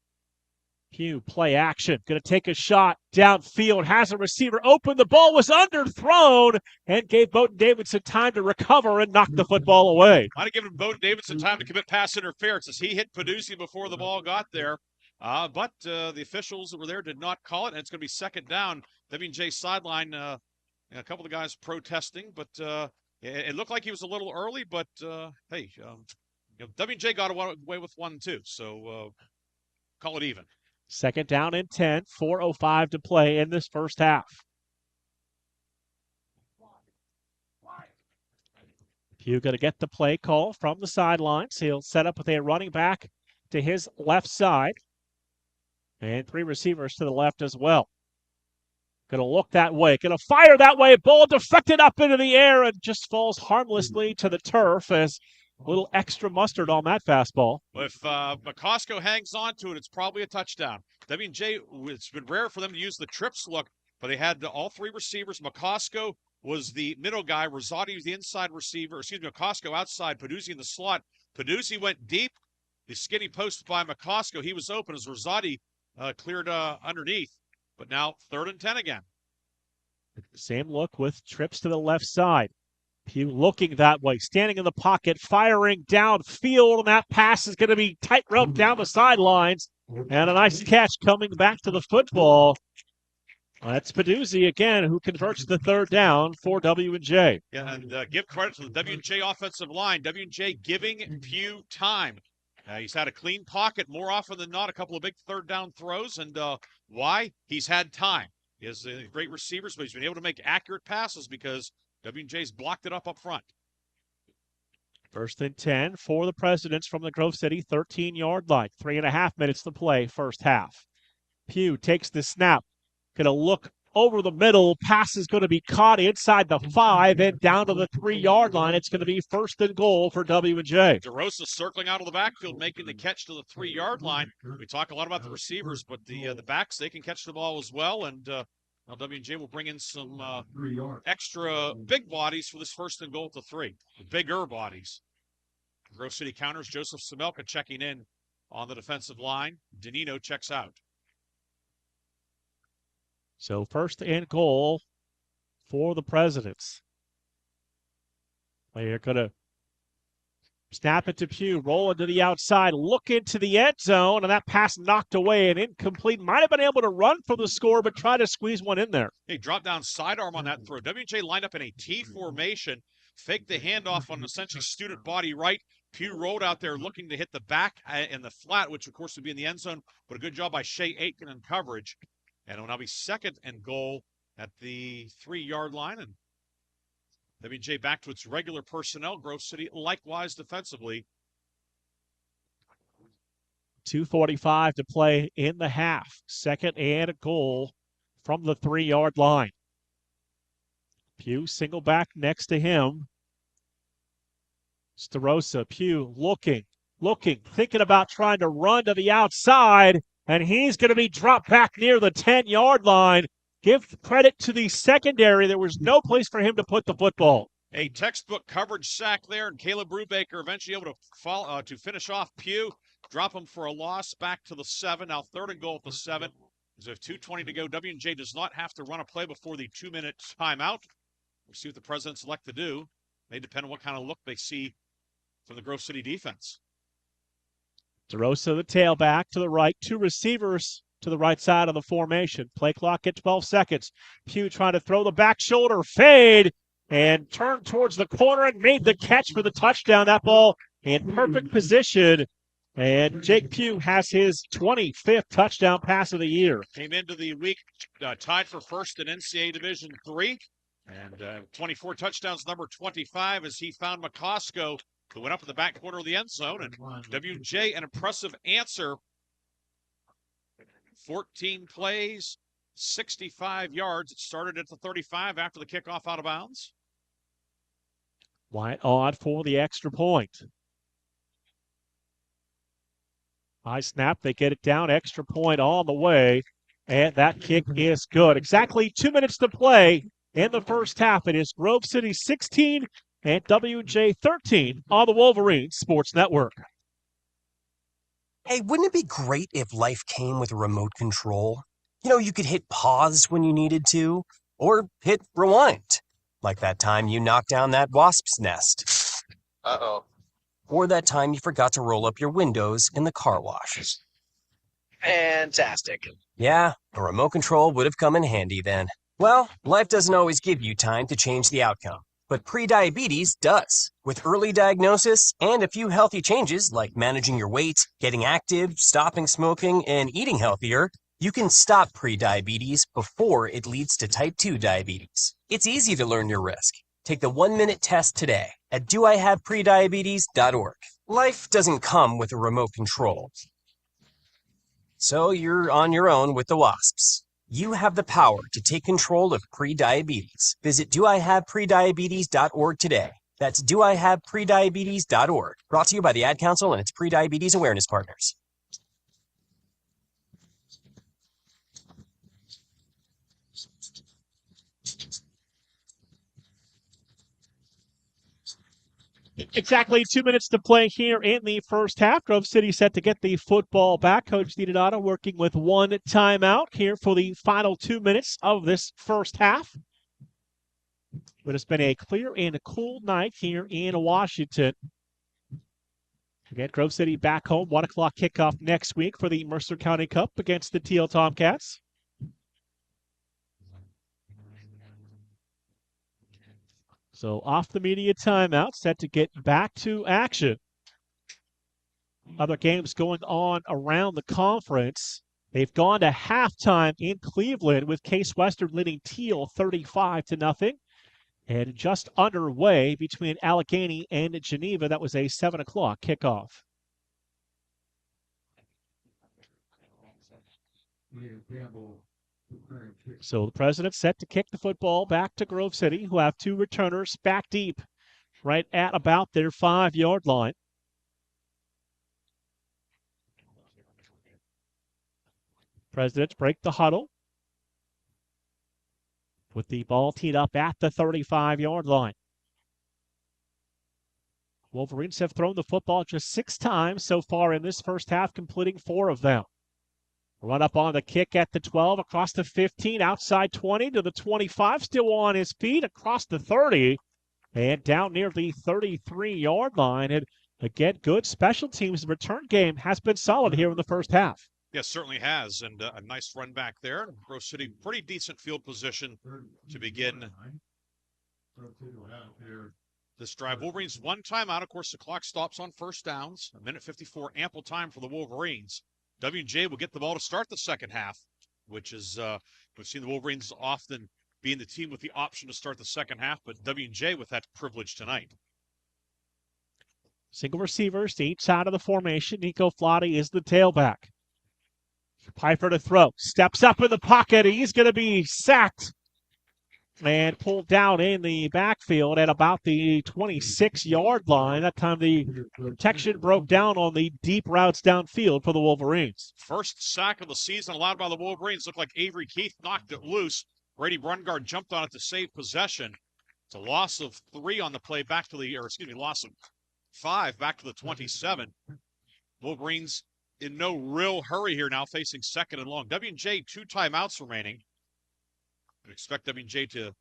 Pugh, play action. Going to take a shot downfield. Has a receiver open. The ball was underthrown and gave Bowden Davidson time to recover and knock the football away. Might have given Bowden Davidson time to commit pass interference as he hit Peduzzi before the ball got there. But the officials that were there did not call it, and it's going to be second down. W&J sideline, a couple of the guys protesting, but it looked like he was a little early, but hey, W&J got away with 1 too, so call it even. Second down and 10, 4:05 to play in this first half. Pugh going to get the play call from the sidelines. He'll set up with a running back to his left side. And 3 receivers to the left as well. Going to look that way. Going to fire that way. Ball deflected up into the air and just falls harmlessly to the turf as a little extra mustard on that fastball. If McCosco hangs on to it, it's probably a touchdown. W&J, it's been rare for them to use the trips look, but they had all 3 receivers. McCosco was the middle guy. Rosati was the inside receiver. McCosco outside. Peduzzi in the slot. Peduzzi went deep. The skinny post by McCosco. He was open as Rosati cleared underneath. But now 3rd and 10 again. Same look with trips to the left side. Pugh looking that way, standing in the pocket, firing downfield, and that pass is going to be tight-roped down the sidelines. And a nice catch coming back to the football. That's Peduzzi again, who converts the 3rd down for W&J. Yeah, and give credit to the W&J offensive line. W&J giving Pugh time. He's had a clean pocket more often than not, a couple of big 3rd down throws. And why? He's had time. He has great receivers, but he's been able to make accurate passes because W&J's blocked it up front. 1st and 10 for the Presidents from the Grove City 13-yard line. 3.5 minutes to play, first half. Pugh takes the snap. Going to look over the middle. Pass is going to be caught inside the 5 and down to the 3-yard line. It's going to be 1st and goal for W&J. DeRosa circling out of the backfield, making the catch to the 3-yard line. We talk a lot about the receivers, but the backs, they can catch the ball as well. And now W&J will bring in some extra big bodies for this 1st and goal at the 3. Bigger bodies. Grove City counters. Joseph Samelka checking in on the defensive line. Danino checks out. So 1st and goal for the Presidents. They're going to snap it to Pugh, roll it to the outside, look into the end zone, and that pass knocked away and incomplete. Might have been able to run for the score, but try to squeeze one in there. He dropped down sidearm on that throw. W&J lined up in a T formation, faked the handoff on essentially student body right. Pugh rolled out there looking to hit the back and the flat, which of course would be in the end zone, but a good job by Shea Aitken in coverage. And it will now be 2nd and goal at the 3-yard line. And WJ back to its regular personnel. Grove City likewise defensively. 2:45 to play in the half. Second and a goal from the 3-yard line. Pugh single back next to him. Starosa, Pugh looking, thinking about trying to run to the outside, and he's going to be dropped back near the 10-yard line. Give credit to the secondary. There was no place for him to put the football. A textbook coverage sack there, and Caleb Brubaker eventually able to finish off Pugh, drop him for a loss back to the 7. Now 3rd and goal at the 7. There's 2:20 to go. W&J does not have to run a play before the 2-minute timeout. We'll see what the Presidents elect to do. May depend on what kind of look they see from the Grove City defense. DeRosa, the tailback to the right. 2 receivers to the right side of the formation. Play clock at 12 seconds. Pugh trying to throw the back shoulder fade and turned towards the corner and made the catch for the touchdown. That ball in perfect position. And Jake Pugh has his 25th touchdown pass of the year. Came into the week tied for first in NCAA Division III. And 24 touchdowns, number 25, as he found McCosco, who went up in the back corner of the end zone. And W&J, an impressive answer. 14 plays, 65 yards. It started at the 35 after the kickoff out of bounds. Wyatt Odd for the extra point. High snap, they get it down, extra point on the way, and that kick is good. Exactly 2 minutes to play in the first half. It is Grove City 16 and W&J 13 on the Wolverines Sports Network. Hey, wouldn't it be great if life came with a remote control? You know, you could hit pause when you needed to, or hit rewind. Like that time you knocked down that wasp's nest. Uh-oh. Or that time you forgot to roll up your windows in the car wash. Fantastic. Yeah, a remote control would have come in handy then. Well, life doesn't always give you time to change the outcome, but prediabetes does. With early diagnosis and a few healthy changes like managing your weight, getting active, stopping smoking, and eating healthier, you can stop prediabetes before it leads to type 2 diabetes. It's easy to learn your risk. Take the 1-minute test today at doihaveprediabetes.org. Life doesn't come with a remote control, so you're on your own with the wasps. You have the power to take control of prediabetes. Visit doihaveprediabetes.org today. That's doihaveprediabetes.org. Brought to you by the Ad Council and its Prediabetes Awareness Partners. Exactly 2 minutes to play here in the first half. Grove City set to get the football back. Coach DiDonato working with 1 timeout here for the final 2 minutes of this first half. But it's been a clear and cool night here in Washington. Again, Grove City back home. 1 o'clock kickoff next week for the Mercer County Cup against the Teal Tomcats. So off the media timeout, set to get back to action. Other games going on around the conference. They've gone to halftime in Cleveland with Case Western leading Teal 35-0. And just underway between Allegheny and Geneva. That was a 7 o'clock kickoff. So the President set to kick the football back to Grove City, who have 2 returners back deep, right at about their 5-yard line. Presidents break the huddle with the ball teed up at the 35-yard line. Wolverines have thrown the football just 6 times so far in this first half, completing 4 of them. Run up on the kick at the 12, across the 15, outside 20 to the 25, still on his feet, across the 30, and down near the 33-yard line. And again, good special teams. The return game has been solid here in the first half. Yes, certainly has, and a nice run back there. Grove City, pretty decent field position to begin this drive. Wolverines 1 timeout. Of course, the clock stops on first downs. 1:54, ample time for the Wolverines. W&J will get the ball to start the second half, which is we've seen the Wolverines often being the team with the option to start the second half, but W&J with that privilege tonight. Single receivers to each side of the formation. Nico Flotti is the tailback. Pfeiffer to throw. Steps up in the pocket. He's going to be sacked and pulled down in the backfield at about the 26-yard line. That time the protection broke down on the deep routes downfield for the Wolverines. First sack of the season allowed by the Wolverines. Looked like Avery Keith knocked it loose. Brady Brungard jumped on it to save possession. It's a loss of 3 on the play loss of 5 back to the 27. Wolverines in no real hurry here now, facing second and long. W&J 2 timeouts remaining. I expect W&J to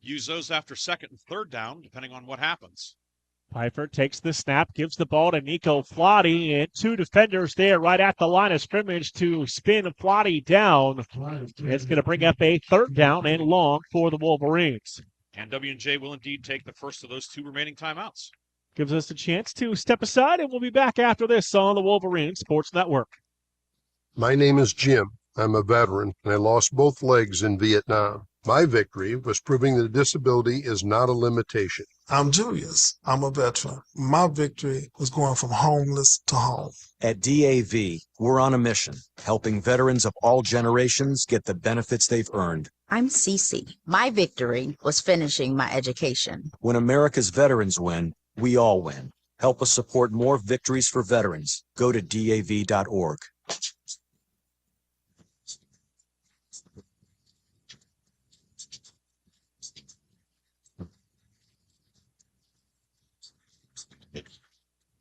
use those after second and third down, depending on what happens. Pfeiffer takes the snap, gives the ball to Nico Flotti, and 2 defenders there right at the line of scrimmage to spin Flotti down. It's going to bring up a third down and long for the Wolverines. And W&J will indeed take the first of those 2 remaining timeouts. Gives us a chance to step aside, and we'll be back after this on the Wolverines Sports Network. My name is Jim. I'm a veteran, and I lost both legs in Vietnam. My victory was proving that disability is not a limitation. I'm Julius. I'm a veteran. My victory was going from homeless to home. At DAV, we're on a mission, helping veterans of all generations get the benefits they've earned. I'm Cece. My victory was finishing my education. When America's veterans win, we all win. Help us support more victories for veterans. Go to DAV.org.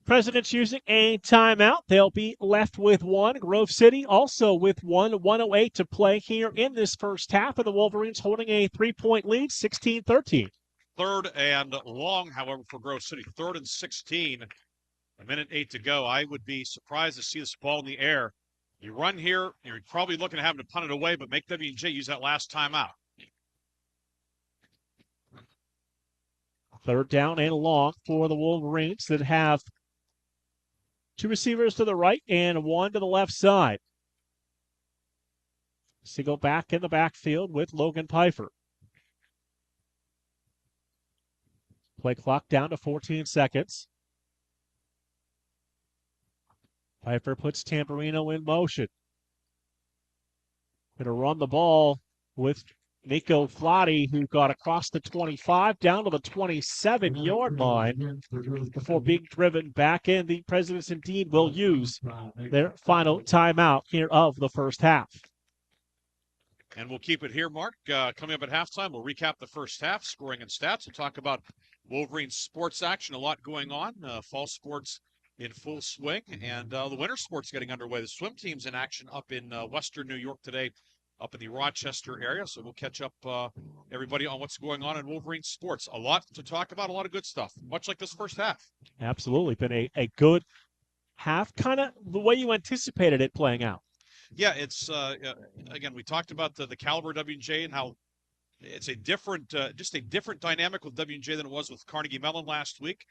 President's using a timeout. They'll be left with 1. Grove City also with 1. 1:08 to play here in this first half, and the Wolverines holding a 3-point lead, 16-13. Third and long, however, for Grove City. 3rd and 16. 1:08 to go. I would be surprised to see this ball in the air. You run here, you're probably looking at having to punt it away, but make W&J use that last timeout. Third down and long for the Wolverines that have 2 receivers to the right and 1 to the left side. Single back in the backfield with Logan Pfeiffer. Play clock down to 14 seconds. Pfeiffer puts Tamburino in motion. Going to run the ball with Nico Flotti, who got across the 25 down to the 27-yard line before being driven back in. The Presidents indeed will use their final timeout here of the first half. And we'll keep it here, Mark. Coming up at halftime, we'll recap the first half, scoring and stats. We'll talk about Wolverines sports action, a lot going on. Fall sports in full swing, and the winter sports getting underway. The swim team's in action up in western New York today, up in the Rochester area. So we'll catch up everybody on what's going on in Wolverine sports. A lot to talk about, a lot of good stuff, much like this first half. Absolutely. Been a good half, kind of the way you anticipated it playing out. Yeah, it's, again, we talked about the caliber of W&J and how it's a different, just a different dynamic with W&J than it was with Carnegie Mellon last week.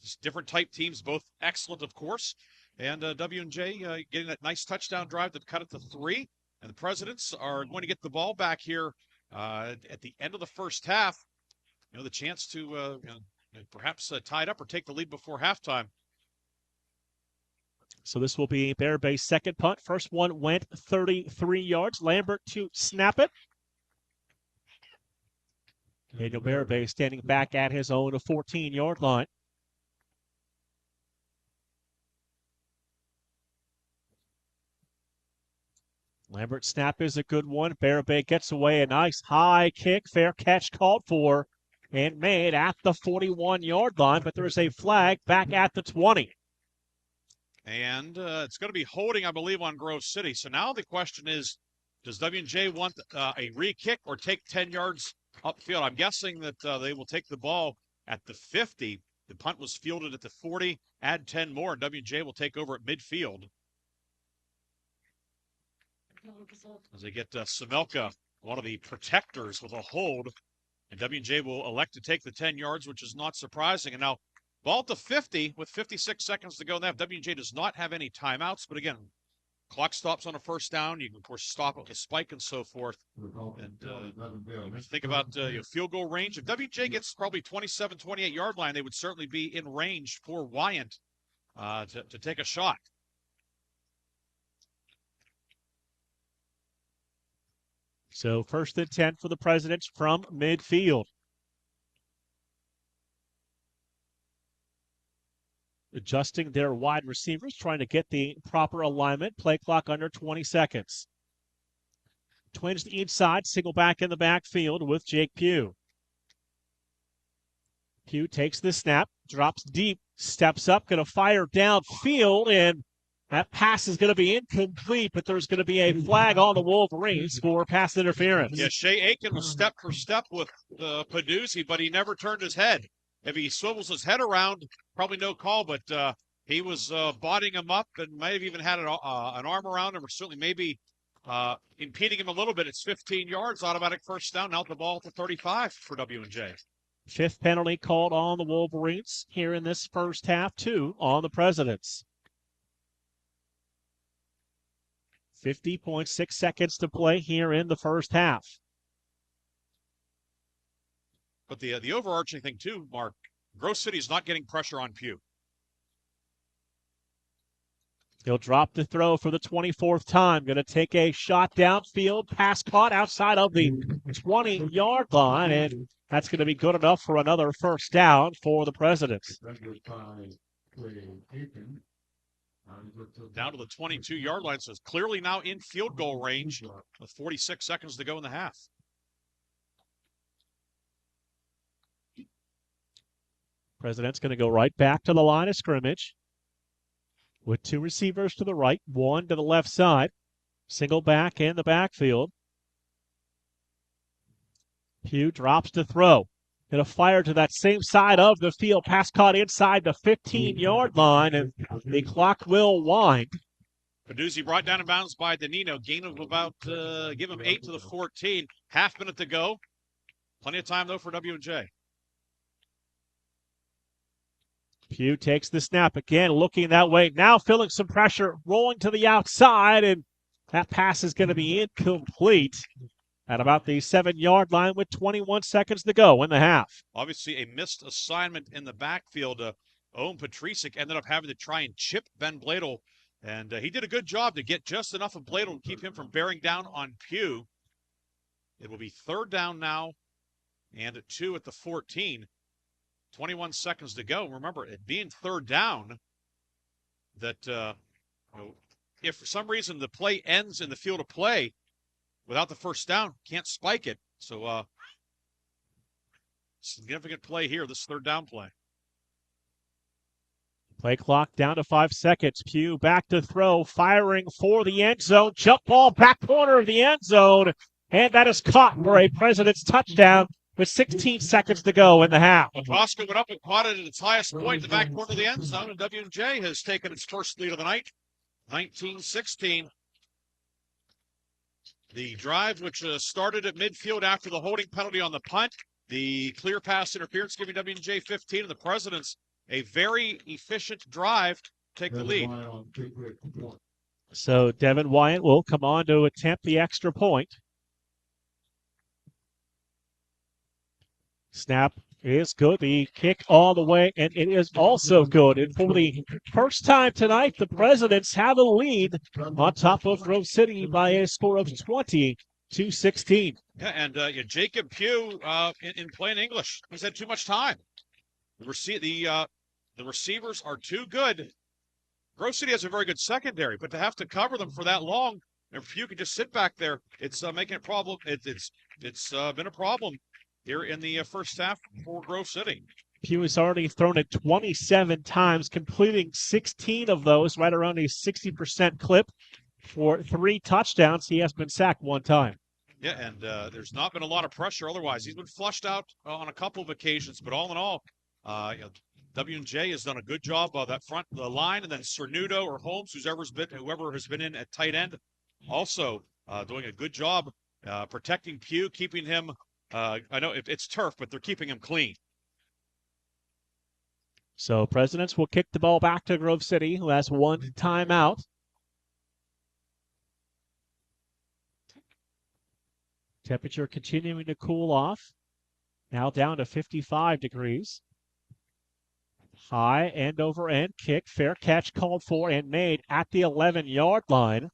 Just different type teams, both excellent, of course. And W&J getting that nice touchdown drive to cut it to 3. And the Presidents are going to get the ball back here at the end of the first half. The chance to perhaps tie it up or take the lead before halftime. So this will be Bear Bay's second punt. First one went 33 yards. Lambert to snap it. Daniel Bear Bay standing back at his own 14-yard line. Lambert's snap is a good one. Bear Bay gets away. A nice high kick. Fair catch called for and made at the 41-yard line, but there is a flag back at the 20. And it's going to be holding, I believe, on Grove City. So now the question is, does W&J want a re-kick or take 10 yards upfield? I'm guessing that they will take the ball at the 50. The punt was fielded at the 40. Add 10 more, and W&J will take over at midfield. As they get Semelka, one of the protectors, with a hold. And W&J will elect to take the 10 yards, which is not surprising. And now, ball to 50 with 56 seconds to go. Now, W&J does not have any timeouts. But again, Clock stops on a first down. You can, of course, stop a spike and so forth. And you think about field goal range. If WJ gets probably 27, 28-yard line, they would certainly be in range for Wyant to take a shot. So 1st and 10 for the Presidents from midfield. Adjusting their wide receivers, trying to get the proper alignment. Play clock under 20 seconds. Twins to each side, single back in the backfield with Jake Pugh. Pugh takes the snap, drops deep, steps up, going to fire downfield, and that pass is going to be incomplete, but there's going to be a flag on the Wolverines for pass interference. Yeah, Shea Aiken was step for step with Peduzzi, but he never turned his head. If he swivels his head around, probably no call, but he was bodying him up and might have even had an arm around him, or certainly maybe impeding him a little bit. It's 15 yards, automatic first down, out the ball to 35 for W&J. 5th penalty called on the Wolverines here in this first half, 2 on the Presidents. 50.6 seconds to play here in the first half. But the overarching thing, too, Mark, Grove City is not getting pressure on Pugh. He'll drop the throw for the 24th time. Going to take a shot downfield. Pass caught outside of the 20-yard line, and that's going to be good enough for another first down for the Presidents. Down to the 22-yard line, so it's clearly now in field goal range with 46 seconds to go in the half. President's going to go right back to the line of scrimmage with 2 receivers to the right, 1 to the left side. Single back in the backfield. Pugh drops to throw. Going to fire to that same side of the field. Pass caught inside the 15-yard line, and the clock will wind. Peduzzi brought down in bounds by Danino. Gain of about, give him 8 to the 14. Half minute to go. Plenty of time, though, for W&J. Pugh takes the snap again, looking that way. Now feeling some pressure, rolling to the outside, and that pass is going to be incomplete at about the 7-yard line with 21 seconds to go in the half. Obviously, a missed assignment in the backfield. Owen Patricic ended up having to try and chip Ben Bladel, and he did a good job to get just enough of Bladel to keep him from bearing down on Pugh. It will be 3rd down now, and 2 at the 14. 21 seconds to go. Remember, it being 3rd down, that if for some reason the play ends in the field of play without the first down, can't spike it. So significant play here, this 3rd down play. Play clock down to 5 seconds. Pugh back to throw, firing for the end zone. Jump ball, back corner of the end zone. And that is caught for a President's touchdown with 16 seconds to go in the half. Oscar went up and caught it at its highest point, the back corner of the end zone, and W&J has taken its first lead of the night, 19-16. The drive, which started at midfield after the holding penalty on the punt, the clear pass interference giving W&J 15, and the Presidents a very efficient drive to take the lead. So Devin Wyatt will come on to attempt the extra point. Snap is good. The kick all the way, and it is also good. And for the first time tonight, the Presidents have a lead on top of Grove City by a score of 20-16. Yeah, and Jacob Pugh, in plain English, he's had too much time. The receivers are too good. Grove City has a very good secondary, but to have to cover them for that long, if Pugh can just sit back there, it's making a problem. It's been a problem here in the first half for Grove City. Pugh has already thrown it 27 times, completing 16 of those, right around a 60% clip for 3 touchdowns. He has been sacked 1 time. Yeah, and there's not been a lot of pressure otherwise. He's been flushed out on a couple of occasions, but all in all, W&J has done a good job of that front the line, and then Cernudo or Holmes, whoever has been in at tight end, also doing a good job protecting Pugh, keeping him. I know it's turf, but they're keeping him clean. So Presidents will kick the ball back to Grove City, who has 1 timeout. Temperature continuing to cool off. Now down to 55 degrees. High end over end kick. Fair catch called for and made at the 11-yard line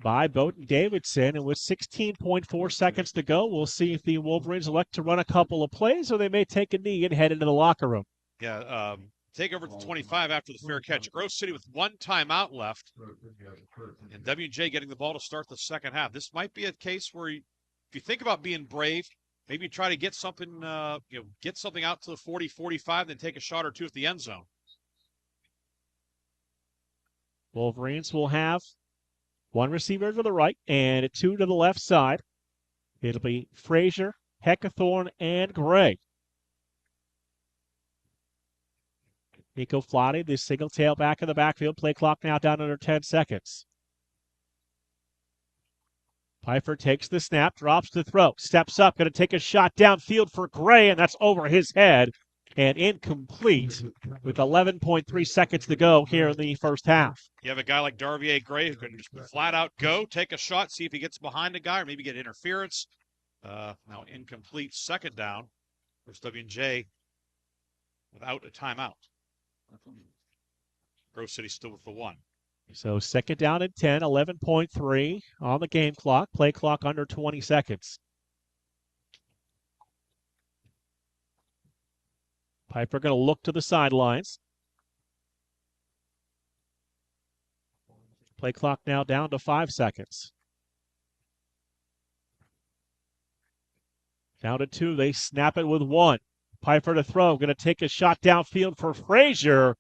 by Bowden Davidson. And with 16.4 seconds to go, we'll see if the Wolverines elect to run a couple of plays or they may take a knee and head into the locker room. Yeah, take over the 25 after the fair catch. Grove City with one timeout left. And W&J getting the ball to start the second half. This might be a case where if you think about being brave, maybe try to get something, get something out to the 40, 45, then take a shot or two at the end zone. Wolverines will have one receiver to the right and two to the left side. It'll be Frazier, Heckathorn, and Gray. Nico Flotti, the single tailback in the backfield. Play clock now down under 10 seconds. Pfeiffer takes the snap, drops the throw, steps up, going to take a shot downfield for Gray, and that's over his head and incomplete with 11.3 seconds to go here in the first half. You have a guy like Darvier Gray who can just flat out go, take a shot, see if he gets behind a guy or maybe get interference. Now incomplete, second down. There's W&J without a timeout. Grove City still with the one. So second down and 10, 11.3 on the game clock. Play clock under 20 seconds. Piper going to look to the sidelines. Play clock now down to 5 seconds. Down to 2. They snap it with 1. Piper to throw. Going to take a shot downfield for Frazier.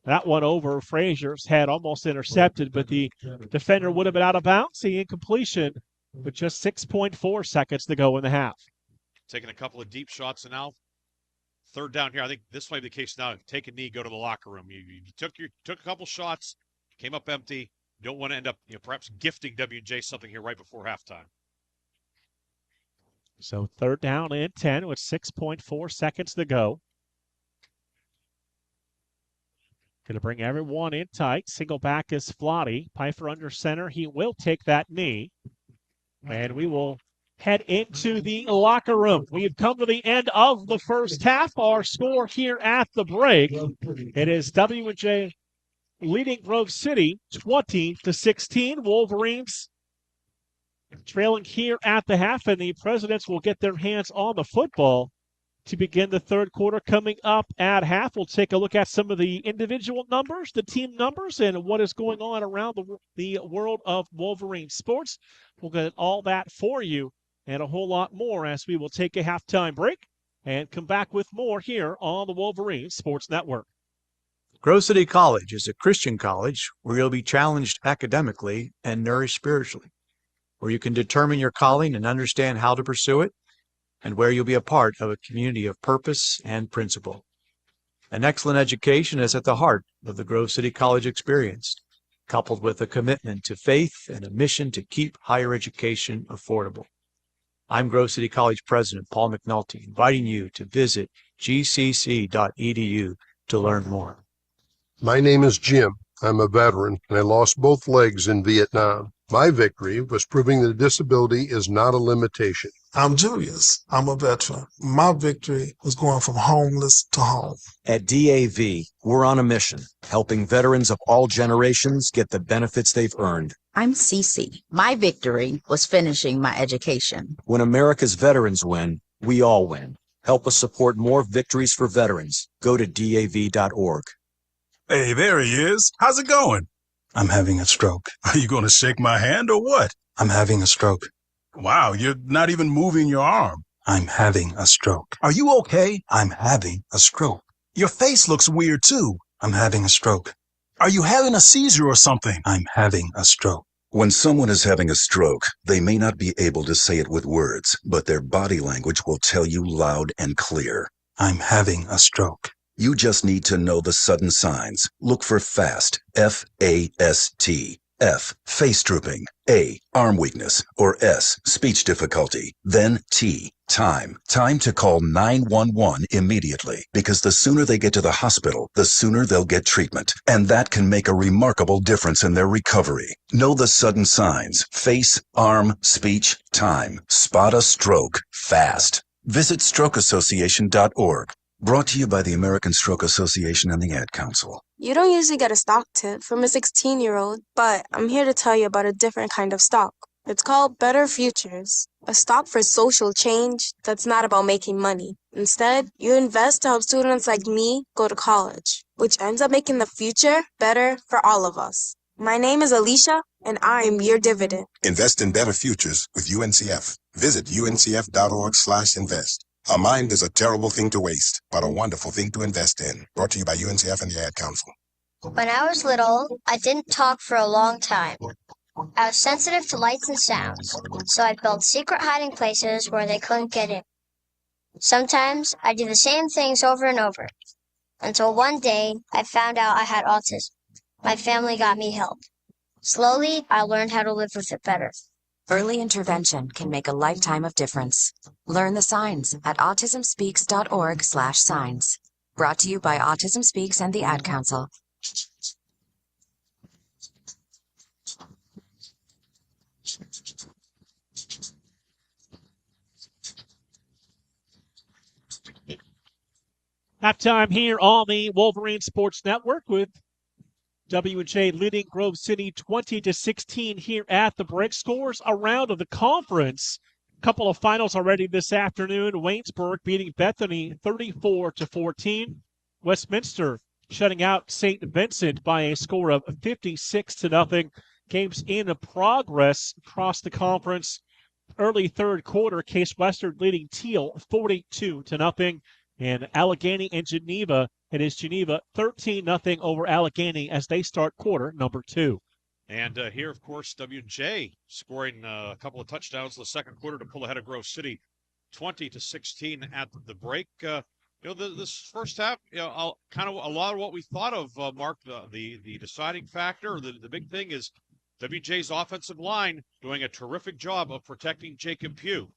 That one over Frazier's head, almost intercepted, but the defender would have been out of bounds. The incompletion with just 6.4 seconds to go in the half. Taking a couple of deep shots, and now third down here. I think this might be the case now. Take a knee, go to the locker room. You took a couple shots, came up empty. You don't want to end up perhaps gifting W&J something here right before halftime. So third down and 10 with 6.4 seconds to go. Going to bring everyone in tight. Single back is Flotti. Pfeiffer under center. He will take that knee. And we will head into the locker room. We've come to the end of the first half. Our score here at the break. It is W&J leading Grove City 20-16. Wolverines trailing here at the half, and the Presidents will get their hands on the football to begin the third quarter. Coming up at half, we'll take a look at some of the individual numbers, the team numbers, and what is going on around the world of Wolverine sports. We'll get all that for you and a whole lot more as we will take a halftime break and come back with more here on the Wolverine Sports Network. Grove City College is a Christian college where you'll be challenged academically and nourished spiritually, where you can determine your calling and understand how to pursue it, and where you'll be a part of a community of purpose and principle. An excellent education is at the heart of the Grove City College experience, coupled with a commitment to faith and a mission to keep higher education affordable. I'm Grove City College President Paul McNulty, inviting you to visit gcc.edu to learn more. My name is Jim. I'm a veteran, and I lost both legs in Vietnam. My victory was proving that disability is not a limitation. I'm Julius. I'm a veteran. My victory was going from homeless to home. At DAV, we're on a mission, helping veterans of all generations get the benefits they've earned. I'm Cece. My victory was finishing my education. When America's veterans win, we all win. Help us support more victories for veterans. Go to DAV.org. Hey, there he is. How's it going? I'm having a stroke. Are you going to shake my hand or what? I'm having a stroke. Wow, you're not even moving your arm. I'm having a stroke. Are you okay? I'm having a stroke. Your face looks weird too. I'm having a stroke. Are you having a seizure or something? I'm having a stroke. When someone is having a stroke, they may not be able to say it with words, but their body language will tell you loud and clear. I'm having a stroke. You just need to know the sudden signs. Look for FAST, F-A-S-T. F, face drooping. A, arm weakness. Or S, speech difficulty. Then T, time. Time to call 911 immediately, because the sooner they get to the hospital, the sooner they'll get treatment. And that can make a remarkable difference in their recovery. Know the sudden signs: face, arm, speech, time. Spot a stroke fast. Visit strokeassociation.org. Brought to you by the American Stroke Association and the Ad Council. You don't usually get a stock tip from a 16-year-old, but I'm here to tell you about a different kind of stock. It's called Better Futures, a stock for social change that's not about making money. Instead, you invest to help students like me go to college, which ends up making the future better for all of us. My name is Alicia, and I'm your dividend. Invest in better futures with UNCF. Visit uncf.org/invest. A mind is a terrible thing to waste, but a wonderful thing to invest in. Brought to you by UNCF and the Ad Council. When I was little, I didn't talk for a long time. I was sensitive to lights and sounds, so I built secret hiding places where they couldn't get in. Sometimes I do the same things over and over, until one day I found out I had autism. My family got me help. Slowly, I learned how to live with it better. Early intervention can make a lifetime of difference. Learn the signs at autismspeaks.org/signs. Brought to you by Autism Speaks and the Ad Council. Halftime here on the Wolverine Sports Network with W&J leading Grove City 20-16 here at the break. Scores around of the conference. Couple of finals already this afternoon. Waynesburg beating Bethany 34-14. Westminster shutting out St. Vincent by a score of 56-0. Games in progress across the conference. Early third quarter, Case Western leading Teal 42-0. And Allegheny and Geneva, it is Geneva 13-0 over Allegheny as they start quarter number 2. And here, of course, W&J scoring a couple of touchdowns in the second quarter to pull ahead of Grove City 20-16 at the break. This first half, kind of a lot of what we thought of, Mark, the deciding factor, the big thing is W&J's offensive line doing a terrific job of protecting Jacob Pugh.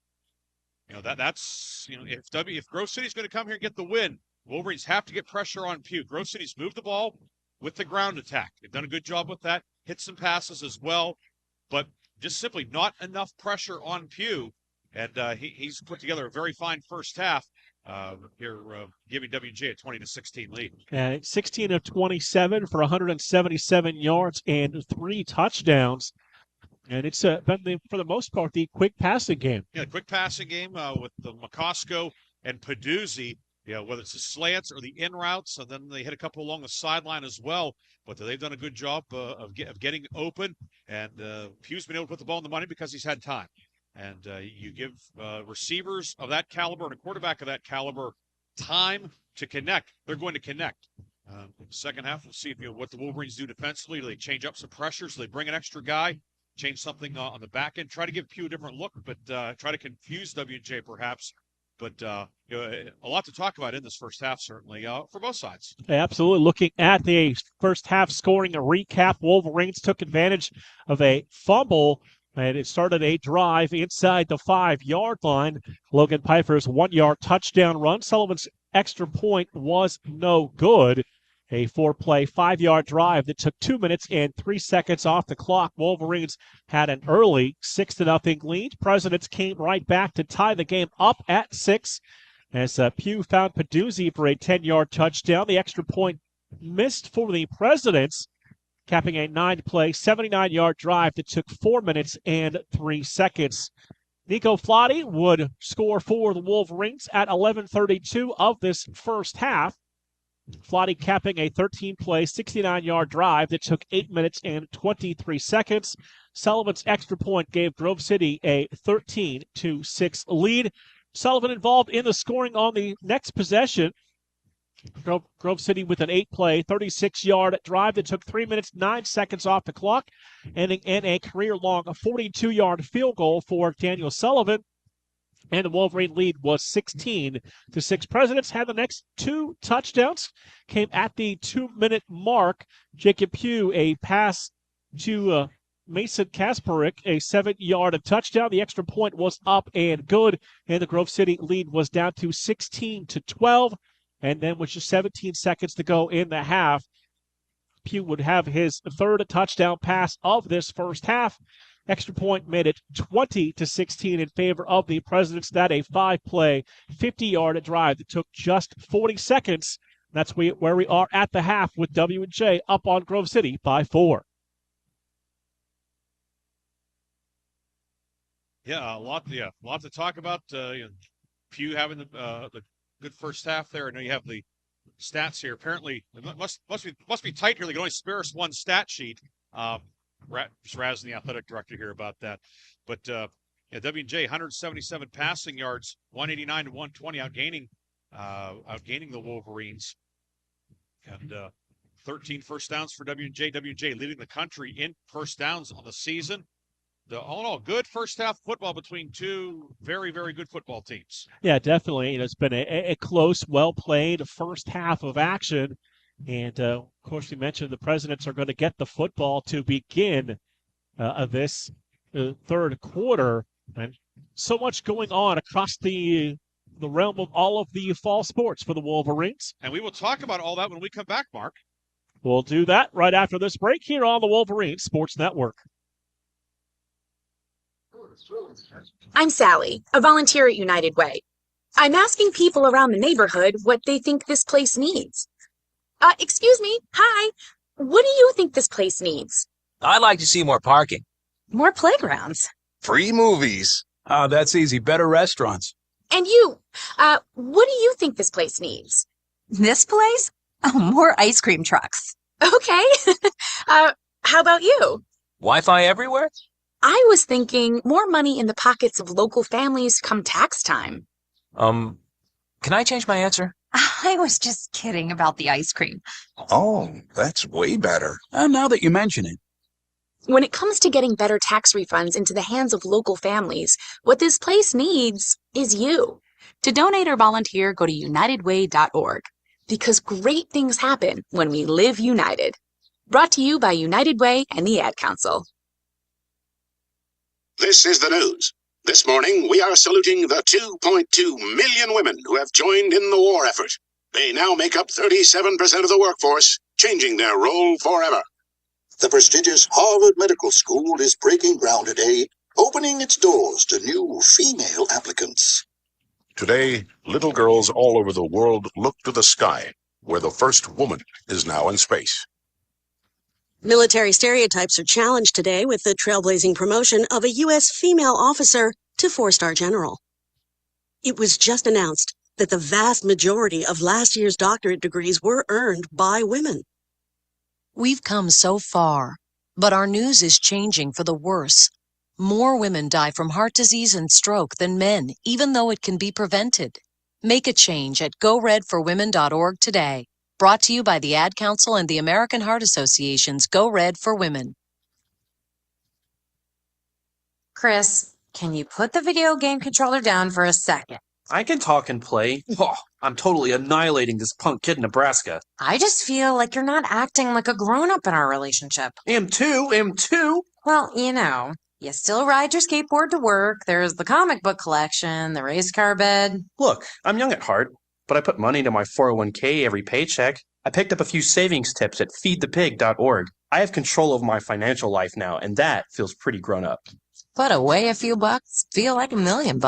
If Grove City's going to come here and get the win, Wolverines have to get pressure on Pugh. Grove City's moved the ball with the ground attack. They've done a good job with that. Hit some passes as well, but just simply not enough pressure on Pugh. And he's put together a very fine first half here, giving W&J a 20-16 lead. 16 of 27 for 177 yards and 3 touchdowns. And it's been, for the most part, the quick passing game. Yeah, quick passing game with the McCosco and Peduzzi, whether it's the slants or the in routes, and then they hit a couple along the sideline as well. But they've done a good job of getting open, and Pugh's been able to put the ball in the money because he's had time. And you give receivers of that caliber and a quarterback of that caliber time to connect, they're going to connect. Second half, we'll see what the Wolverines do defensively. Do they change up some pressures? Do they bring an extra guy? Change something on the back end, try to give Pugh a different look, but try to confuse W&J perhaps. But a lot to talk about in this first half, certainly, for both sides. Absolutely. Looking at the first half scoring, a recap, Wolverines took advantage of a fumble, and it started a drive inside the 5-yard line. Logan Pfeiffer's 1-yard touchdown run. Sullivan's extra point was no good. A 4-play, 5-yard drive that took 2 minutes and 3 seconds off the clock. Wolverines had an early 6-0 lead. Presidents came right back to tie the game up at 6 as Pugh found Peduzzi for a 10-yard touchdown. The extra point missed for the Presidents, capping a 9-play, 79-yard drive that took 4 minutes and 3 seconds. Nico Flotti would score for the Wolverines at 11:32 of this first half. Flotti capping a 13-play, 69-yard drive that took 8 minutes and 23 seconds. Sullivan's extra point gave Grove City a 13-6 lead. Sullivan involved in the scoring on the next possession. Grove City with an 8-play, 36-yard drive that took 3 minutes, 9 seconds off the clock, ending in a career-long 42-yard field goal for Daniel Sullivan. And the Wolverine lead was 16-6. Presidents had the next 2 touchdowns, came at the 2-minute mark. Jacob Pugh, a pass to Mason Kasparik, a 7-yard touchdown. The extra point was up and good, and the Grove City lead was down to 16-12. And then with just 17 seconds to go in the half, Pugh would have his third touchdown pass of this first half. Extra point made it 20-16 in favor of the Presidents. That a 5-play, 50-yard drive that took just 40 seconds. That's where we are at the half with W&J up on Grove City by 4. Yeah, a lot to talk about. Pugh having the good first half there. I know you have the stats here. Apparently, it must be tight here. They can only spare us one stat sheet. Just razzing the athletic director here about that. But W&J 177 passing yards, 189 to 120, outgaining the Wolverines, and 13 first downs for W&J. W&J leading the country in first downs on the season. All in all, good first half football between two very, very good football teams. Yeah, definitely. It's been a close, well-played first half of action. And, of course, we mentioned the Presidents are going to get the football to begin this third quarter. And so much going on across the realm of all of the fall sports for the Wolverines. And we will talk about all that when we come back, Mark. We'll do that right after this break here on the Wolverines Sports Network. I'm Sally, a volunteer at United Way. I'm asking people around the neighborhood what they think this place needs. Excuse me, hi. What do you think this place needs? I'd like to see more parking. More playgrounds. Free movies. Oh, that's easy. Better restaurants. And you, what do you think this place needs? This place? Oh, more ice cream trucks. Okay. How about you? Wi-Fi everywhere? I was thinking more money in the pockets of local families come tax time. Can I change my answer? I was just kidding about the ice cream. Oh, that's way better. Now that you mention it. When it comes to getting better tax refunds into the hands of local families, what this place needs is you. To donate or volunteer, go to unitedway.org. Because great things happen when we live united. Brought to you by United Way and the Ad Council. This is the news. This morning, we are saluting the 2.2 million women who have joined in the war effort. They now make up 37% of the workforce, changing their role forever. The prestigious Harvard Medical School is breaking ground today, opening its doors to new female applicants. Today, little girls all over the world look to the sky, where the first woman is now in space. Military stereotypes are challenged today with the trailblazing promotion of a U.S. female officer to 4-star general. It was just announced that the vast majority of last year's doctorate degrees were earned by women. We've come so far, but our news is changing for the worse. More women die from heart disease and stroke than men, even though it can be prevented. Make a change at goredforwomen.org today. Brought to you by the Ad Council and the American Heart Association's Go Red for Women. Chris, can you put the video game controller down for a second? I can talk and play. Oh, I'm totally annihilating this punk kid in Nebraska. I just feel like you're not acting like a grown-up in our relationship. Am too. Well, you still ride your skateboard to work. There's the comic book collection, the race car bed. Look, I'm young at heart, but I put money into my 401k every paycheck. I picked up a few savings tips at feedthepig.org. I have control of my financial life now, and that feels pretty grown up. Put away a few bucks, feel like $1 million.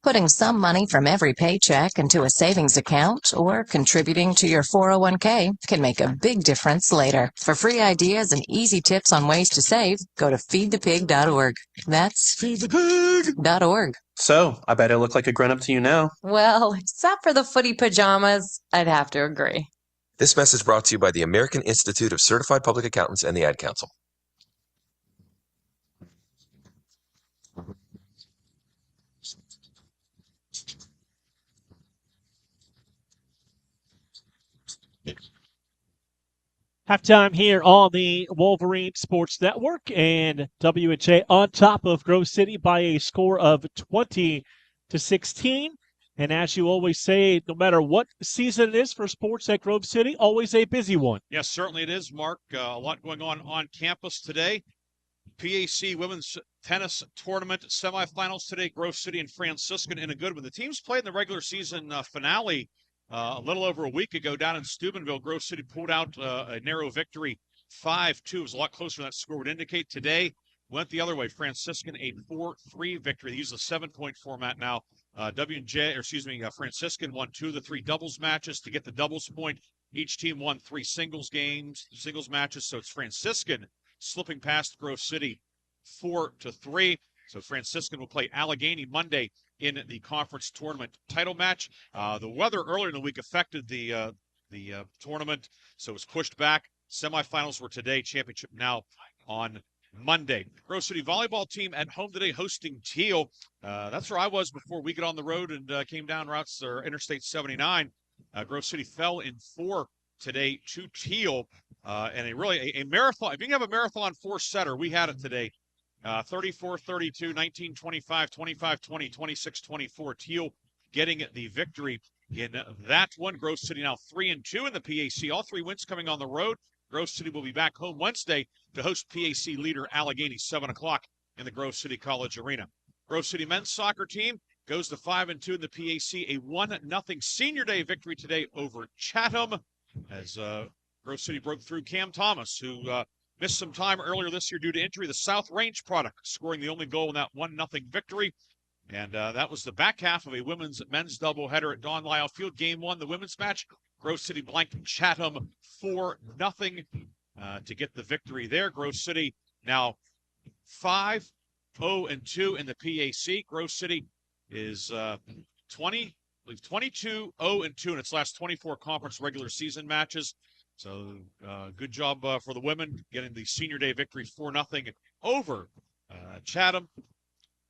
Putting some money from every paycheck into a savings account or contributing to your 401k can make a big difference later. For free ideas and easy tips on ways to save, go to feedthepig.org. That's feedthepig.org. So, I bet I look like a grown-up to you now. Well, except for the footy pajamas, I'd have to agree. This message brought to you by the American Institute of Certified Public Accountants and the Ad Council. Halftime here on the Wolverine Sports Network, and W&J on top of Grove City by a score of 20-16. And as you always say, no matter what season it is for sports at Grove City, always a busy one. Yes, certainly it is, Mark. A lot going on campus today. PAC women's tennis tournament semifinals today. Grove City and Franciscan in a good one. The teams played in the regular season finale a little over a week ago down in Steubenville. Grove City pulled out a narrow victory, 5-2. It was a lot closer than that score would indicate. Today went the other way. Franciscan a 4-3 victory. They use the 7-point format now. Franciscan won 2 of the 3 doubles matches to get the doubles point. Each team won 3 singles matches. So it's Franciscan slipping past Grove City 4-3. So Franciscan will play Allegheny Monday in the conference tournament title match. The weather earlier in the week affected the tournament, so it was pushed back. Semifinals were today, championship now on Monday. Grove City volleyball team at home today hosting Teal. That's where I was before we got on the road and came down routes or Interstate 79. Grove City fell in 4 today to Teal. And a marathon. If you can have a marathon 4-setter, we had it today. 34-32, 19-25, 25-20, 26-24. Teal getting the victory in that one. Grove City now 3-2 in the PAC. All 3 wins coming on the road. Grove City will be back home Wednesday to host PAC leader Allegheny, 7 o'clock in the Grove City College Arena. Grove City men's soccer team goes to 5-2 in the PAC. A 1-0 senior day victory today over Chatham as Grove City broke through Cam Thomas, who missed some time earlier this year due to injury. The South Range product scoring the only goal in that 1-0 victory. And that was the back half of a men's doubleheader at Don Lyle Field. Game 1, the women's match. Grove City blanked Chatham 4-0 to get the victory there. Grove City now 5-0-2 in the PAC. Grove City is 22-0-2 in its last 24 conference regular season matches. So good job for the women getting the senior day victory 4-0 over Chatham.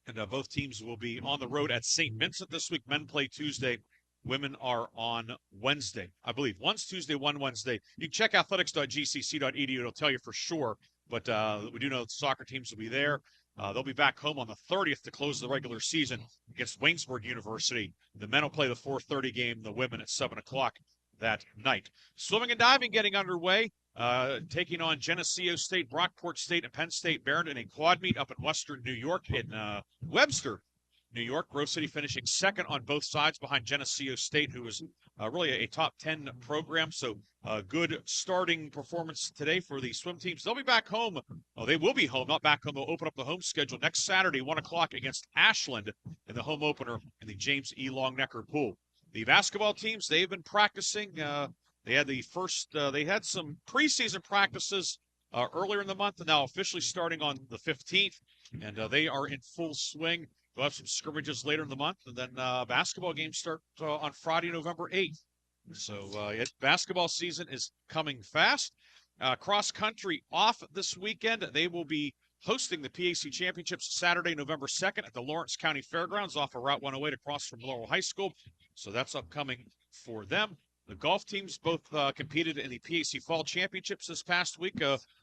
And both teams will be on the road at St. Vincent this week. Men play Tuesday. Women are on Wednesday, I believe. One's Tuesday, one Wednesday. You can check athletics.gcc.edu. It'll tell you for sure. But we do know the soccer teams will be there. They'll be back home on the 30th to close the regular season against Waynesburg University. The men will play the 4:30 game, the women at 7 o'clock that night. Swimming and diving getting underway, taking on Geneseo State, Brockport State, and Penn State Barron in a quad meet up in Western New York in Webster, New York. Grove City finishing second on both sides behind Geneseo State, who is really a top 10 program. So good starting performance today for the swim teams. They'll be back home. Oh, they will be home, not back home. They'll open up the home schedule next Saturday, 1 o'clock against Ashland in the home opener in the James E. Longnecker Pool. The basketball teams, they've been practicing. They had some preseason practices earlier in the month, and now officially starting on the 15th, and they are in full swing. We'll have some scrimmages later in the month, and then basketball games start on Friday, November 8th. So basketball season is coming fast. Cross country off this weekend. They will be hosting the PAC Championships Saturday, November 2nd at the Lawrence County Fairgrounds off of Route 108 across from Laurel High School. So that's upcoming for them. The golf teams both competed in the PAC Fall Championships this past week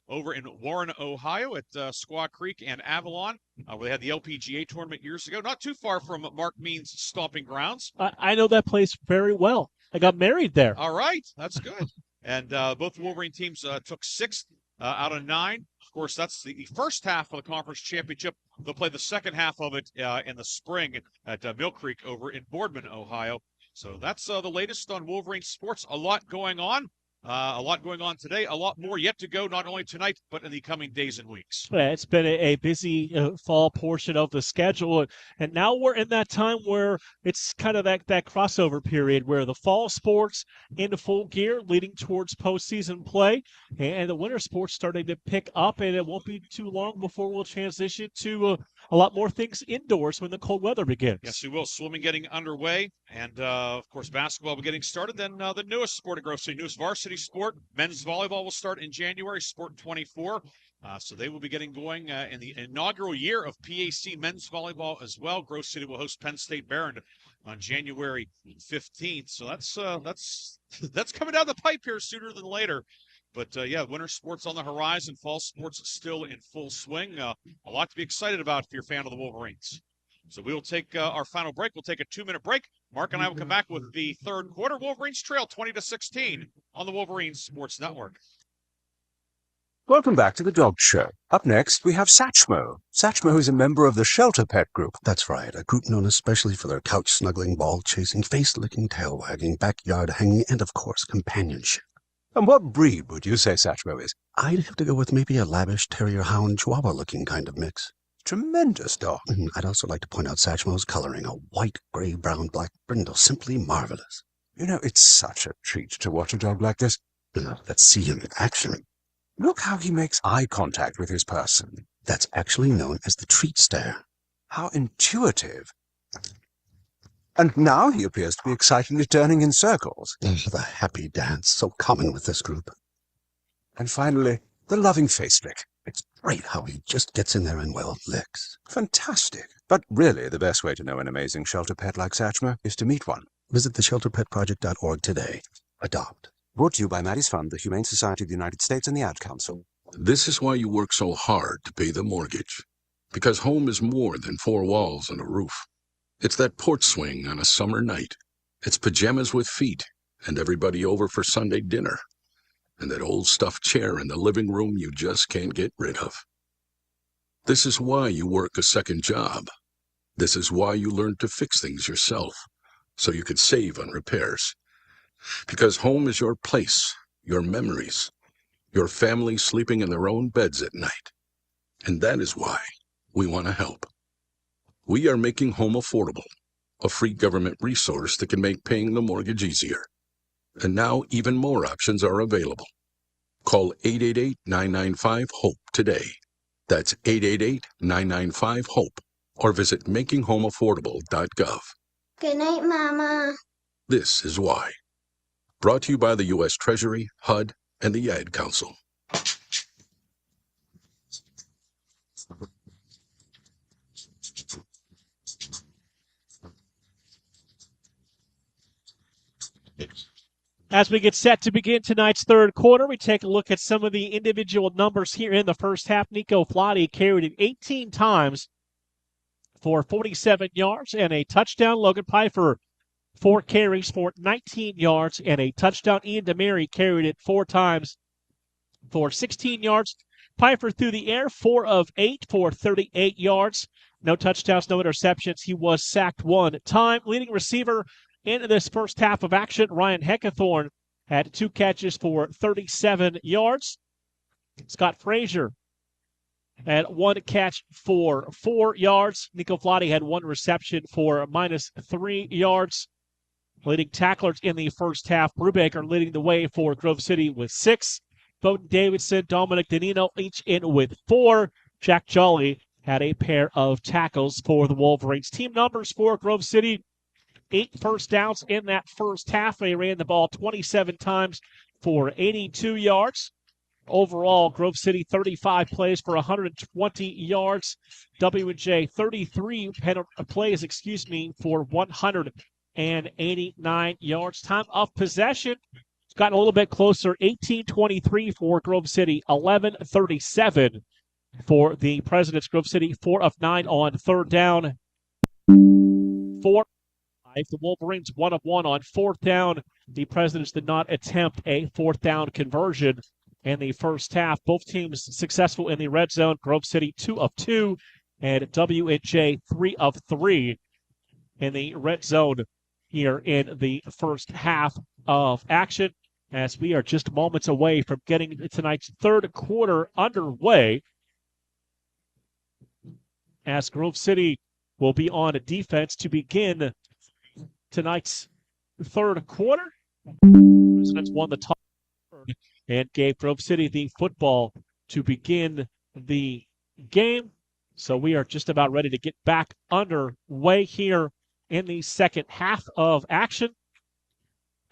over in Warren, Ohio at Squaw Creek and Avalon, where they had the LPGA tournament years ago, not too far from Mark Means' stomping grounds. I know that place very well. I got married there. All right, that's good. And both Wolverine teams took 6th out of 9. Of course, that's the first half of the conference championship. They'll play the second half of it in the spring at Mill Creek over in Boardman, Ohio. So that's the latest on Wolverine sports. A lot going on. A lot going on today. A lot more yet to go, not only tonight, but in the coming days and weeks. Yeah, it's been a busy fall portion of the schedule. And now we're in that time where it's kind of that crossover period where the fall sports into full gear leading towards postseason play. And the winter sports starting to pick up. And it won't be too long before we'll transition to a lot more things indoors when the cold weather begins. Yes, we will. Swimming getting underway. And, of course, basketball will be getting started. Then the newest sport at Grove City, newest varsity sport. Men's volleyball will start in January, Sport 24. So they will be getting going in the inaugural year of PAC men's volleyball as well. Grove City will host Penn State Barron on January 15th. So that's coming down the pipe here sooner than later. But, winter sports on the horizon, fall sports still in full swing. A lot to be excited about if you're a fan of the Wolverines. So we will take our final break. We'll take a 2-minute break. Mark and I will come back with the third quarter. Wolverines trail 20-16 on the Wolverines Sports Network. Welcome back to the Dog Show. Up next, we have Satchmo. Satchmo is a member of the Shelter Pet Group. That's right, a group known especially for their couch-snuggling, ball-chasing, face-licking, tail-wagging, backyard-hanging, and, of course, companionship. And what breed would you say Satchmo is? I'd have to go with maybe a lavish terrier-hound chihuahua-looking kind of mix. Tremendous dog. I'd also like to point out Satchmo's coloring, a white, gray, brown, black brindle, simply marvelous. You know, it's such a treat to watch a dog like this. Let's see him in action. Look how he makes eye contact with his person. That's actually known as the treat stare. How intuitive. And now he appears to be excitedly turning in circles. The happy dance, so common with this group. And finally, the loving face lick. It's great how he just gets in there and, well, licks. Fantastic. But really, the best way to know an amazing shelter pet like Satchmo is to meet one. Visit theshelterpetproject.org today. Adopt. Brought to you by Maddie's Fund, the Humane Society of the United States, and the Ad Council. This is why you work so hard to pay the mortgage. Because home is more than four walls and a roof. It's that porch swing on a summer night. It's pajamas with feet and everybody over for Sunday dinner. And that old stuffed chair in the living room you just can't get rid of. This is why you work a second job. This is why you learn to fix things yourself, so you could save on repairs. Because home is your place, your memories, your family sleeping in their own beds at night. And that is why we want to help. We are making home affordable, a free government resource that can make paying the mortgage easier. And now even more options are available. Call 888-995-HOPE today. That's 888-995-HOPE. Or visit makinghomeaffordable.gov. Good night, Mama. This is why. Brought to you by the U.S. Treasury, HUD, and the Ad Council. As we get set to begin tonight's third quarter, we take a look at some of the individual numbers here in the first half. Nico Flotti carried it 18 times for 47 yards and a touchdown. Logan Pfeiffer, 4 carries for 19 yards and a touchdown. Ian DeMary carried it 4 times for 16 yards. Pfeiffer through the air, 4 of 8 for 38 yards. No touchdowns, no interceptions. He was sacked 1 time. Leading receiver in this first half of action, Ryan Heckathorn had 2 catches for 37 yards. Scott Frazier had 1 catch for 4 yards. Nico Flotti had 1 reception for -3 yards. Leading tacklers in the first half, Brubaker leading the way for Grove City with 6. Bowden Davidson, Dominic Danino each in with 4. Jack Jolly had a pair of tackles for the Wolverines. Team numbers for Grove City: 8 first downs in that first half. They ran the ball 27 times for 82 yards. Overall, Grove City 35 plays for 120 yards. W&J 33 plays, for 189 yards. Time of possession, it's gotten a little bit closer. 18-23 for Grove City, 11-37 for the Presidents. Grove City 4 of 9 on third down. 4. The Wolverines 1 of 1 on fourth down. The Presidents did not attempt a fourth down conversion in the first half. Both teams successful in the red zone. Grove City 2 of 2 and W&J 3 of 3 in the red zone here in the first half of action, as we are just moments away from getting tonight's third quarter underway, as Grove City will be on defense to begin tonight's third quarter. Presidents won the top and gave Grove City the football to begin the game. So we are just about ready to get back underway here in the second half of action.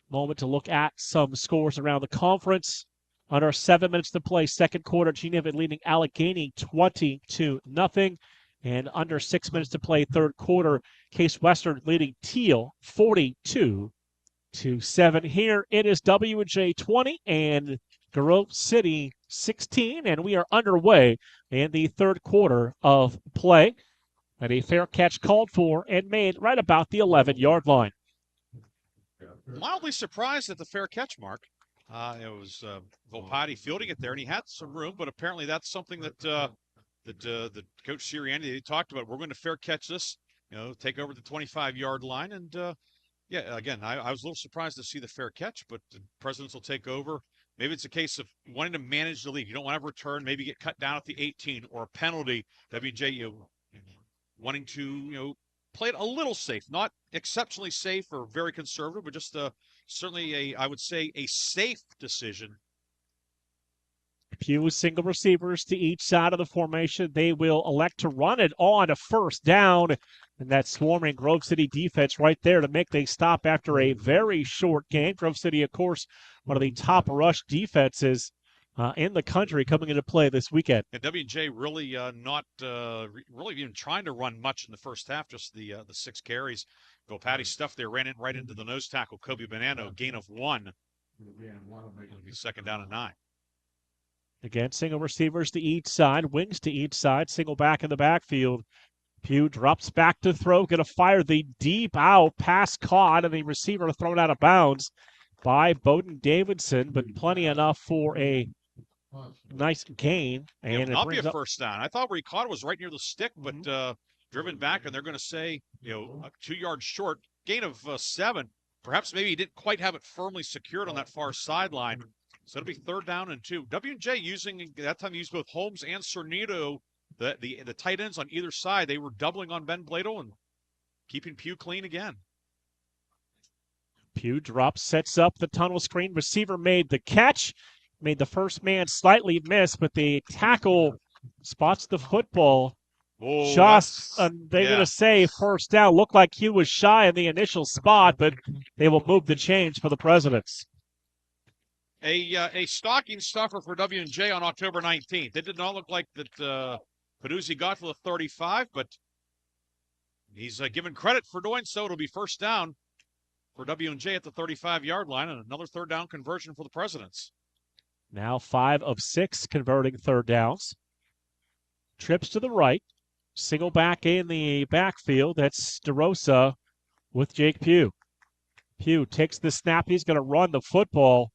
Moment to look at some scores around the conference. Under 7 minutes to play, second quarter, Geneva leading Allegheny 20-0. And under 6 minutes to play, third quarter, Case Western leading Teal 42-7. Here it is W&J 20 and Grove City 16, and we are underway in the third quarter of play. And a fair catch called for and made right about the 11-yard line. Mildly surprised at the fair catch mark. It was Volpati fielding it there, and he had some room, but apparently that's something that that Coach Sirianni, they talked about. We're going to fair catch this, take over the 25-yard line. And, yeah, again, I was a little surprised to see the fair catch, but the Presidents will take over. Maybe it's a case of wanting to manage the lead. You don't want to return, maybe get cut down at the 18 or a penalty. WJ, wanting to, play it a little safe, not exceptionally safe or very conservative, but just certainly I would say, a safe decision. Few single receivers to each side of the formation. They will elect to run it on a first down. And that swarming Grove City defense right there to make the stop after a very short game. Grove City, of course, one of the top rush defenses in the country coming into play this weekend. And W&J really not really even trying to run much in the first half, just the 6 carries. Patty stuff there, ran in right into the nose tackle, Kobe Bonanno, gain of 1. It'll be second down and 9. Again, single receivers to each side, wings to each side, single back in the backfield. Pugh drops back to throw, going to fire the deep out, pass caught, and the receiver thrown out of bounds by Bowden Davidson, but plenty enough for a nice gain. And it will not be a first down. I thought where he caught it was right near the stick, but driven back, and they're going to say, 2 yards short, gain of 7. Perhaps maybe he didn't quite have it firmly secured on that far sideline. So it'll be third down and 2. W&J that time used both Holmes and Cernito, the tight ends on either side. They were doubling on Ben Blado and keeping Pugh clean again. Pugh drops, sets up the tunnel screen. Receiver made the catch. Made the first man slightly miss, but the tackle spots the football. They're going to say first down. Looked like Hugh was shy in the initial spot, but they will move the chains for the Presidents. A stocking stuffer for W&J on October 19th. It did not look like that Peduzzi got to the 35, but he's given credit for doing so. It'll be first down for W&J at the 35-yard line, and another third down conversion for the Presidents. Now 5 of 6 converting third downs. Trips to the right. Single back in the backfield. That's DeRosa with Jake Pugh. Pugh takes the snap. He's going to run the football.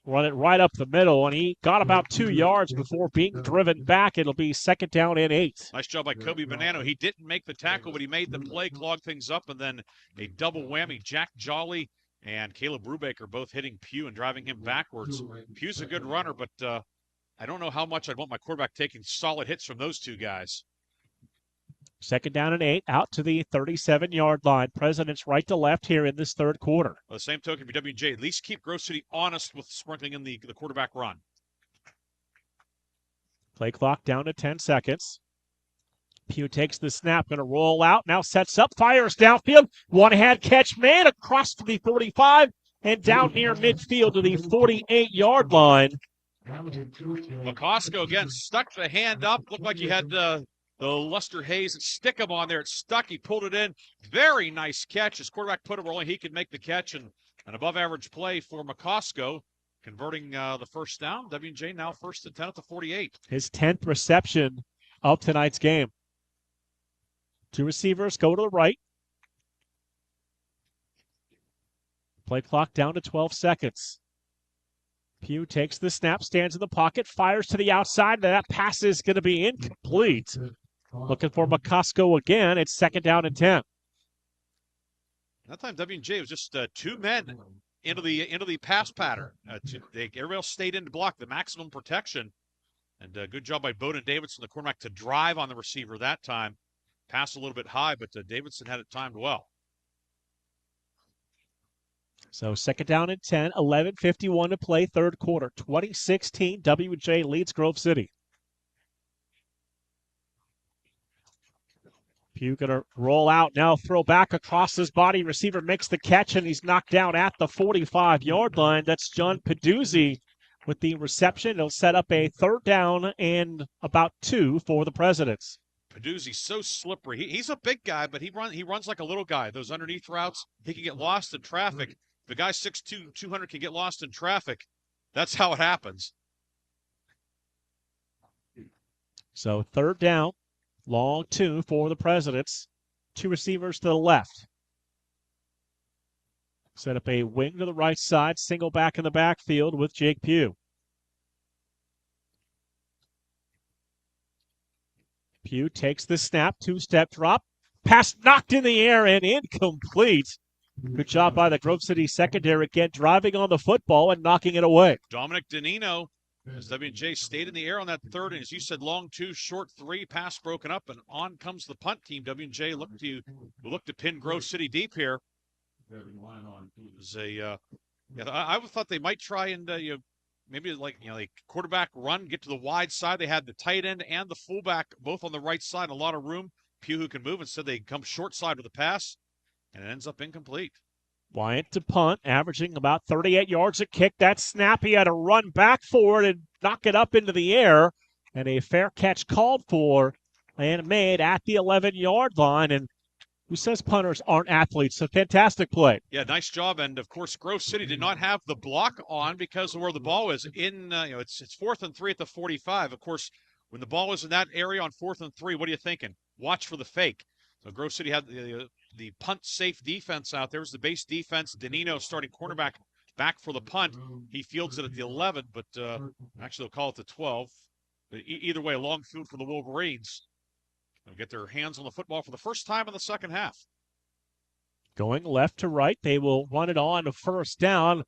Run it right up the middle, and he got about 2 yards before being driven back. It'll be second down and 8. Nice job by Kobe Bonanno. He didn't make the tackle, but he made the play, clogged things up, and then a double whammy. Jack Jolly and Caleb Brubaker both hitting Pugh and driving him backwards. Pugh's a good runner, but I don't know how much I'd want my quarterback taking solid hits from those two guys. Second down and 8, out to the 37-yard line. Presidents right to left here in this third quarter. Well, the same token for W&J, at least keep Grove City honest with sprinkling in the quarterback run. Play clock down to 10 seconds. Pugh takes the snap, going to roll out, now sets up, fires downfield. One-hand catch made across to the 45 and down near midfield to the 48-yard line. McCosco again stuck the hand up. Looked like he had the Lester Hayes and stick him on there. It stuck. He pulled it in. Very nice catch. His quarterback put it where only he could make the catch, and an above-average play for McCosco, converting the first down. W&J now first and 10 at the 48. His 10th reception of tonight's game. 2 receivers go to the right. Play clock down to 12 seconds. Pugh takes the snap, stands in the pocket, fires to the outside. That pass is going to be incomplete. Looking for McCosco again. It's second down and 10. That time W&J was just 2 men into the pass pattern. Everybody else stayed in to block the maximum protection. And good job by Bowden Davidson, the cornerback, to drive on the receiver that time. Passed a little bit high, but Davidson had it timed well. So second down and 10, 11:51 to play, third quarter. 2016, W&J leads Grove City. Pugh going to roll out, now throw back across his body. Receiver makes the catch, and he's knocked down at the 45-yard line. That's John Peduzzi with the reception. He'll set up a third down and about 2 for the Presidents. Peduzzi's so slippery. He's a big guy, but he runs like a little guy. Those underneath routes, he can get lost in traffic. If a guy 6'2", 200 can get lost in traffic, that's how it happens. So third down, long 2 for the Presidents. 2 receivers to the left. Set up a wing to the right side, single back in the backfield with Jake Pugh. Pugh takes the snap, two-step drop. Pass knocked in the air and incomplete. Good job by the Grove City secondary again, driving on the football and knocking it away. Dominic Danino, as W&J stayed in the air on that third, and as you said, long two, short three, pass broken up, and on comes the punt team. W&J look to pin Grove City deep here. I thought they might try and maybe like quarterback run, get to the wide side. They had the tight end and the fullback both on the right side, a lot of room. Pugh who can move. Instead, they come short side with a pass, and it ends up incomplete. Wyant to punt, averaging about 38 yards a kick. That snap, he had to run back for it and knock it up into the air. And a fair catch called for and made at the 11-yard line. And who says punters aren't athletes? A fantastic play. Yeah, nice job. And, of course, Grove City did not have the block on because of where the ball was. It's 4th and 3 at the 45. Of course, when the ball is in that area on 4th and 3, what are you thinking? Watch for the fake. So Grove City had the punt-safe defense out there. It was the base defense. Danino starting cornerback back for the punt. He fields it at the 11, but actually they'll call it the 12. Either way, a long field for the Wolverines. They'll get their hands on the football for the first time in the second half. Going left to right, they will run it on to first down.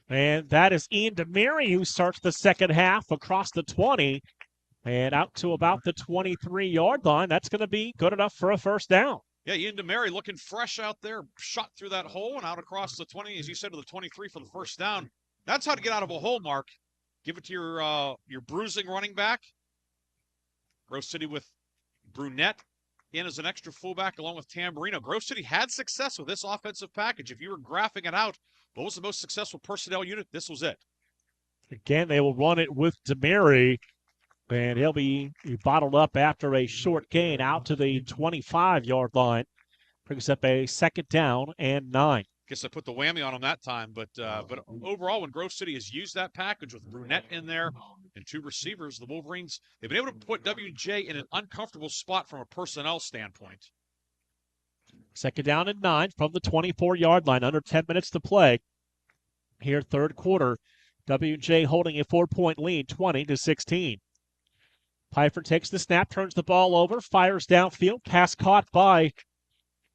And that is Ian DeMary who starts the second half across the 20 and out to about the 23-yard line. That's going to be good enough for a first down. Yeah, Ian DeMary looking fresh out there, shot through that hole and out across the 20, as you said, to the 23 for the first down. That's how to get out of a hole, Mark. Give it to your bruising running back. Grove City with Brunette in as an extra fullback along with Tamburino. Grove City had success with this offensive package. If you were graphing it out, what was the most successful personnel unit? This was it. Again, they will run it with DeMary, and he'll be bottled up after a short gain out to the 25-yard line. Brings up a second down and 9. Guess I put the whammy on him that time, but overall, when Grove City has used that package with Brunette in there and two receivers, the Wolverines, they've been able to put W&J in an uncomfortable spot from a personnel standpoint. Second down and 9 from the 24-yard line, under 10 minutes to play. Here, third quarter, W&J holding a 4-point lead, 20-16. Pfeiffer takes the snap, turns the ball over, fires downfield, pass caught by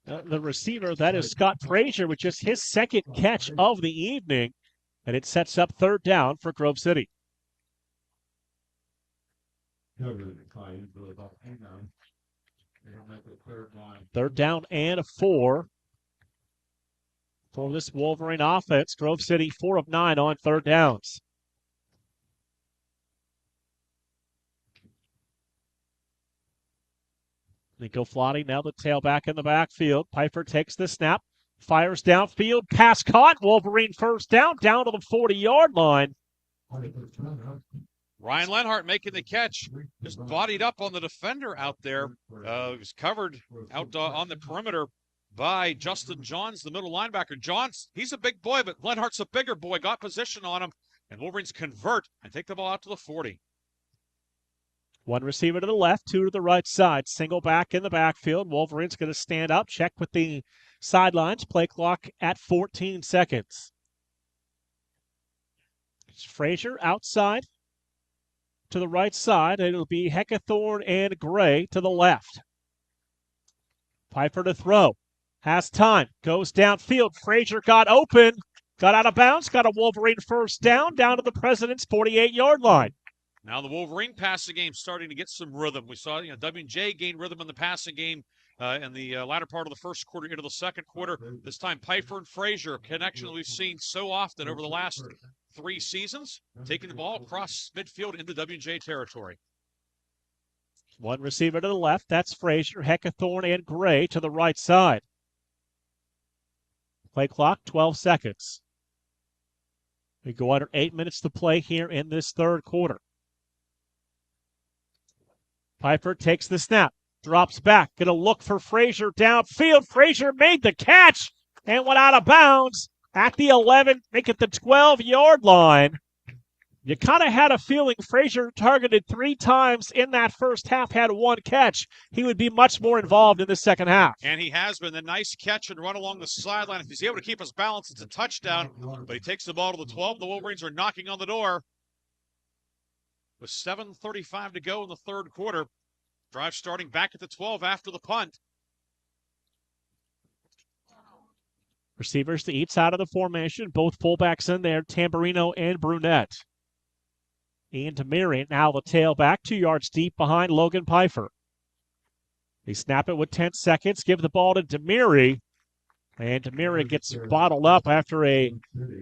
the receiver. That is Scott Frazier with just his second catch of the evening, and it sets up third down for Grove City. Third down and 4 for this Wolverine offense. Grove City 4 of 9 on third downs. Nico Flotti now the tailback in the backfield. Pfeiffer takes the snap, fires downfield, pass caught. Wolverine first down to the 40-yard line. Ryan Lenhart making the catch, just bodied up on the defender out there. He was covered out on the perimeter by Justin Johns, the middle linebacker. Johns, he's a big boy, but Lenhart's a bigger boy. Got position on him, and Wolverines convert and take the ball out to the 40. One receiver to the left, two to the right side. Single back in the backfield. Wolverines going to stand up, check with the sidelines. Play clock at 14 seconds. It's Frazier outside to the right side. It'll be Heckathorn and Gray to the left. Pfeiffer to throw. Has time. Goes downfield. Frazier got open. Got out of bounds. Got a Wolverine first down to the President's 48-yard line. Now the Wolverine passing game starting to get some rhythm. We saw W&J gain rhythm in the passing game in the latter part of the first quarter into the second quarter. This time Pfeiffer and Frazier, a connection we've seen so often over the last 3 seasons, taking the ball across midfield into W&J territory. One receiver to the left. That's Frazier, Heckathorn, and Gray to the right side. Play clock, 12 seconds. We go under 8 minutes to play here in this third quarter. Pfeiffer takes the snap, drops back, going to look for Frazier downfield. Frazier made the catch and went out of bounds at the 11, make it the 12-yard line. You kind of had a feeling Frazier targeted 3 times in that first half, had 1 catch. He would be much more involved in the second half. And he has been. The nice catch and run along the sideline. If he's able to keep his balance, it's a touchdown. But he takes the ball to the 12. The Wolverines are knocking on the door. With 7:35 to go in the third quarter. Drive starting back at the 12 after the punt. Receivers to each side of the formation. Both fullbacks in there, Tamburino and Brunette. Ian Demiri, now the tailback, 2 yards deep behind Logan Pfeiffer. They snap it with 10 seconds, give the ball to Demiri, and Demiri gets bottled up after a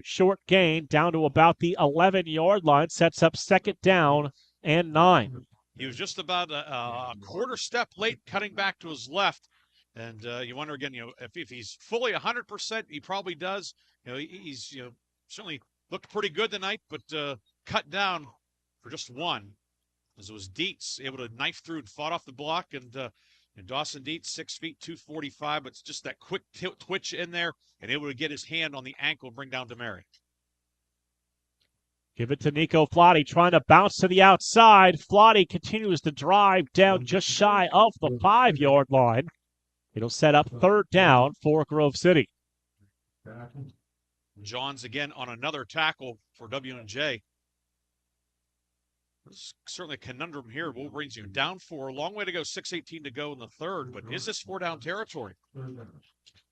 short gain down to about the 11-yard line, sets up second down and 9. He was just about a quarter step late, cutting back to his left. And you wonder again, if he's fully 100%, he probably does. He's certainly looked pretty good tonight, but cut down for just 1. As it was Dietz able to knife through and fought off the block, and Dawson Dietz, 6 feet, 245, but it's just that quick twitch in there and able to get his hand on the ankle and bring down Demiri. Give it to Nico Flotti, trying to bounce to the outside. Flotti continues to drive down just shy of the 5-yard line. It'll set up third down for Grove City. Johns again on another tackle for W&J. There's certainly a conundrum here. Wolverines down 4, long way to go, 6:18 to go in the third, but is this 4-down territory?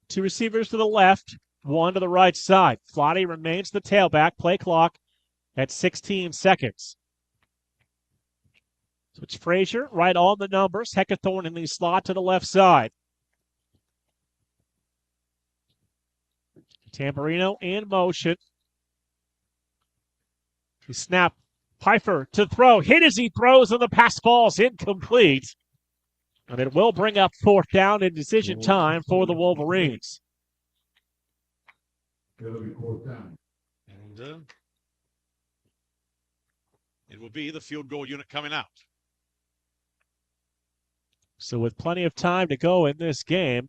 2 receivers to the left, 1 to the right side. Flotti remains the tailback, play clock at 16 seconds. So it's Frazier right on the numbers. Heckathorn in the slot to the left side. Tamburino in motion. He snapped. Pfeiffer to throw. Hit as he throws, and the pass falls incomplete. And it will bring up fourth down in decision time for the Wolverines. And it will be the field goal unit coming out. So with plenty of time to go in this game,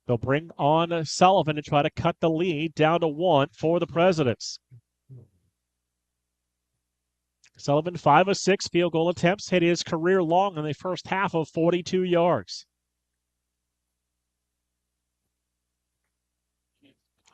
they'll bring on Sullivan to try to cut the lead down to 1 for the Presidents. Sullivan, 5 of 6 field goal attempts, hit his career long in the first half of 42 yards.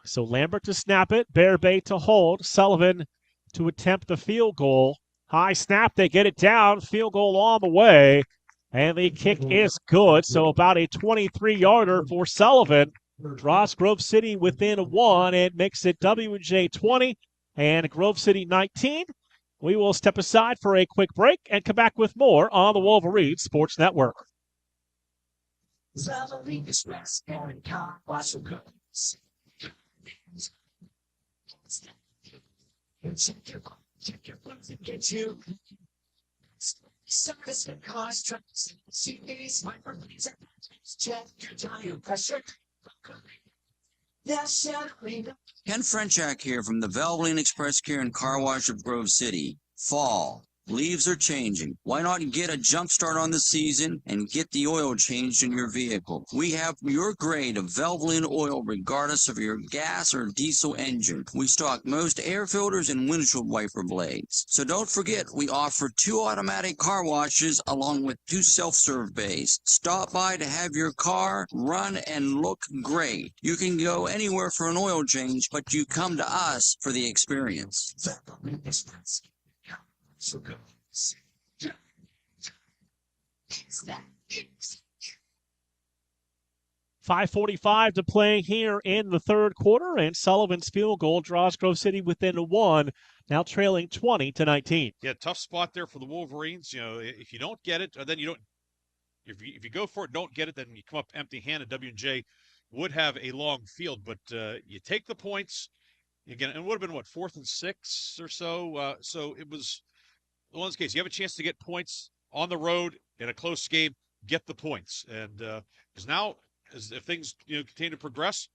So Lambert to snap it, Bearbay to hold, Sullivan to attempt the field goal. High snap, they get it down, field goal on the way, and the kick is good. So about a 23-yarder for Sullivan. Draws Grove City within 1 and makes it W&J 20 and Grove City 19. We will step aside for a quick break and come back with more on the Wolverines Sports Network. Ken Frenchak here from the Valvoline Express Care and Car Wash of Grove City. Fall. Leaves are changing. Why not get a jump start on the season and get the oil changed in your vehicle? We have your grade of Valvoline oil regardless of your gas or diesel engine. We stock most air filters and windshield wiper blades. So don't forget, we offer 2 automatic car washes along with 2 self-serve bays. Stop by to have your car run and look great. You can go anywhere for an oil change, but you come to us for the experience. 5:45 to play here in the third quarter, and Sullivan's field goal draws Grove City within 1, now trailing 20-19. Yeah, tough spot there for the Wolverines. If you don't get it, or then you don't. If you go for it, don't get it, then you come up empty-handed. W&J would have a long field, but you take the points. Again, it would have been, 4th and 6 or so. So it was, in this case, you have a chance to get points on the road in a close game, get the points. And because now, if things continue to progress,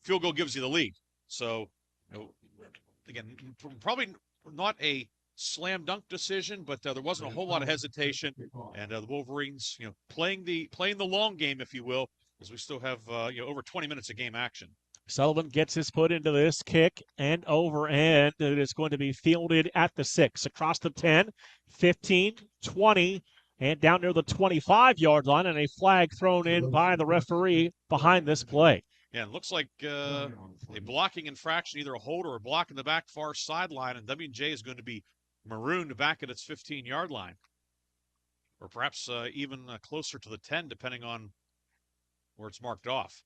field goal gives you the lead. So, again, probably not a slam dunk decision, but there wasn't a whole lot of hesitation. And the Wolverines, playing the long game, if you will, as we still have over 20 minutes of game action. Sullivan gets his foot into this kick and over, and it is going to be fielded at the 6, across the 10, 15, 20, and down near the 25-yard line, and a flag thrown in by the referee behind this play. Yeah, it looks like a blocking infraction, either a hold or a block in the back far sideline, and W&J is going to be marooned back at its 15-yard line, or perhaps even closer to the 10, depending on where it's marked off.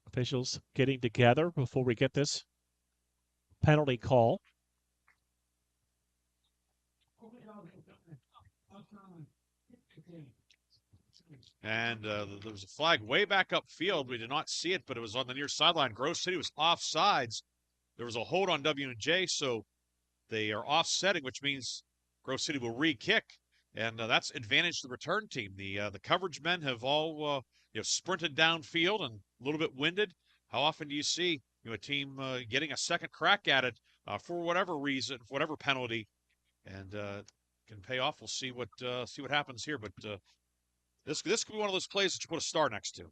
Officials getting together before we get this penalty call. And there was a flag way back upfield. We did not see it, but it was on the near sideline. Grove City was offsides. There was a hold on W&J, so they are offsetting, which means Grove City will re-kick, and that's advantage to the return team. The coverage men have all sprinted downfield and a little bit winded. How often do you see a team getting a second crack at it for whatever reason, for whatever penalty, and can pay off? We'll see what happens here, but this could be one of those plays that you put a star next to.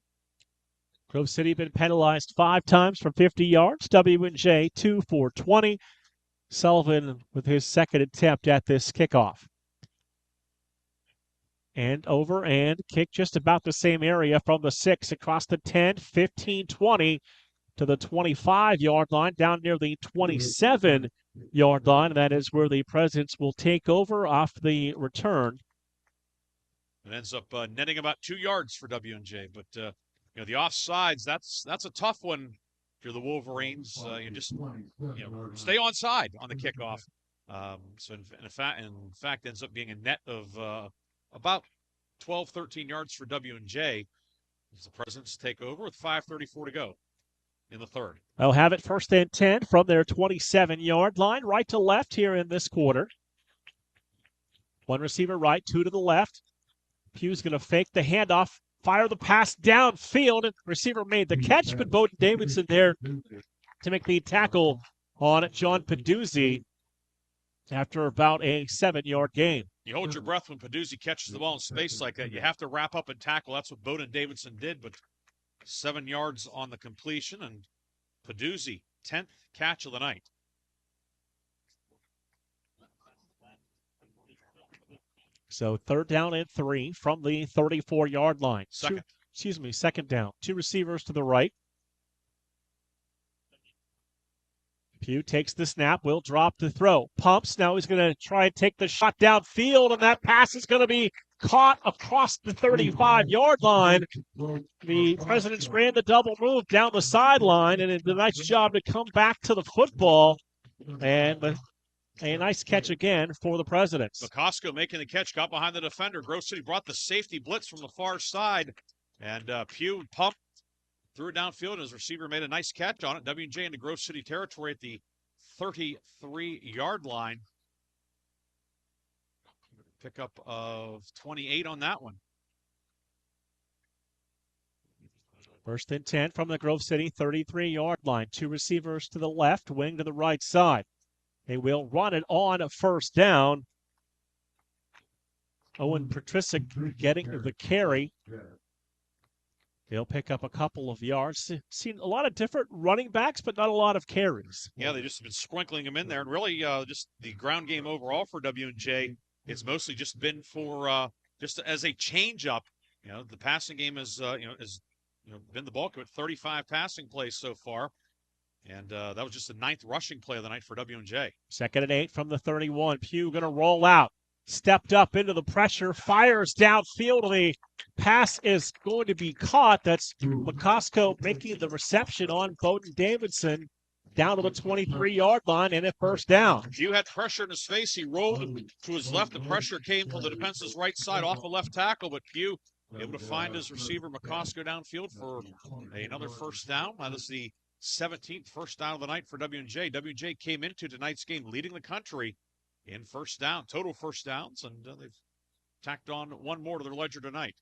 Grove City been penalized 5 times for 50 yards. W&J 2 for 20. Sullivan with his second attempt at this kickoff. And over and kick just about the same area from the 6 across the 10, 15, 20 to the 25-yard line, down near the 27-yard line. And that is where the Presidents will take over off the return. It ends up netting about 2 yards for W&J, but the offsides, that's a tough one if you're the Wolverines. You just stay onside on the kickoff. So in fact ends up being a net of about 12, 13 yards for W&J as the Presidents take over with 5:34 to go in the third. They'll have it first and 10 from their 27-yard line, right to left here in this quarter. One receiver right, 2 to the left. Pugh's going to fake the handoff, fire the pass downfield, and receiver made the catch, but Bowden Davidson there to make the tackle on John Peduzzi after about a 7-yard gain. You hold your breath when Peduzzi catches the ball in space like that. You have to wrap up and tackle. That's what Bowden Davidson did, but 7 yards on the completion, and Peduzzi, 10th catch of the night. So 3rd down and 3 from the 34-yard line. Second down. 2 receivers to the right. Pugh takes the snap, will drop the throw. Pumps, now he's going to try and take the shot downfield, and that pass is going to be caught across the 35-yard line. The Presidents ran the double move down the sideline, and did a nice job to come back to the football. And a nice catch again for the Presidents. McCosco making the catch, got behind the defender. Grove City brought the safety blitz from the far side, and Pugh pumped, threw it downfield, and his receiver made a nice catch on it. W&J into Grove City territory at the 33-yard line. Pickup of 28 on that one. First and 10 from the Grove City 33-yard line. 2 receivers to the left, wing to the right side. They will run it on a first down. Owen Patricic getting the carry. He'll pick up a couple of yards. Seen a lot of different running backs, but not a lot of carries. Yeah, they just been sprinkling them in there. And really just the ground game overall for W&J, it's mostly just been for just as a change-up. The passing game has been the bulk of it, 35 passing plays so far. And that was just the 9th rushing play of the night for W&J. 2nd and 8 from the 31. Pugh going to roll out. Stepped up into the pressure, fires downfield. The pass is going to be caught. That's McCosco making the reception on Bowden Davidson down to the 23-yard line and a first down. Pugh had pressure in his face. He rolled to his left. The pressure came from the defense's right side off the left tackle, but Pugh able to find his receiver McCosco downfield for another first down. That is the 17th first down of the night for W&J. W&J came into tonight's game leading the country in total first downs, and they've tacked on one more to their ledger tonight.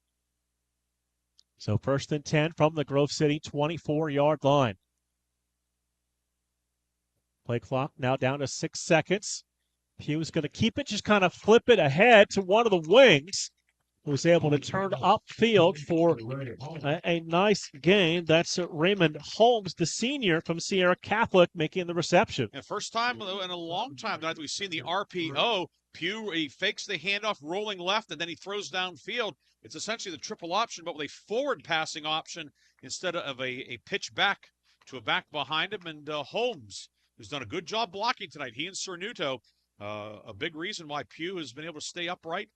So 1st and 10 from the Grove City 24-yard line. Play clock now down to 6 seconds. Pugh's going to keep it, just kind of flip it ahead to one of the wings. was able to turn upfield for a nice gain. That's Raymond Holmes, the senior from Sierra Catholic, making the reception. And first time in a long time that we've seen the RPO. Pugh, he fakes the handoff rolling left, and then he throws downfield. It's essentially the triple option, but with a forward passing option instead of a pitch back to a back behind him. And Holmes, who's done a good job blocking tonight, he and Cernuto, a big reason why Pugh has been able to stay upright.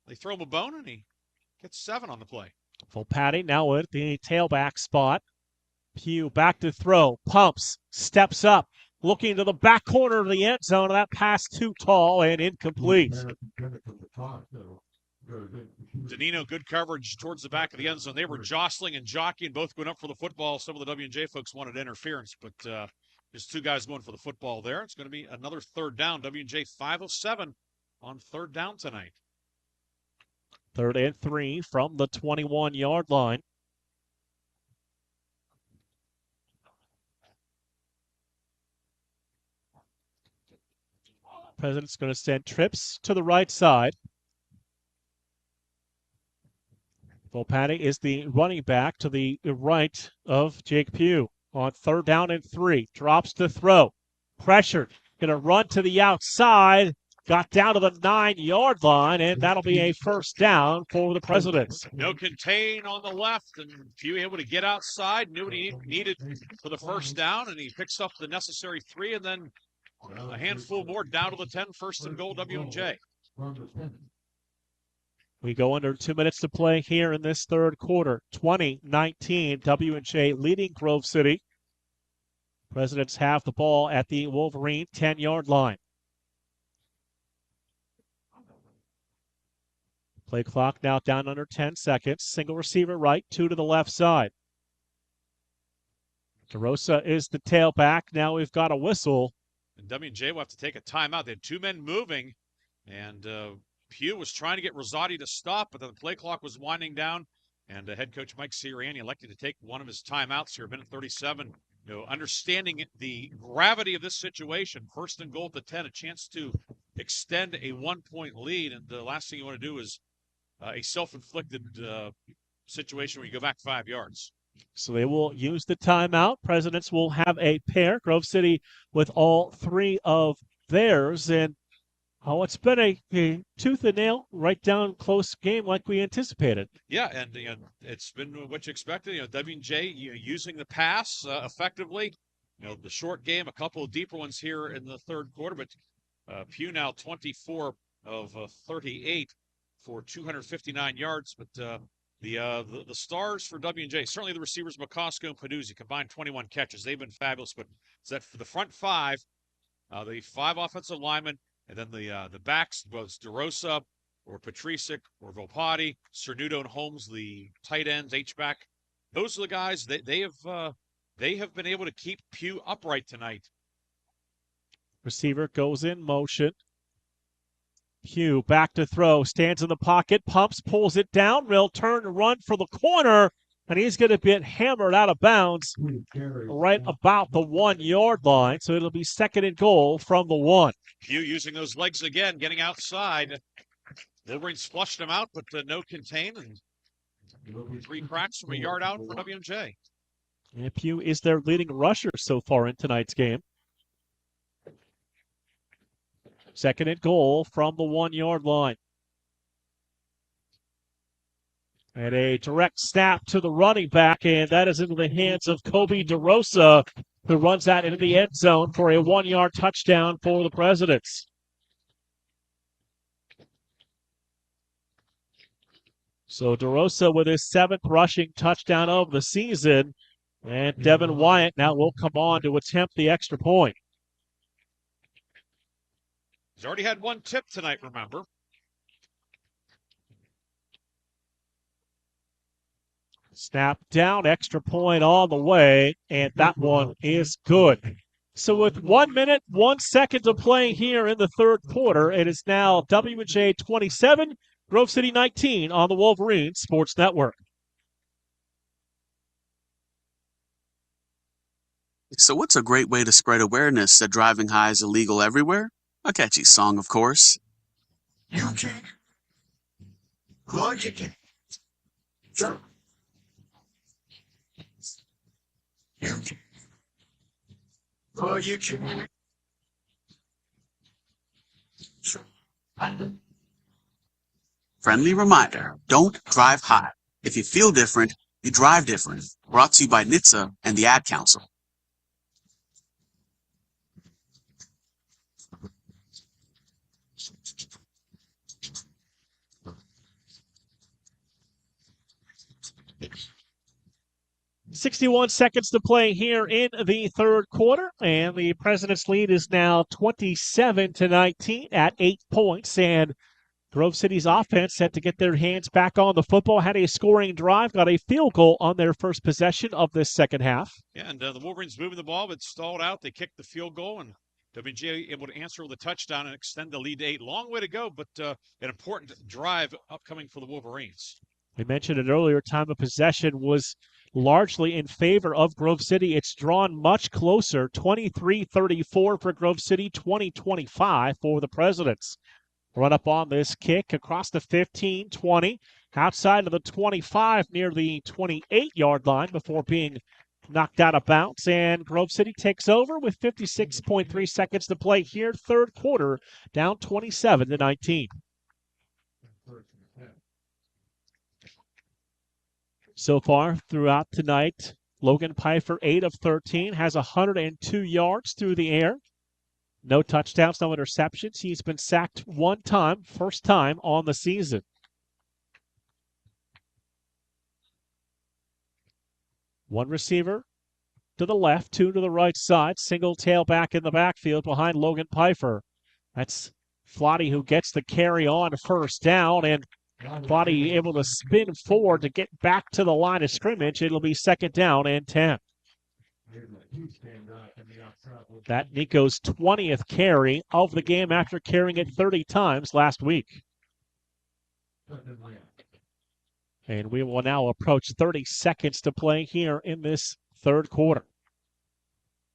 They throw him a bone, and he gets 7 on the play. Volpatti now at the tailback spot. Pugh back to throw, pumps, steps up, looking to the back corner of the end zone. That pass too tall and incomplete. Danino, good coverage towards the back of the end zone. They were jostling and jockeying, both going up for the football. Some of the W&J folks wanted interference, but there's 2 guys going for the football there. It's going to be another third down. W&J 5 of 7 on third down tonight. 3rd and 3 from the 21-yard line. President's going to send trips to the right side. Volpatti is the running back to the right of Jake Pugh on 3rd down and 3. Drops to throw. Pressured. Going to run to the outside. Got down to the 9-yard line, and that'll be a first down for the Presidents. No contain on the left, and Pugh able to get outside, knew what he needed for the first down, and he picks up the necessary 3, and then a handful more down to the 10, 1st and goal, W&J. We go under 2 minutes to play here in this third quarter. 20-19, W&J leading Grove City. Presidents have the ball at the Wolverine 10-yard line. Play clock now down under 10 seconds. Single receiver right, 2 to the left side. DeRosa is the tailback. Now we've got a whistle. And W&J will have to take a timeout. They had 2 men moving, and Pugh was trying to get Rosati to stop, but the play clock was winding down, and head coach Mike Sirianni elected to take one of his timeouts here, minute 37. Understanding the gravity of this situation, 1st and goal at the 10, a chance to extend a 1-point lead, and the last thing you want to do is a self-inflicted situation where you go back 5 yards. So they will use the timeout. Presidents will have a pair. Grove City with all 3 of theirs. And it's been a tooth and nail, right down close game like we anticipated. Yeah, and it's been what you expected. W&J using the pass effectively. The short game, a couple of deeper ones here in the third quarter, but Pugh now 24 of 38 for 259 yards. But the stars for W&J, certainly the receivers McCosco and Peduzzi combined 21 catches. They've been fabulous. But is that for the front 5, the 5 offensive linemen, and then the backs, both DeRosa or Patricic or Volpatti, Cernuto and Holmes, the tight ends, H-back. Those are the guys they have been able to keep Pugh upright tonight. Receiver goes in motion. Pugh back to throw, stands in the pocket, pumps, pulls it down, will turn and run for the corner, and he's going to get hammered out of bounds right about the 1-yard line. So it'll be 2nd and goal from the 1. Pugh using those legs again, getting outside. Wolverines flushed him out, but no contain, and 3 cracks from a yard out for W&J. And Pugh is their leading rusher so far in tonight's game. 2nd and goal from the 1-yard line. And a direct snap to the running back, and that is into the hands of Kobe DeRosa, who runs that into the end zone for a 1-yard touchdown for the Presidents. So DeRosa with his 7th rushing touchdown of the season, and Devin Wyatt now will come on to attempt the extra point. He's already had 1 tip tonight, remember. Snap down, extra point on the way, and that one is good. So with 1 minute, 1 second to play here in the third quarter, it is now W&J 27, Grove City 19 on the Wolverines Sports Network. So what's a great way to spread awareness that driving high is illegal everywhere? A catchy song, of course. Okay. Friendly reminder, don't drive hot. If you feel different, you drive different. Brought to you by NHTSA and the Ad Council. .61 seconds to play here in the third quarter, and the President's lead is now 27-19 at 8 points, and Grove City's offense set to get their hands back on the football, had a scoring drive, got a field goal on their first possession of this second half. Yeah, and the Wolverines moving the ball, but stalled out. They kicked the field goal, and WJ able to answer with a touchdown and extend the lead to 8. Long way to go, but an important drive upcoming for the Wolverines. We mentioned it earlier, time of possession was largely in favor of Grove City. It's drawn much closer, 23-34 for Grove City, 20-25 for the Presidents. Run up on this kick across the 15, 20, outside of the 25 near the 28-yard line before being knocked out of bounds. And Grove City takes over with 56.3 seconds to play here, third quarter, down 27-19. So far throughout tonight, Logan Pfeiffer, 8 of 13, has 102 yards through the air. No touchdowns, no interceptions. He's been sacked one time, first time on the season. One receiver to the left, two to the right side. Single tailback in the backfield behind Logan Pfeiffer. That's Flotty who gets the carry on first down, and Flotty able to spin forward to get back to the line of scrimmage. It'll be second down and 10. That Nico's 20th carry of the game after carrying it 30 times last week. And we will now approach 30 seconds to play here in this third quarter.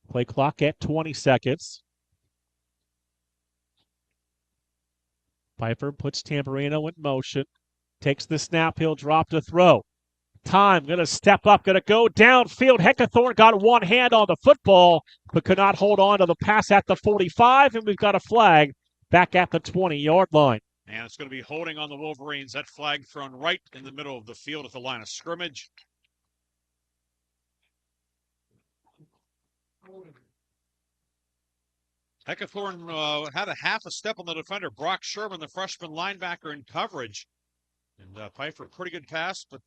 Play clock at 20 seconds. Pfeiffer puts Tamburino in motion. Takes the snap, he'll drop to throw. Time, going to step up, going to go downfield. Heckathorn got one hand on the football, but could not hold on to the pass at the 45, and we've got a flag back at the 20-yard line. And it's going to be holding on the Wolverines. That flag thrown right in the middle of the field at the line of scrimmage. Heckathorn had a half a step on the defender, Brock Sherman, the freshman linebacker, in coverage. And Pfeiffer, pretty good pass, but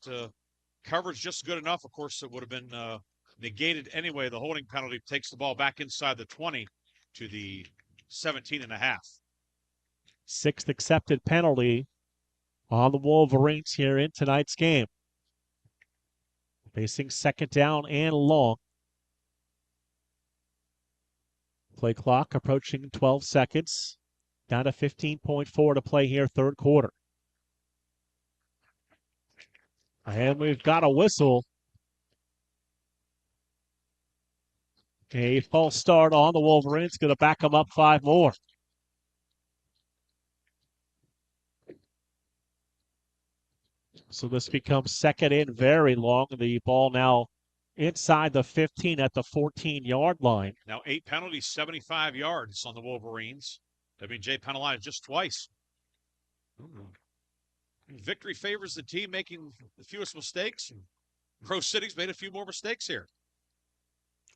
coverage just good enough. Of course, it would have been negated anyway. The holding penalty takes the ball back inside the 20 to the 17.5. Sixth accepted penalty on the Wolverines here in tonight's game. Facing second down and long. Play clock approaching 12 seconds. Down to 15.4 to play here, third quarter. And we've got a whistle. A false start on the Wolverines. Going to back them up 5 more. So this becomes second and very long. The ball now inside the 15 at the 14-yard line. Now 8 penalties, 75 yards on the Wolverines. WJ penalized just twice. Victory favors the team making the fewest mistakes. Grove City's made a few more mistakes here.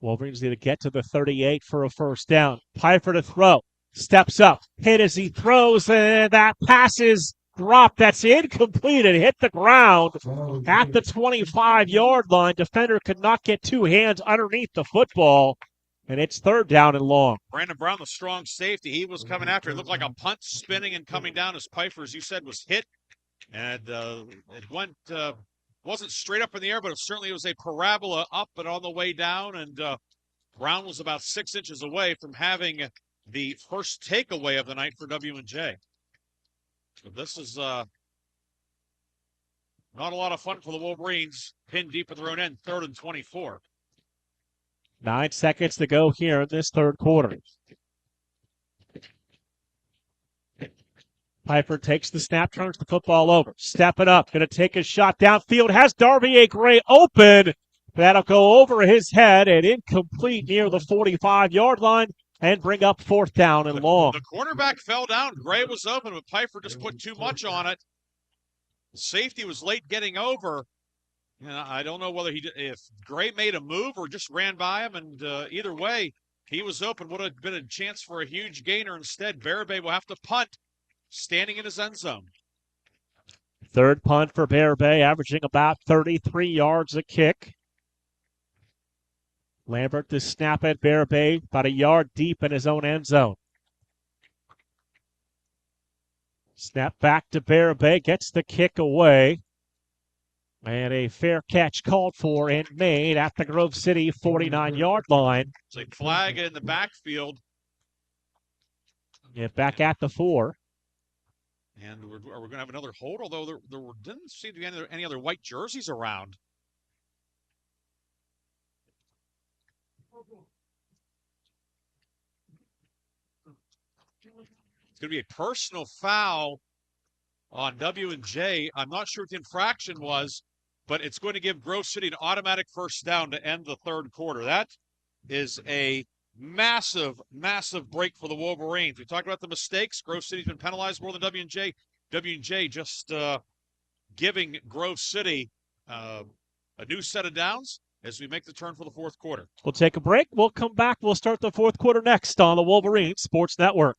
Wolverines need to get to the 38 for a first down. Pfeiffer to throw. Steps up. Hit as he throws, and that pass is dropped. That's incomplete. It hit the ground at the 25-yard line. Defender could not get 2 hands underneath the football, and it's third down and long. Brandon Brown, the strong safety, he was coming after. It looked like a punt spinning and coming down as Pfeiffer, as you said, was hit. And it went, wasn't straight up in the air, but it was a parabola up and on the way down. And Brown was about 6 inches away from having the first takeaway of the night for W&J. So this is not a lot of fun for the Wolverines. Pinned deep in their own end, 3rd and 24. 9 seconds to go here in this third quarter. Piper takes the snap, turns the football over. Stepping up, going to take a shot downfield. Has Darvier Gray open. That'll go over his head and incomplete near the 45-yard line and bring up fourth down and long. The cornerback fell down. Gray was open, but Piper just put too much on it. The safety was late getting over. And I don't know whether if Gray made a move or just ran by him, and either way, he was open. Would have been a chance for a huge gainer. Instead, Barabay will have to punt, standing in his end zone. Third punt for Barabay, averaging about 33 yards a kick. Lambert to snap at Barabay, about a yard deep in his own end zone. Snap back to Barabay, gets the kick away. And a fair catch called for and made at the Grove City 49-yard line. It's a flag in the backfield. Yeah, back at the 4. And are we going to have another hold? Although there didn't seem to be any other white jerseys around. It's going to be a personal foul on W&J. I'm not sure what the infraction was, but it's going to give Grove City an automatic first down to end the third quarter. That is a massive, massive break for the Wolverines. We talked about the mistakes. Grove City's been penalized more than W&J. W&J just giving Grove City a new set of downs as we make the turn for the fourth quarter. We'll take a break. We'll come back. We'll start the fourth quarter next on the Wolverines Sports Network.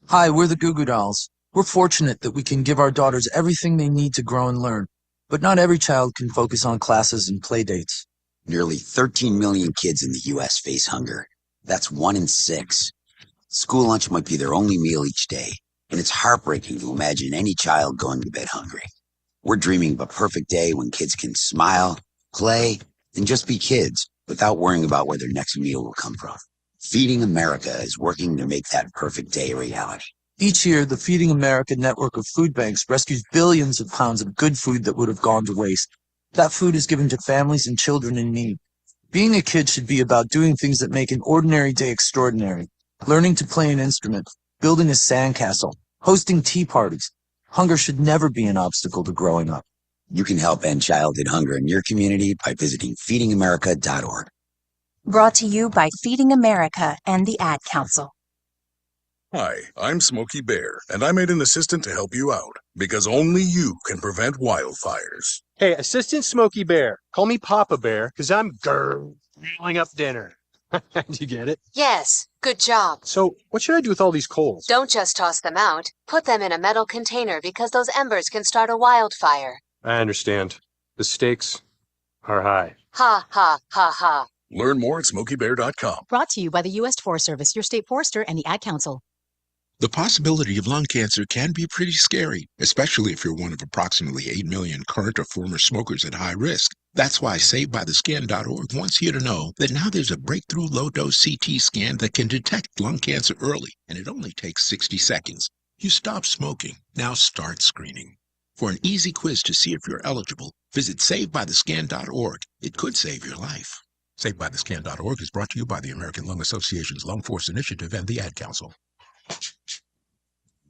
Hi, we're the Goo Goo Dolls. We're fortunate that we can give our daughters everything they need to grow and learn. But not every child can focus on classes and play dates. Nearly 13 million kids in the U.S. face hunger. That's 1 in 6. School lunch might be their only meal each day, and it's heartbreaking to imagine any child going to bed hungry. We're dreaming of a perfect day when kids can smile, play, and just be kids without worrying about where their next meal will come from. Feeding America is working to make that perfect day a reality. Each year, the Feeding America network of food banks rescues billions of pounds of good food that would have gone to waste. That food is given to families and children in need. Being a kid should be about doing things that make an ordinary day extraordinary. Learning to play an instrument, building a sandcastle, hosting tea parties. Hunger should never be an obstacle to growing up. You can help end childhood hunger in your community by visiting feedingamerica.org. Brought to you by Feeding America and the Ad Council. Hi, I'm Smokey Bear, and I made an assistant to help you out, because only you can prevent wildfires. Hey, Assistant Smokey Bear. Call me Papa Bear, because I'm grilling up dinner. Do you get it? Yes, good job. So, what should I do with all these coals? Don't just toss them out. Put them in a metal container because those embers can start a wildfire. I understand. The stakes are high. Ha, ha, ha, ha. Learn more at SmokeyBear.com. Brought to you by the U.S. Forest Service, your state forester, and the Ad Council. The possibility of lung cancer can be pretty scary, especially if you're one of approximately 8 million current or former smokers at high risk. That's why SaveByTheScan.org wants you to know that now there's a breakthrough low-dose CT scan that can detect lung cancer early, and it only takes 60 seconds. You stop smoking. Now start screening. For an easy quiz to see if you're eligible, visit SaveByTheScan.org. It could save your life. SaveByTheScan.org is brought to you by the American Lung Association's Lung Force Initiative and the Ad Council.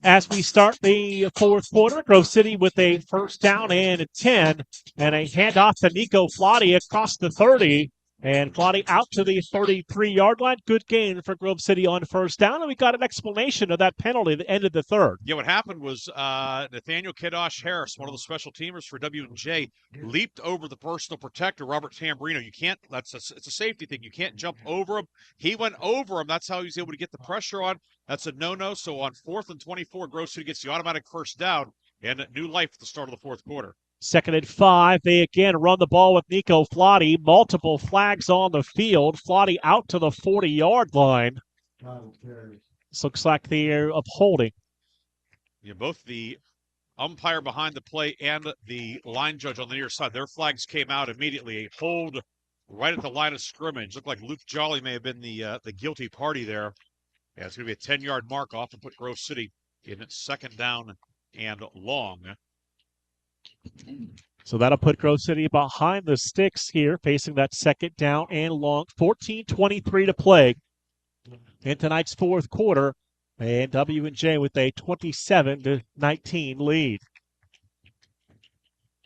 As we start the fourth quarter, Grove City with a first down and a 10, and a handoff to Nico Flotti across the 30. And Flotti out to the 33-yard line. Good gain for Grove City on first down. And we got an explanation of that penalty that ended the third. Yeah, what happened was Nathaniel Kadosh Harris, one of the special teamers for W&J, leaped over the personal protector, Robert Tamburino. You can't, it's a safety thing. You can't jump over him. He went over him. That's how he was able to get the pressure on. That's a no-no. So on 4th and 24, Grove City gets the automatic first down and new life at the start of the fourth quarter. Second and 5. They again run the ball with Nico Flotti. Multiple flags on the field. Flotti out to the 40-yard line. This looks like they're upholding. Yeah, both the umpire behind the play and the line judge on the near side, their flags came out immediately. A hold right at the line of scrimmage. Looked like Luke Jolly may have been the guilty party there. Yeah, it's going to be a 10-yard mark off and put Grove City in second down and long. So that'll put Grove City behind the sticks here, facing that second down and long. 14:23 to play in tonight's fourth quarter, and W&J with a 27-19 lead.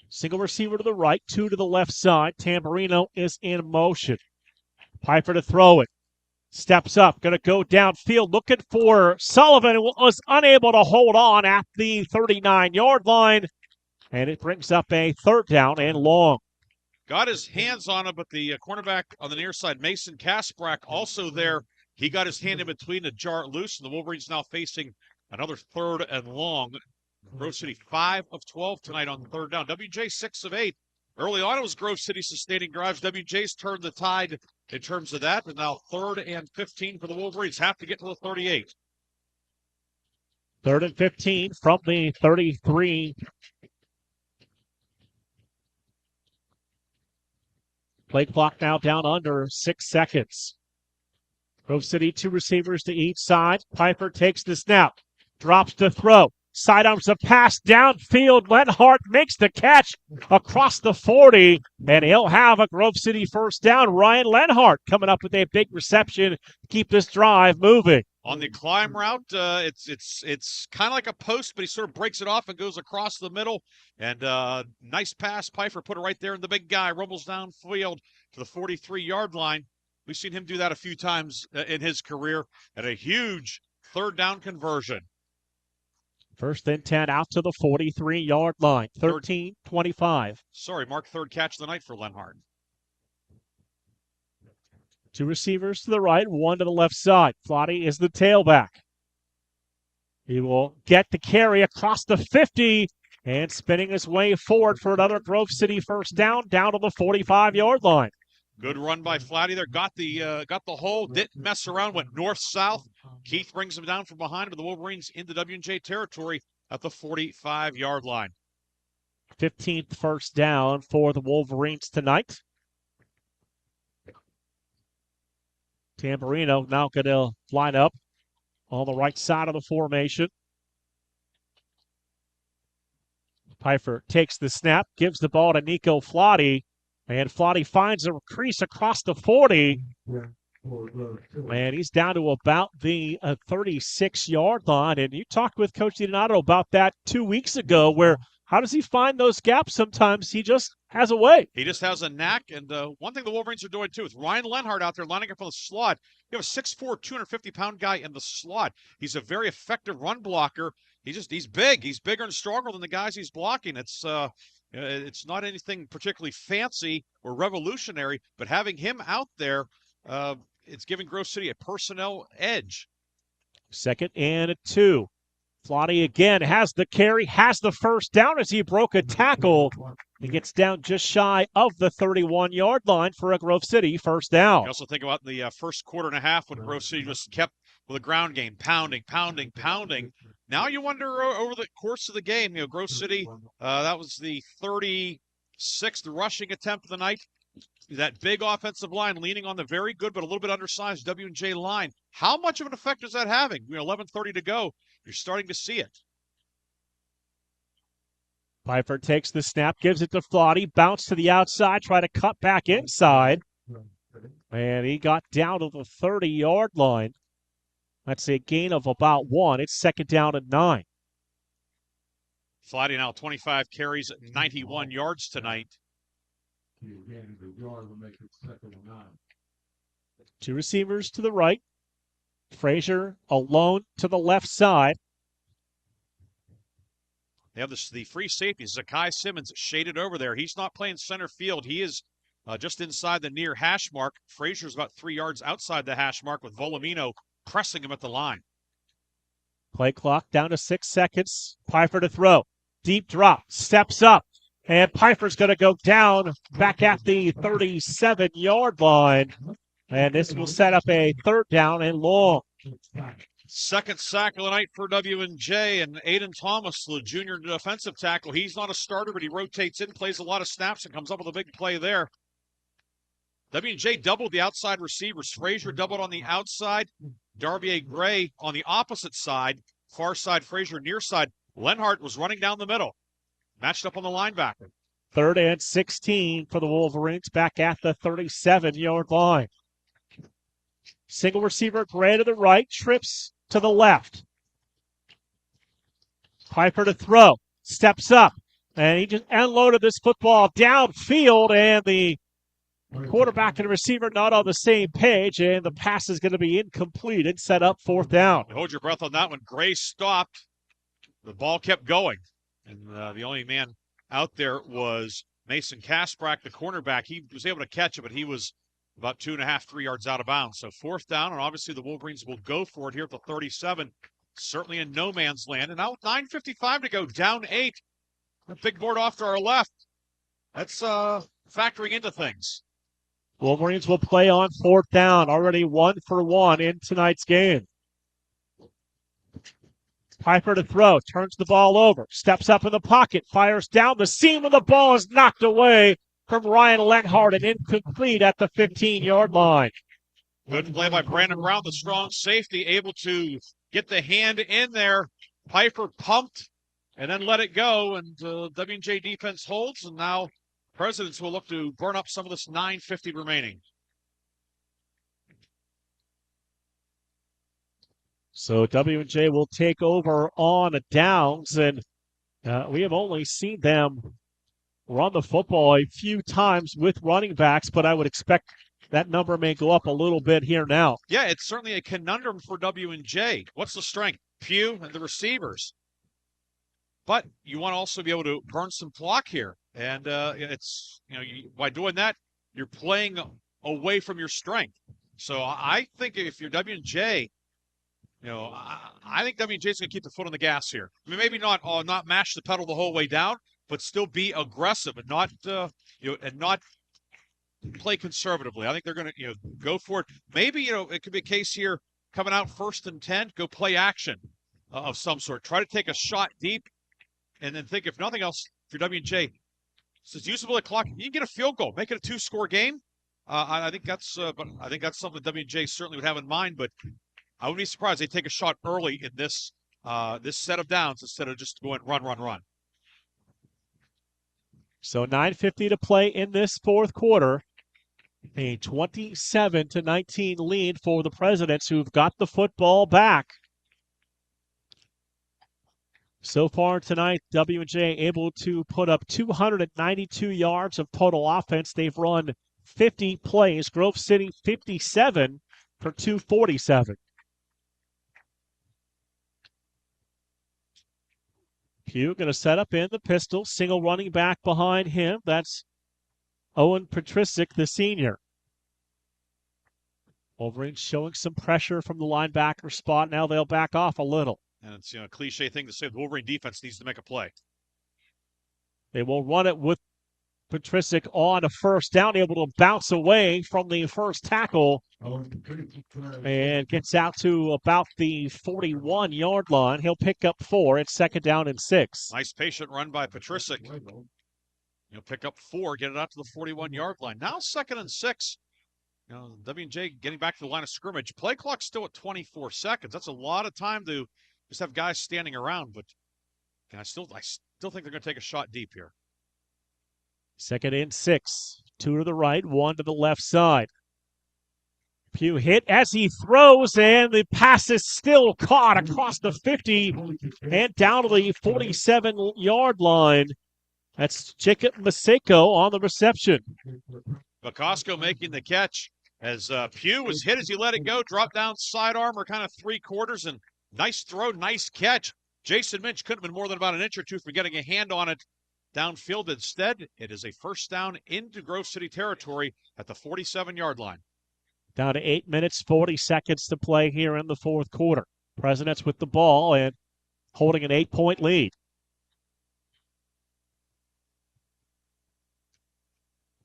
Single receiver to the right, two to the left side. Tamburino is in motion. Piper to throw it. Steps up, going to go downfield, looking for Sullivan, who was unable to hold on at the 39-yard line, and it brings up a third down and long. Got his hands on him, but the cornerback on the near side, Mason Kasprek, also there. He got his hand in between to jar it loose, and the Wolverines now facing another third and long. Grove City 5 of 12 tonight on third down. WJ 6 of 8. Early on, it was Grove City sustaining drives. WJ's turned the tide in terms of that, but now third and 15 for the Wolverines. Have to get to the 38. Third and 15 from the 33. Play clock now down under 6 seconds. Grove City, two receivers to each side. Piper takes the snap, drops to throw. Sidearms a pass downfield. Lenhart makes the catch across the 40, and he'll have a Grove City first down. Ryan Lenhart coming up with a big reception to keep this drive moving. On the climb route, it's kind of like a post, but he sort of breaks it off and goes across the middle. And nice pass. Piper put it right there, and the big guy rumbles downfield to the 43-yard line. We've seen him do that a few times in his career, and a huge third down conversion. First and 10 out to the 43-yard line. 13-25. Sorry, Mark, third catch of the night for Lenhart. Two receivers to the right, one to the left side. Flotty is the tailback. He will get the carry across the 50 and spinning his way forward for another Grove City first down to the 45-yard line. Good run by Flatty there. Got the hole. Didn't mess around. Went north-south. Keith brings him down from behind, but the Wolverines into W&J territory at the 45-yard line. 15th first down for the Wolverines tonight. Tamburino now going to line up on the right side of the formation. Piper takes the snap, gives the ball to Nico Flotty. And Flotty finds a crease across the 40. And he's down to about the 36-yard line. And you talked with Coach DiDonato about that 2 weeks ago, where how does he find those gaps sometimes? He just has a way. He just has a knack. And one thing the Wolverines are doing, too, with Ryan Lenhart out there lining up on the slot. You have a 6'4", 250-pound guy in the slot. He's a very effective run blocker. He's big. He's bigger and stronger than the guys he's blocking. It's not anything particularly fancy or revolutionary, but having him out there, it's giving Grove City a personnel edge. 2nd and 2. Flotty again has the carry, has the first down as he broke a tackle. He gets down just shy of the 31-yard line for a Grove City first down. You also think about the first quarter and a half when Grove City just kept with a ground game, pounding. Now you wonder over the course of the game, Grove City, that was the 36th rushing attempt of the night. That big offensive line leaning on the very good but a little bit undersized W&J line. How much of an effect is that having? 11:30 to go. You're starting to see it. Piper takes the snap, gives it to Flotty, bounce to the outside, try to cut back inside. And he got down to the 30-yard line. That's a gain of about 1. It's 2nd down and 9. Flotty now 25 carries, 91 yards tonight. Two receivers to the right. Frazier alone to the left side. They have the free safety, Zakai Simmons, shaded over there. He's not playing center field. He is just inside the near hash mark. Frazier's about 3 yards outside the hash mark with Volumino pressing him at the line. Play clock down to 6 seconds. Piper to throw. Deep drop. Steps up. And Piper's going to go down back at the 37-yard line. And this will set up a third down and long. Second sack of the night for W&J, and Aiden Thomas, the junior defensive tackle. He's not a starter, but he rotates in, plays a lot of snaps, and comes up with a big play there. W&J doubled the outside receivers. Frazier doubled on the outside. Darvier Gray on the opposite side. Far side, Frazier near side. Lenhart was running down the middle. Matched up on the linebacker. 3rd and 16 for the Wolverines, back at the 37-yard line. Single receiver, Gray to the right, trips to the left. Piper to throw, steps up, and he just unloaded this football downfield, and the quarterback and receiver not on the same page, and the pass is going to be incomplete and set up 4th down. Hold your breath on that one. Gray stopped. The ball kept going, and the only man out there was Mason Kasprak, the cornerback. He was able to catch it, but he was about 2.5, 3 yards out of bounds. So 4th down, and obviously the Wolverines will go for it here at the 37. Certainly in no man's land. And now with 9:55 to go, down 8. A big board off to our left. That's factoring into things. Wolverines will play on 4th down, already 1 for 1 in tonight's game. Piper to throw, turns the ball over, steps up in the pocket, fires down the seam, and the ball is knocked away from Ryan Lenhart and incomplete at the 15-yard line. Good play by Brandon Brown, the strong safety, able to get the hand in there. Piper pumped and then let it go, and W&J defense holds, and now Presidents will look to burn up some of this 9:50 remaining. So W&J will take over on downs, and we have only seen them run the football a few times with running backs, but I would expect that number may go up a little bit here now. Yeah, it's certainly a conundrum for W&J. What's the strength? Pugh and the receivers. But you want to also be able to burn some clock here. And it's, by doing that, you're playing away from your strength. So I think if you're W&J, I think W&J is going to keep the foot on the gas here. I mean, maybe not mash the pedal the whole way down, but still be aggressive and not play conservatively. I think they're going to go for it. Maybe it could be a case here coming out 1st and 10, go play action of some sort. Try to take a shot deep, and then think if nothing else for W&J. Since usable the clock, you can get a field goal, make it a 2-score game. I think that's something W&J certainly would have in mind. But I wouldn't be surprised they take a shot early in this set of downs instead of just going run. So 9:50 to play in this 4th quarter. A 27-19 lead for the Presidents, who've got the football back. So far tonight, W&J able to put up 292 yards of total offense. They've run 50 plays. Grove City 57 for 247. Pugh going to set up in the pistol. Single running back behind him. That's Owen Petrisic, the senior. Wolverines showing some pressure from the linebacker spot. Now they'll back off a little. And it's a cliche thing to say. The Wolverine defense needs to make a play. They will run it with Petrisic on a 1st down, able to bounce away from the first tackle and gets out to about the 41-yard line. He'll pick up 4. It's 2nd down and 6. Nice patient run by Petrisic. Pick up 4, get it out to the 41-yard line. Now 2nd and 6. W&J getting back to the line of scrimmage. Play clock's still at 24 seconds. That's a lot of time to just have guys standing around, but I still think they're going to take a shot deep here. 2nd and 6. 2 to the right, 1 to the left side. Pugh hit as he throws, and the pass is still caught across the 50 and down to the 47-yard line. That's Jacob Maseko on the reception. Bacosco making the catch as Pugh was hit as he let it go, dropped down sidearm or kind of 3/4, and nice throw, nice catch. Jason Minch couldn't have been more than about an inch or two for getting a hand on it downfield. Instead, it is a 1st down into Grove City territory at the 47-yard line. Down to 8 minutes, 40 seconds to play here in the 4th quarter. Presidents with the ball and holding an 8-point lead.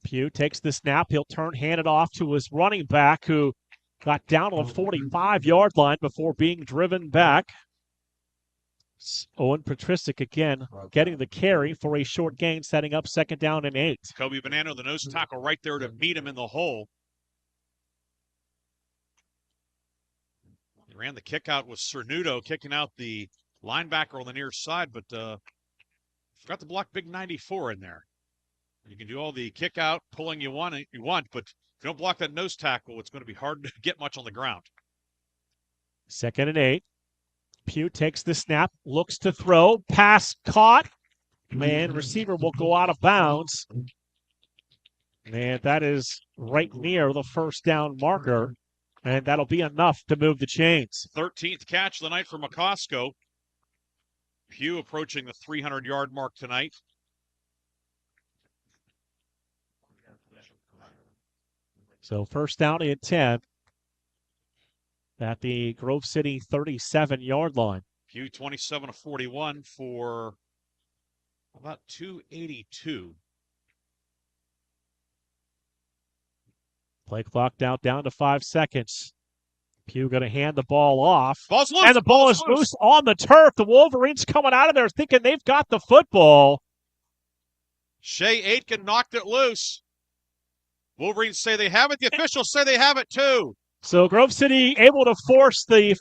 Pugh takes the snap. He'll hand it off to his running back, who got down to the 45-yard line before being driven back. Owen Petrisic again getting the carry for a short gain, setting up 2nd down and 8. Kobe Bonanno, the nose tackle, right there to meet him in the hole. He ran the kick out with Cernudo kicking out the linebacker on the near side, but forgot to block big 94 in there. You can do all the kick out, pulling you want, but if you don't block that nose tackle, it's going to be hard to get much on the ground. 2nd and 8. Pugh takes the snap, looks to throw, pass caught, and receiver will go out of bounds. And that is right near the first down marker, and that'll be enough to move the chains. 13th catch of the night for McCosco. Pugh approaching the 300-yard mark tonight. So first down and 10 at the Grove City 37-yard line. Pugh 27 of 41 for about 282. Play clock down to 5 seconds. Pugh going to hand the ball off. Ball's loose. And the ball is loose on the turf. The Wolverines coming out of there thinking they've got the football. Shea Aitken knocked it loose. Wolverines say they have it. The officials say they have it too. So Grove City able to force the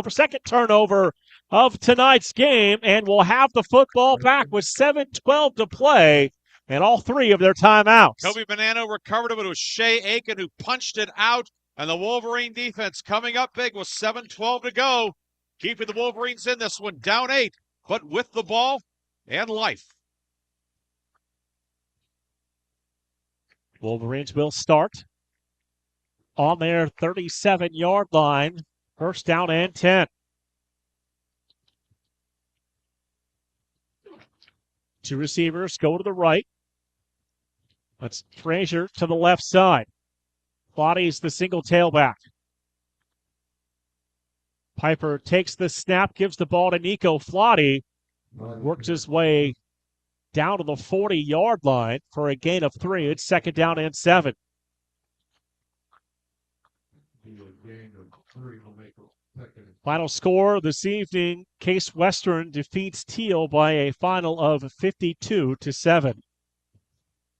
second turnover of tonight's game, and will have the football back with 7:12 to play and all 3 of their timeouts. Kobe Bonanno recovered it, but it was Shea Aiken who punched it out, and the Wolverine defense coming up big with 7:12 to go, keeping the Wolverines in this one, down 8, but with the ball and life. Wolverines will start on their 37-yard line. First down and 10. 2 receivers go to the right. That's Frazier to the left side. Flotty's the single tailback. Piper takes the snap, gives the ball to Nico Flotty. Works his way down to the 40-yard line for a gain of 3. It's 2nd down and 7. Final score this evening, Case Western defeats Teal by a final of 52-7.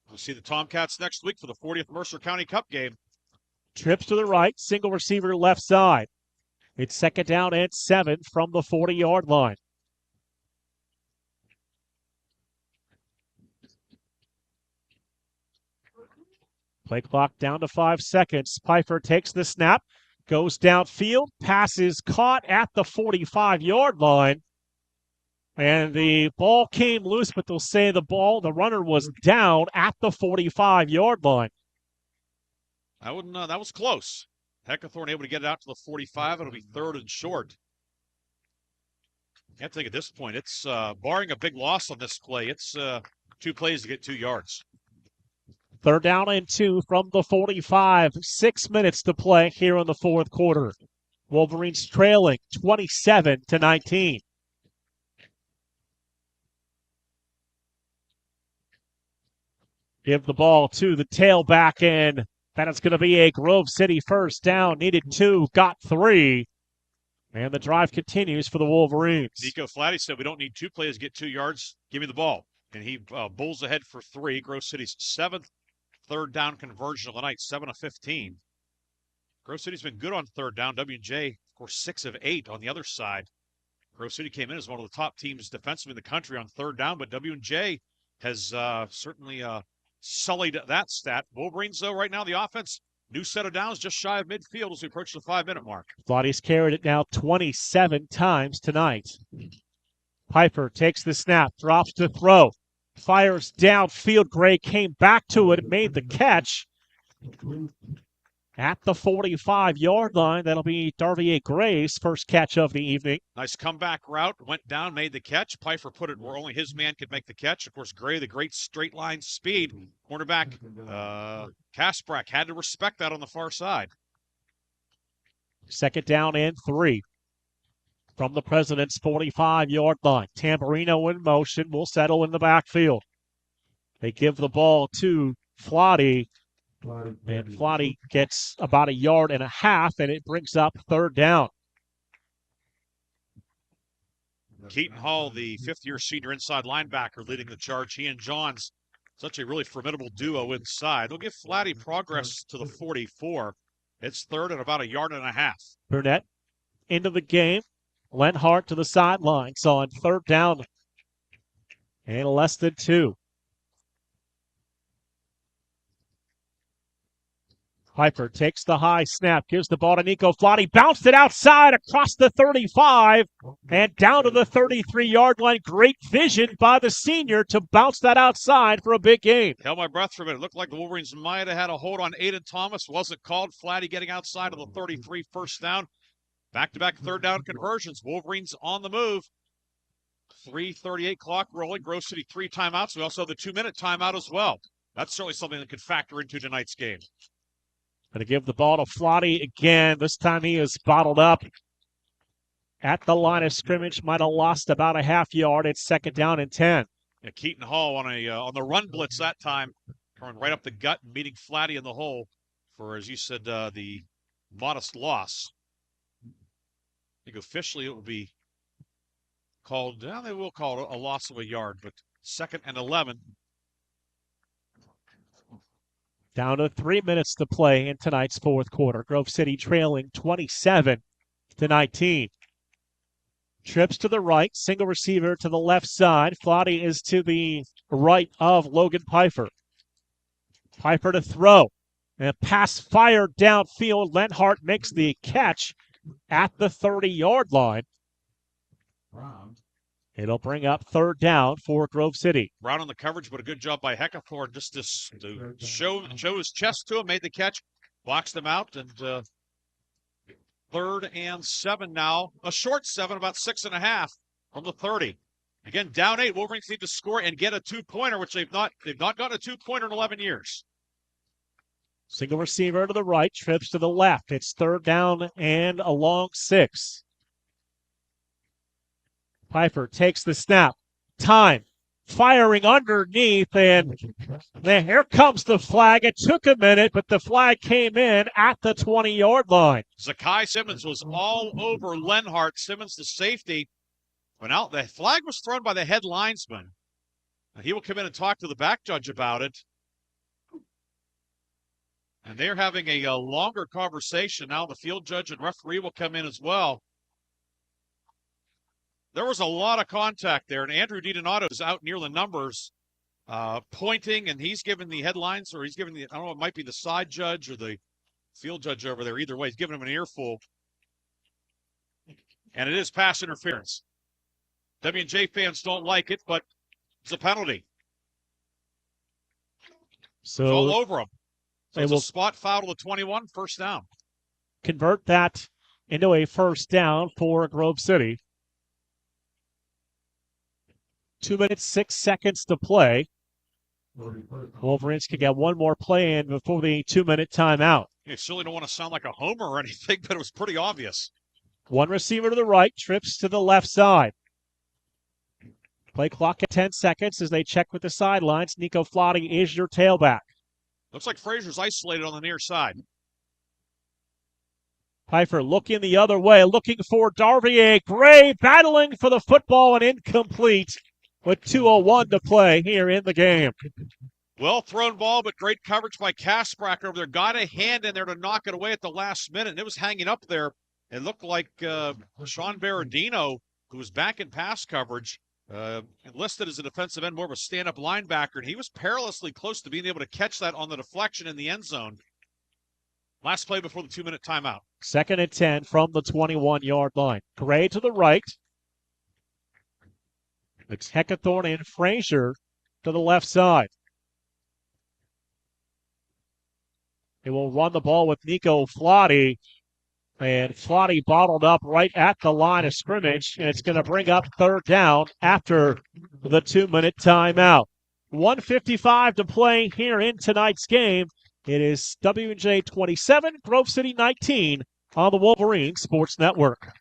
We'll see the Tomcats next week for the 40th Mercer County Cup game. Trips to the right, single receiver left side. It's 2nd down and 7 from the 40-yard line. Play clock down to 5 seconds. Pfeiffer takes the snap, goes downfield, passes caught at the 45-yard line. And the ball came loose, but they'll say the runner was down at the 45-yard line. That was close. Heckathorn able to get it out to the 45. It'll be 3rd and short. I think at this point, it's barring a big loss on this play, it's 2 plays to get 2 yards. 3rd down and 2 from the 45. 6 minutes to play here in the 4th quarter. Wolverines trailing 27-19. Give the ball to the tailback, and that is going to be a Grove City first down. Needed 2, got 3. And the drive continues for the Wolverines. Nico Flatty said, we don't need 2 plays to get 2 yards. Give me the ball. And he bulls ahead for 3. Grove City's 7th 3rd down conversion of the night, 7 of 15. Grove City's been good on 3rd down. W&J, of course, 6 of 8 on the other side. Grove City came in as one of the top teams defensively in the country on 3rd down, but W&J has certainly sullied that stat. Wolverines, though, right now, the offense, new set of downs just shy of midfield as we approach the 5-minute mark. Flotty's carried it now 27 times tonight. Piper takes the snap, drops to throw. Fires downfield. Gray came back to it and made the catch at the 45-yard line. That'll be Darvier Gray's first catch of the evening. Nice comeback route. Went down, made the catch. Pfeiffer put it where only his man could make the catch. Of course, Gray, the great straight line speed. Cornerback Kasprak had to respect that on the far side. 2nd down and 3. From the President's 45-yard line. Tamburino in motion, will settle in the backfield. They give the ball to Flotty, and Flotty gets about 1.5 yards, and it brings up 3rd down. Keaton Hall, the 5th-year senior inside linebacker, leading the charge. He and Johns, such a really formidable duo inside. They'll give Flotty progress to the 44. It's 3rd and about 1.5 yards. Burnett into the game. Lenhart to the sidelines on 3rd down and less than 2. Piper takes the high snap, gives the ball to Nico Flotti, bounced it outside across the 35 and down to the 33-yard line. Great vision by the senior to bounce that outside for a big gain. Held my breath for a minute. It looked like the Wolverines might have had a hold on Aiden Thomas. Wasn't called. Flatty getting outside of the 33, first down. Back-to-back third down conversions. Wolverines on the move. 3:38 clock rolling. Grove City 3 timeouts. We also have the 2-minute timeout as well. That's certainly something that could factor into tonight's game. Going to give the ball to Flotti again. This time he is bottled up at the line of scrimmage. Might have lost about a half yard. It's 2nd down and 10. Yeah, Keaton Hall on the run blitz that time, throwing right up the gut and meeting Flatty in the hole for, as you said, the modest loss. I think officially it will be called, they will call it a loss of a yard, but 2nd and 11. Down to 3 minutes to play in tonight's fourth quarter. Grove City trailing 27-19. Trips to the right, single receiver to the left side. Flotti is to the right of Logan Piper. Piper to throw. And pass fired downfield. Lenhart makes the catch at the 30-yard line. It'll bring up 3rd down for Grove City. Brown on the coverage, but a good job by Heckathorn just to show his chest to him, made the catch, boxed him out, and 3rd and 7 now. A short 7, about 6.5 from the 30. Again, down 8. Wolverines need to score and get a 2-pointer, which they've not gotten a 2-pointer in 11 years. Single receiver to the right, trips to the left. It's 3rd down and a long 6. Piper takes the snap. Time. Firing underneath, and here comes the flag. It took a minute, but the flag came in at the 20-yard line. Zakai Simmons was all over Lenhart. Simmons, the safety, went out. The flag was thrown by the head linesman. He will come in and talk to the back judge about it. And they're having a longer conversation. Now the field judge and referee will come in as well. There was a lot of contact there, and Andrew DiDonato is out near the numbers, pointing, and he's giving the headlines, or he's giving I don't know, it might be the side judge or the field judge over there. Either way, he's giving him an earful. And it is pass interference. W&J fans don't like it, but it's a penalty. So it's all over him. So it's will a spot foul to the 21, first down. Convert that into a first down for Grove City. 2 minutes, 6 seconds to play. Wolverines can get one more play in before the 2-minute timeout. You certainly don't want to sound like a homer or anything, but it was pretty obvious. One receiver to the right, trips to the left side. Play clock at 10 seconds as they check with the sidelines. Nico Flotti is your tailback. Looks like Frazier's isolated on the near side. Piper looking the other way, looking for Darvier. Gray battling for the football and incomplete with 2:01 to play here in the game. Well thrown ball, but great coverage by Kasprack over there. Got a hand in there to knock it away at the last minute, and it was hanging up there. It looked like Sean Berardino, who was back in pass coverage, listed as a defensive end, more of a stand-up linebacker, and he was perilously close to being able to catch that on the deflection in the end zone. Last play before the 2-minute timeout. 2nd and 10 from the 21-yard line. Gray to the right. It's Heckathorn and Frazier to the left side. They will run the ball with Nico Flotti. And Flotti bottled up right at the line of scrimmage. And it's going to bring up 3rd down after the 2-minute timeout. 1:55 to play here in tonight's game. It is W&J 27, Grove City 19 on the Wolverines Sports Network.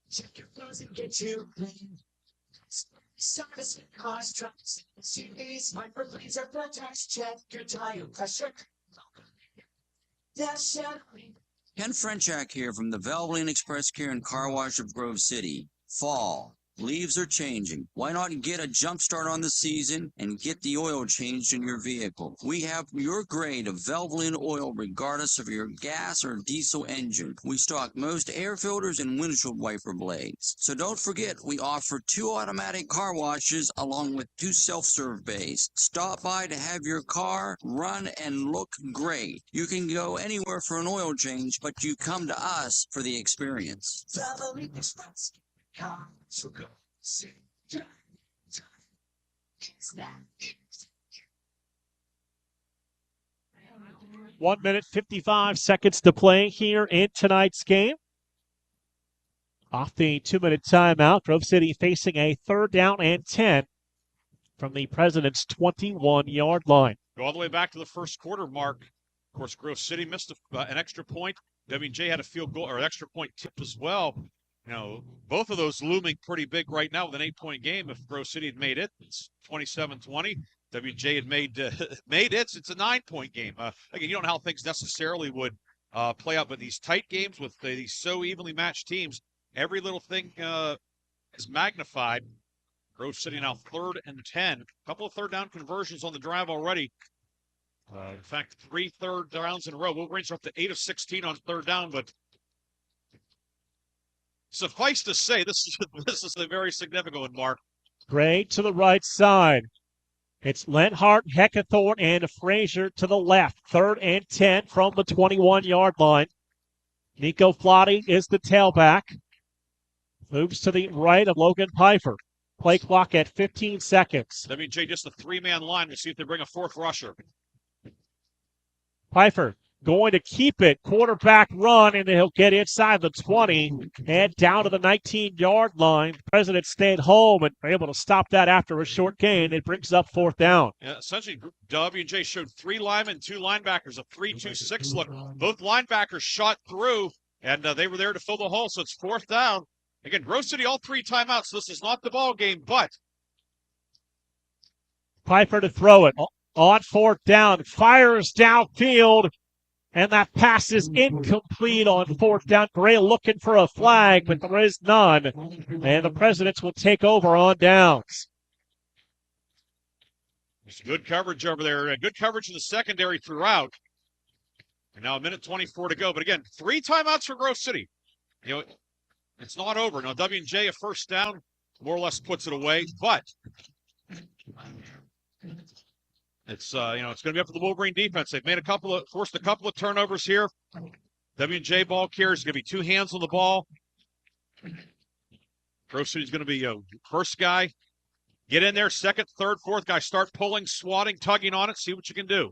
Check your clothes and get you clean. Service cars, trucks, SUVs, microblazer, filters, check your tire pressure. Ken Frenchak here from the Valvoline Express Care and Car Wash of Grove City. Fall. Leaves are changing. Why not get a jump start on the season and get the oil changed in your vehicle? We have your grade of Valvoline oil regardless of your gas or diesel engine. We stock most air filters and windshield wiper blades. So don't forget, we offer 2 automatic car washes along with 2 self-serve bays. Stop by to have your car run and look great. You can go anywhere for an oil change, but you come to us for the experience. Valvoline Express. Car, so go. See. 1 minute, 55 seconds to play here in tonight's game. Off the 2-minute timeout, Grove City facing a 3rd down and 10 from the President's 21-yard line. Go all the way back to the first quarter mark. Of course, Grove City missed an extra point. WJ had a field goal or an extra point tip as well. You know, both of those looming pretty big right now with an 8-point game. If Grove City had made it, it's 27-20. WJ had made it. It's a 9-point game. Again, you don't know how things necessarily would play out, but these tight games with these so evenly matched teams, every little thing is magnified. Grove City now 3rd and 10. A couple of 3rd down conversions on the drive already. In fact, 3 3rd downs in a row. Wolverines are up to 8 of 16 on 3rd down, but suffice to say, this is a very significant one, Mark. Gray to the right side. It's Lenhart, Heckathorn, and Frazier to the left. 3rd and 10 from the 21-yard line. Nico Flotti is the tailback. Moves to the right of Logan Pfeiffer. Play clock at 15 seconds. WJ just a 3-man line. We'll see if they bring a 4th rusher. Pfeiffer going to keep it. Quarterback run, and he'll get inside the 20 and down to the 19-yard line. The President stayed home and able to stop that after a short gain. It brings up 4th down. Yeah, essentially, W&J showed 3 linemen, 2 linebackers, a 3-2-6 look. Both linebackers shot through, and they were there to fill the hole, so it's 4th down. Again, Grove City all 3 timeouts, so this is not the ball game, but Pfeiffer to throw it on 4th down. Fires downfield. And that pass is incomplete on 4th down. Gray looking for a flag, but there is none. And the Presidents will take over on downs. There's good coverage over there. Good coverage in the secondary throughout. And now 1:24 to go. But again, 3 timeouts for Grove City. You know, it's not over. Now W&J a 1st down more or less puts it away, but it's it's going to be up to the Wolverine defense. They've made forced a couple of turnovers here. W&J ball carriers going to be 2 hands on the ball. Grove City's going to be first guy. Get in there, 2nd, 3rd, 4th guy. Start pulling, swatting, tugging on it. See what you can do.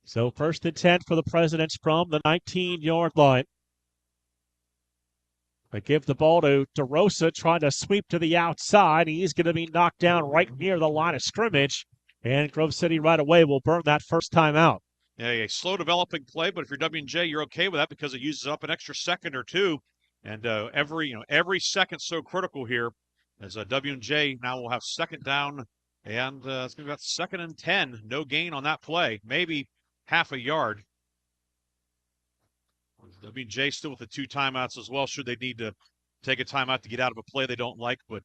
So 1st and 10 for the Presidents from the 19-yard line. They give the ball to DeRosa, trying to sweep to the outside. He's going to be knocked down right near the line of scrimmage. And Grove City right away will burn that first time out. Yeah, a slow developing play, but if you're W&J, you're okay with that because it uses up an extra second or 2. And every second so critical here as W&J now will have 2nd down. And it's going to be about 2nd and 10. No gain on that play. Maybe half a yard. W&J still with the 2 timeouts as well, should they need to take a timeout to get out of a play they don't like. But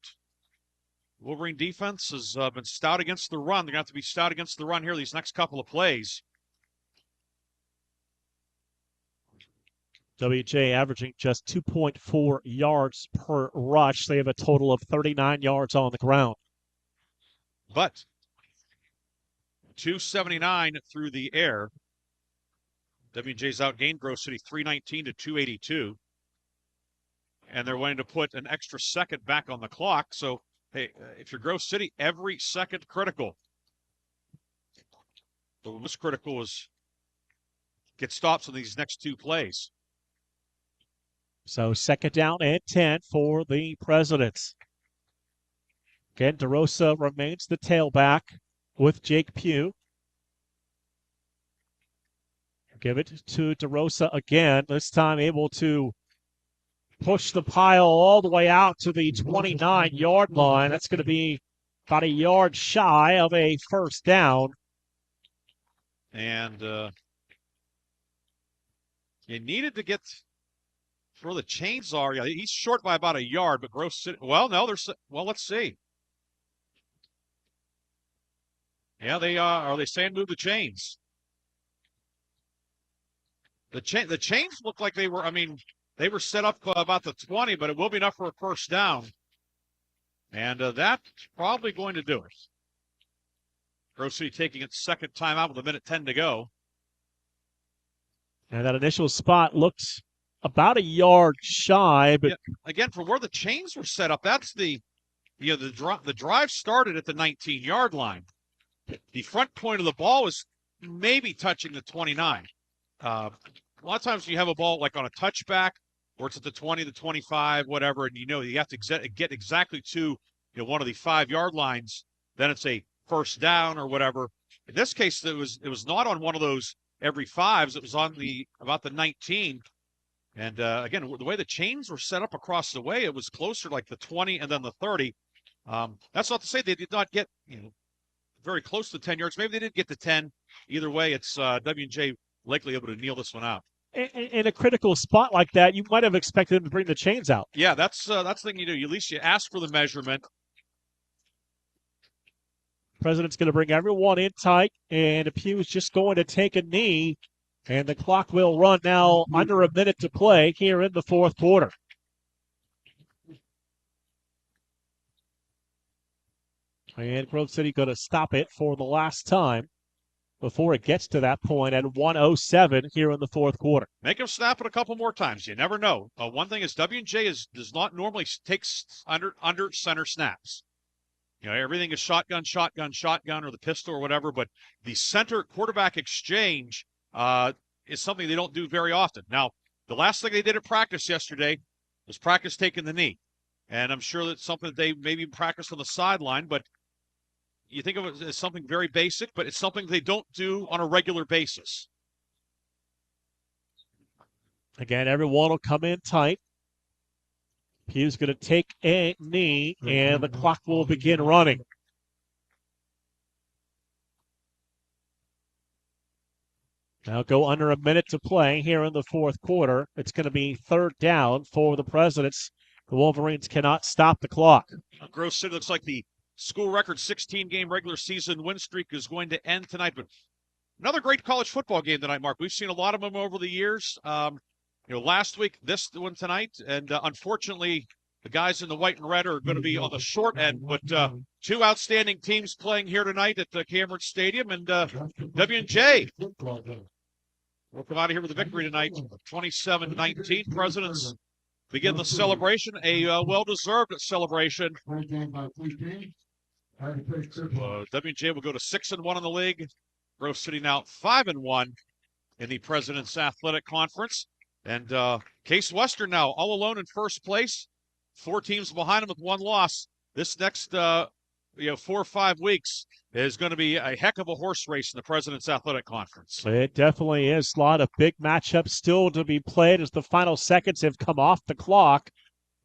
Wolverine defense has been stout against the run. They're going to have to be stout against the run here these next couple of plays. WJ averaging just 2.4 yards per rush. They have a total of 39 yards on the ground. But 279 through the air. WJ's outgained Grove City 319 to 282. And they're wanting to put an extra second back on the clock. So, hey, if you're Grove City, every second critical. The most critical is get stops on these next 2 plays. So 2nd down and 10 for the Presidents. Again, DeRosa remains the tailback with Jake Pugh. Give it to DeRosa again, this time able to push the pile all the way out to the 29-yard line. That's going to be about a yard shy of a first down. And you needed to get where the chains are. Yeah, he's short by about a yard, but Grove City. Well, no, let's see. Yeah, they are they saying move the chains? The chains look like they were. I mean, they were set up about the 20, but it will be enough for a first down. And that's probably going to do it. Grove City taking its second timeout with 1:10 to go. And that initial spot looks about a yard shy, but again, from where the chains were set up, that's the drive started at the 19-yard line. The front point of the ball is maybe touching the 29. A lot of times when you have a ball like on a touchback, or it's at the 20, the 25, whatever, and you have to get exactly to one of the 5-yard lines, then it's a first down or whatever. In this case, it was not on one of those every 5s. It was on about the 19. And again, the way the chains were set up across the way, it was closer like the 20 and then the 30. That's not to say they did not get very close to 10 yards. Maybe they didn't get to 10. Either way, it's W&J likely able to kneel this one out. In a critical spot like that, you might have expected them to bring the chains out. Yeah, that's the thing you do. At least you ask for the measurement. President's going to bring everyone in tight, and Pugh's just going to take a knee, and the clock will run now under a minute to play here in the fourth quarter. And Grove City going to stop it for the last time before it gets to that point at 1:07 here in the fourth quarter. Make them snap it a couple more times. You never know. One thing is W&J does not normally take under center snaps. Everything is shotgun, or the pistol or whatever, but the center quarterback exchange is something they don't do very often. Now, the last thing they did at practice yesterday was practice taking the knee. And I'm sure that's something that they maybe practiced on the sideline, but you think of it as something very basic, but it's something they don't do on a regular basis. Again, everyone will come in tight. Pugh's going to take a knee, and the clock will begin running. Now go under a minute to play here in the fourth quarter. It's going to be third down for the Presidents. The Wolverines cannot stop the clock. Grove City looks like the school record 16-game regular season win streak is going to end tonight. But another great college football game tonight, Mark. We've seen a lot of them over the years. Last week, this one tonight, and unfortunately, the guys in the white and red are going to be on the short end. But two outstanding teams playing here tonight at the Cameron Stadium, and W&J will come out of here with a victory tonight, 27-19. Presidents begin the celebration, a well-deserved celebration. W&J will go to 6-1 in the league. Grove City now 5-1 in the President's Athletic Conference. And Case Western now all alone in first place. 4 teams behind them with 1 loss. This next 4 or 5 weeks is going to be a heck of a horse race in the President's Athletic Conference. It definitely is. A lot of big matchups still to be played as the final seconds have come off the clock.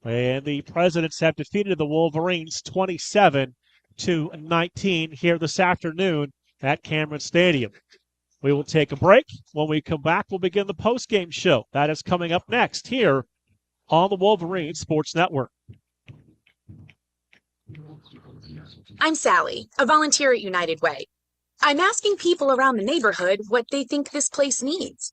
And the Presidents have defeated the Wolverines 27-19 here this afternoon at Cameron Stadium. We will take a break. When we come back, we'll begin the post-game show. That is coming up next here on the Wolverines Sports Network. I'm Sally, a volunteer at United Way. I'm asking people around the neighborhood what they think this place needs.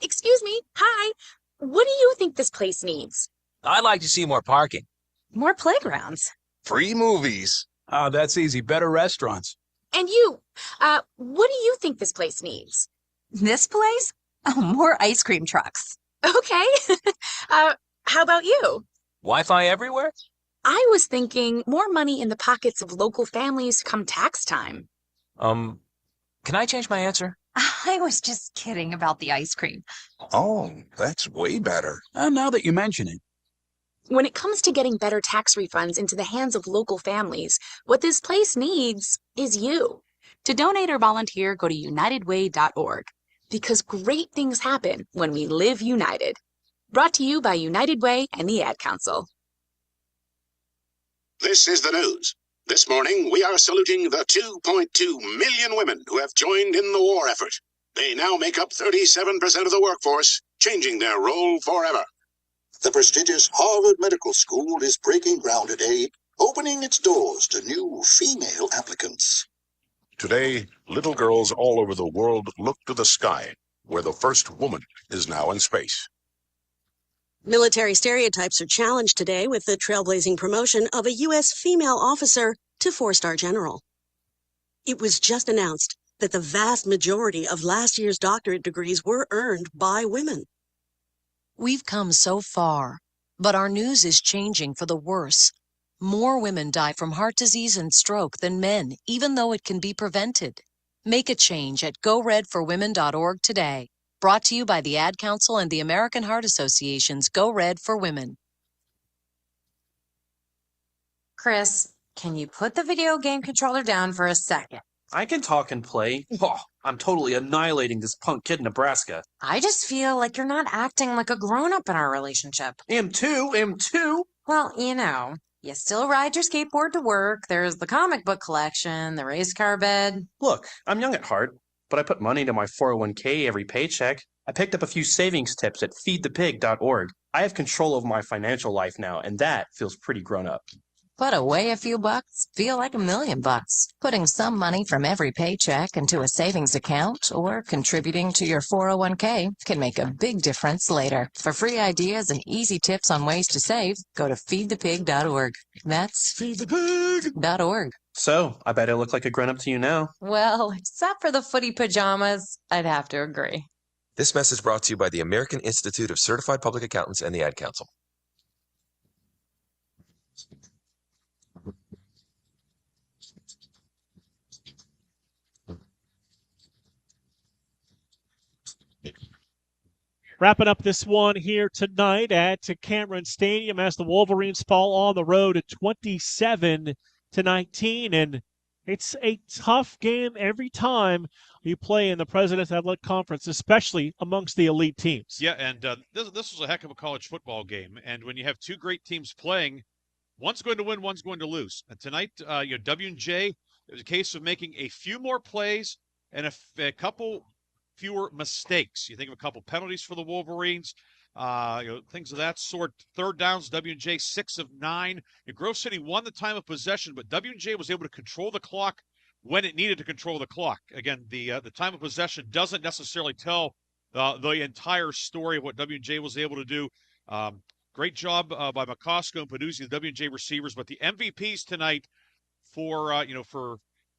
Excuse me, hi. What do you think this place needs? I'd like to see more parking. More playgrounds. Free movies. Oh, that's easy. Better restaurants. And you, what do you think this place needs? This place? Oh, more ice cream trucks. Okay. How about you? Wi-Fi everywhere? I was thinking more money in the pockets of local families come tax time. Can I change my answer? I was just kidding about the ice cream. Oh, that's way better. Now that you mention it. When it comes to getting better tax refunds into the hands of local families, what this place needs is you. To donate or volunteer, go to unitedway.org. Because great things happen when we live united. Brought to you by United Way and the Ad Council. This is the news. This morning, we are saluting the 2.2 million women who have joined in the war effort. They now make up 37% of the workforce, changing their role forever. The prestigious Harvard Medical School is breaking ground today, opening its doors to new female applicants. Today, little girls all over the world look to the sky, where the first woman is now in space. Military stereotypes are challenged today with the trailblazing promotion of a U.S. female officer to 4-star general. It was just announced that the vast majority of last year's doctorate degrees were earned by women. We've come so far, but our news is changing for the worse. More women die from heart disease and stroke than men, even though it can be prevented. Make a change at GoRedForWomen.org today. Brought to you by the Ad Council and the American Heart Association's Go Red for Women. Chris, can you put the video game controller down for a second? I can talk and play. Oh, I'm totally annihilating this punk kid in Nebraska. I just feel like you're not acting like a grown-up in our relationship. Am too. Well, you still ride your skateboard to work, there's the comic book collection, the race car bed. Look, I'm young at heart, but I put money into my 401k every paycheck. I picked up a few savings tips at feedthepig.org. I have control of my financial life now, and that feels pretty grown up. Put away a few bucks, feel like $1,000,000. Putting some money from every paycheck into a savings account or contributing to your 401k can make a big difference later. For free ideas and easy tips on ways to save, go to feedthepig.org. That's feedthepig.org. So, I bet I look like a grown-up to you now. Well, except for the footy pajamas, I'd have to agree. This message brought to you by the American Institute of Certified Public Accountants and the Ad Council. Wrapping up this one here tonight at Cameron Stadium as the Wolverines fall on the road at 27-19. And it's a tough game every time you play in the President's Athletic Conference, especially amongst the elite teams. Yeah, and this was a heck of a college football game. And when you have two great teams playing, one's going to win, one's going to lose. And tonight, W&J, it was a case of making a few more plays and a couple fewer mistakes. You think of a couple penalties for the Wolverines, things of that sort. Third downs, W&J 6 of 9. Grove City won the time of possession, but W&J was able to control the clock when it needed to control the clock. Again, the time of possession doesn't necessarily tell the entire story of what W&J was able to do. Great job by McCosco and Peduzzi, the W&J receivers, but the MVPs tonight for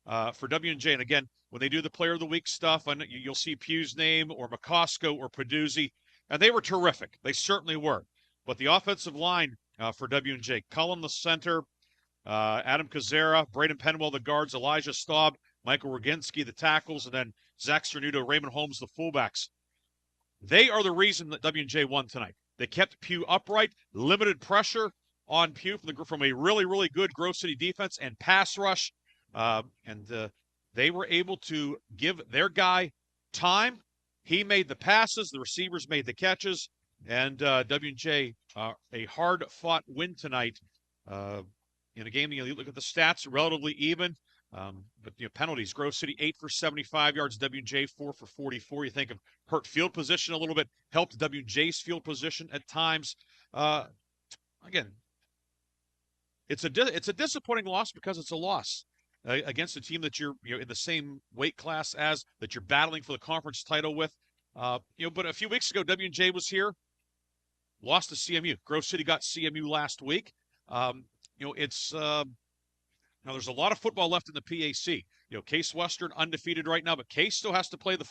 W&J. And again, when they do the Player of the Week stuff, you'll see Pugh's name or McCosco or Peduzzi, and they were terrific. They certainly were. But the offensive line for W&J, Cullen the center, Adam Kazera, Braden Penwell the guards, Elijah Staub, Michael Roginski the tackles, and then Zach Cernuto, Raymond Holmes the fullbacks. They are the reason that W&J won tonight. They kept Pugh upright, limited pressure on Pugh from a really, really good Grove City defense and pass rush. They were able to give their guy time. He made the passes. The receivers made the catches. And W&J, a hard-fought win tonight in a game. You look at the stats, relatively even. But penalties, Grove City 8 for 75 yards, W&J 4 for 44. You think of hurt field position a little bit, helped W&J's field position at times. Again, it's a disappointing loss because it's a loss against a team that you're in the same weight class as, that you're battling for the conference title with. But a few weeks ago, W&J was here, lost to CMU. Grove City got CMU last week. Now there's a lot of football left in the PAC. Case Western undefeated right now, but Case still has to play the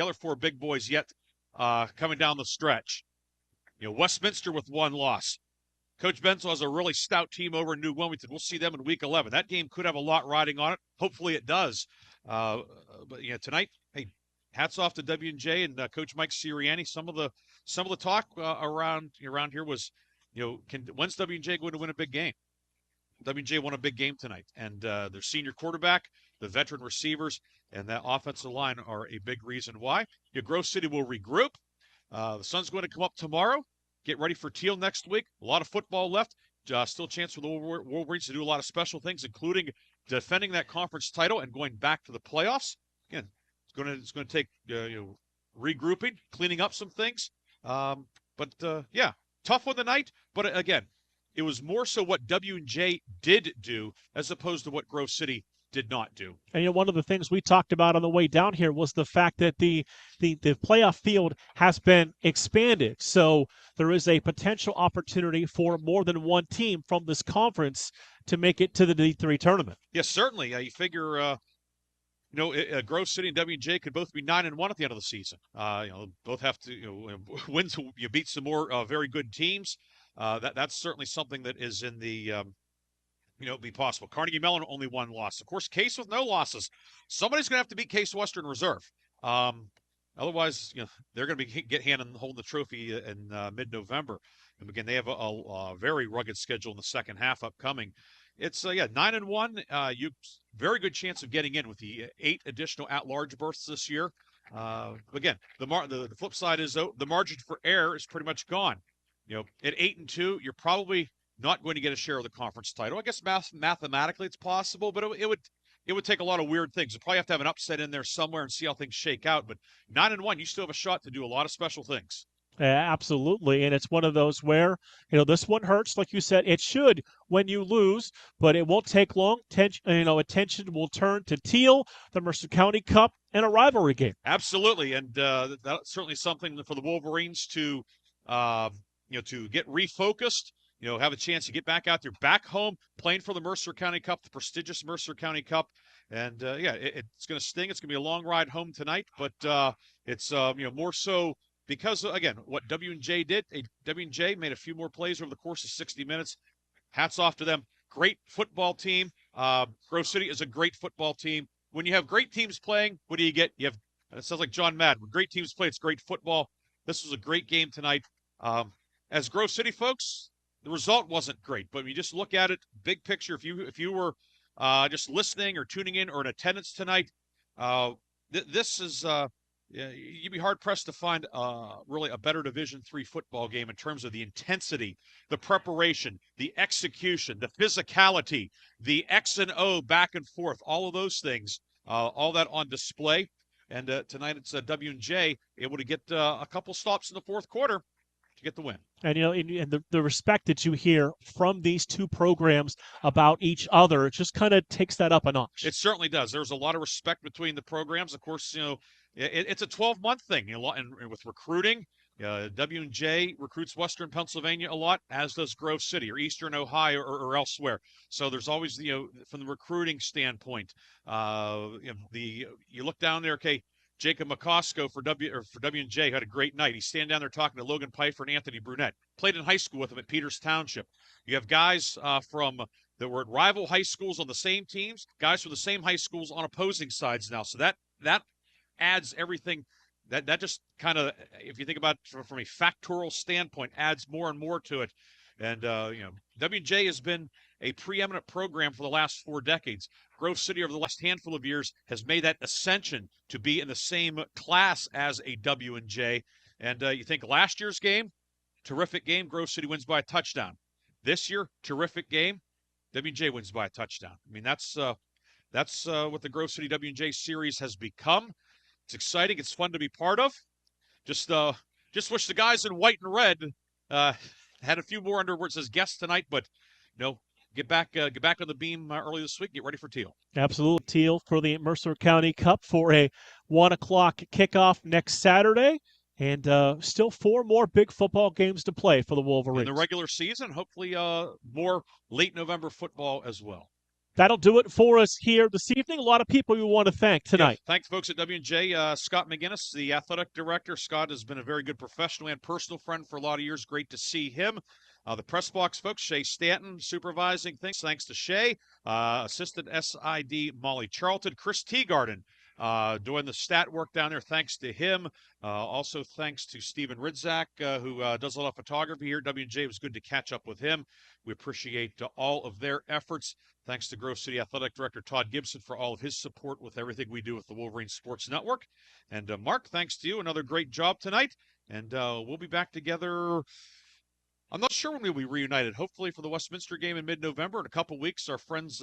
other four big boys yet coming down the stretch. Westminster with one loss. Coach Benzel has a really stout team over in New Wilmington. We'll see them in Week 11. That game could have a lot riding on it. Hopefully it does. But tonight, hey, hats off to W&J and Coach Mike Sirianni. Some of the talk around here was, when's W&J going to win a big game? W&J won a big game tonight, and their senior quarterback, the veteran receivers, and that offensive line are a big reason why. Grove City will regroup. The sun's going to come up tomorrow. Get ready for Teal next week. A lot of football left. Still a chance for the Wolverines to do a lot of special things, including defending that conference title and going back to the playoffs. Again, it's going to take regrouping, cleaning up some things. Yeah, tough one tonight. But again, it was more so what W&J did do as opposed to what Grove City did not do. And one of the things we talked about on the way down here was the fact that the playoff field has been expanded. So there is a potential opportunity for more than one team from this conference to make it to the D3 tournament. Yes, certainly. You figure, Grove City and W&J could both be 9-1 at the end of the season. Both have to wins. You beat some more very good teams. That's certainly something that is in the be possible. Carnegie Mellon only one loss. Of course, Case with no losses. Somebody's going to have to beat Case Western Reserve. Otherwise, they're going to be holding the trophy in mid-November. And again, they have a very rugged schedule in the second half upcoming. It's 9-1. You very good chance of getting in with the 8 additional at-large berths this year. Again, the flip side is the margin for error is pretty much gone. At 8-2, you're probably not going to get a share of the conference title. I guess mathematically it's possible, but it would take a lot of weird things. You probably have to have an upset in there somewhere and see how things shake out. But 9-1, you still have a shot to do a lot of special things. Absolutely, and it's one of those where this one hurts, like you said. It should when you lose, but it won't take long. Attention will turn to Teal, the Mercer County Cup, and a rivalry game. Absolutely, and that's certainly something for the Wolverines to get refocused. Have a chance to get back out there, back home, playing for the Mercer County Cup, the prestigious Mercer County Cup. And, it's going to sting. It's going to be a long ride home tonight, but it's, more so because, again, what W&J did. W&J made a few more plays over the course of 60 minutes. Hats off to them. Great football team. Grove City is a great football team. When you have great teams playing, what do you get? It sounds like John Madden. When great teams play, it's great football. This was a great game tonight. As Grove City folks, the result wasn't great, but when you just look at it, big picture, if you were just listening or tuning in or in attendance tonight, this is you'd be hard pressed to find really a better Division III football game in terms of the intensity, the preparation, the execution, the physicality, the X and O back and forth, all of those things, all that on display. And tonight it's W&J able to get a couple stops in the fourth quarter to get the win. And and the respect that you hear from these two programs about each other, it just kind of takes that up a notch. It certainly does. There's a lot of respect between the programs. Of course, it's a 12-month thing. And with recruiting, W&J recruits Western Pennsylvania a lot, as does Grove City or Eastern Ohio or elsewhere. So there's always from the recruiting standpoint, you look down there. Okay. Jacob McCosco for W&J had a great night. He's standing down there talking to Logan Pfeiffer and Anthony Brunette. Played in high school with him at Peters Township. You have guys that were at rival high schools on the same teams, guys from the same high schools on opposing sides now. So that adds everything. That just kind of, if you think about it from a factorial standpoint, adds more and more to it. And, W&J has been a preeminent program for the last 4 decades. Grove City over the last handful of years has made that ascension to be in the same class as a W&J. And you think last year's game, terrific game, Grove City wins by a touchdown. This year, terrific game, W&J wins by a touchdown. I mean, that's what the Grove City W&J series has become. It's exciting. It's fun to be part of. Just wish the guys in white and red had a few more underwords as guests tonight, but get back on the beam early this week. Get ready for Teal. Absolutely. Teal for the Mercer County Cup for a 1 o'clock kickoff next Saturday. And still 4 more big football games to play for the Wolverines. In the regular season, hopefully more late November football as well. That'll do it for us here this evening. A lot of people we want to thank tonight. Yeah, thanks, folks at W&J. Scott McGinnis, the athletic director. Scott has been a very good professional and personal friend for a lot of years. Great to see him. The press box folks, Shay Stanton supervising things. Thanks to Shay. Assistant SID Molly Charlton. Chris Teagarden doing the stat work down there. Thanks to him. Also thanks to Stephen Ridzak, who does a lot of photography here. W&J, it was good to catch up with him. We appreciate all of their efforts. Thanks to Grove City Athletic Director Todd Gibson for all of his support with everything we do with the Wolverines Sports Network. And Mark, thanks to you. Another great job tonight. And we'll be back together. I'm not sure when we'll be reunited. Hopefully for the Westminster game in mid-November. In a couple weeks, our friends,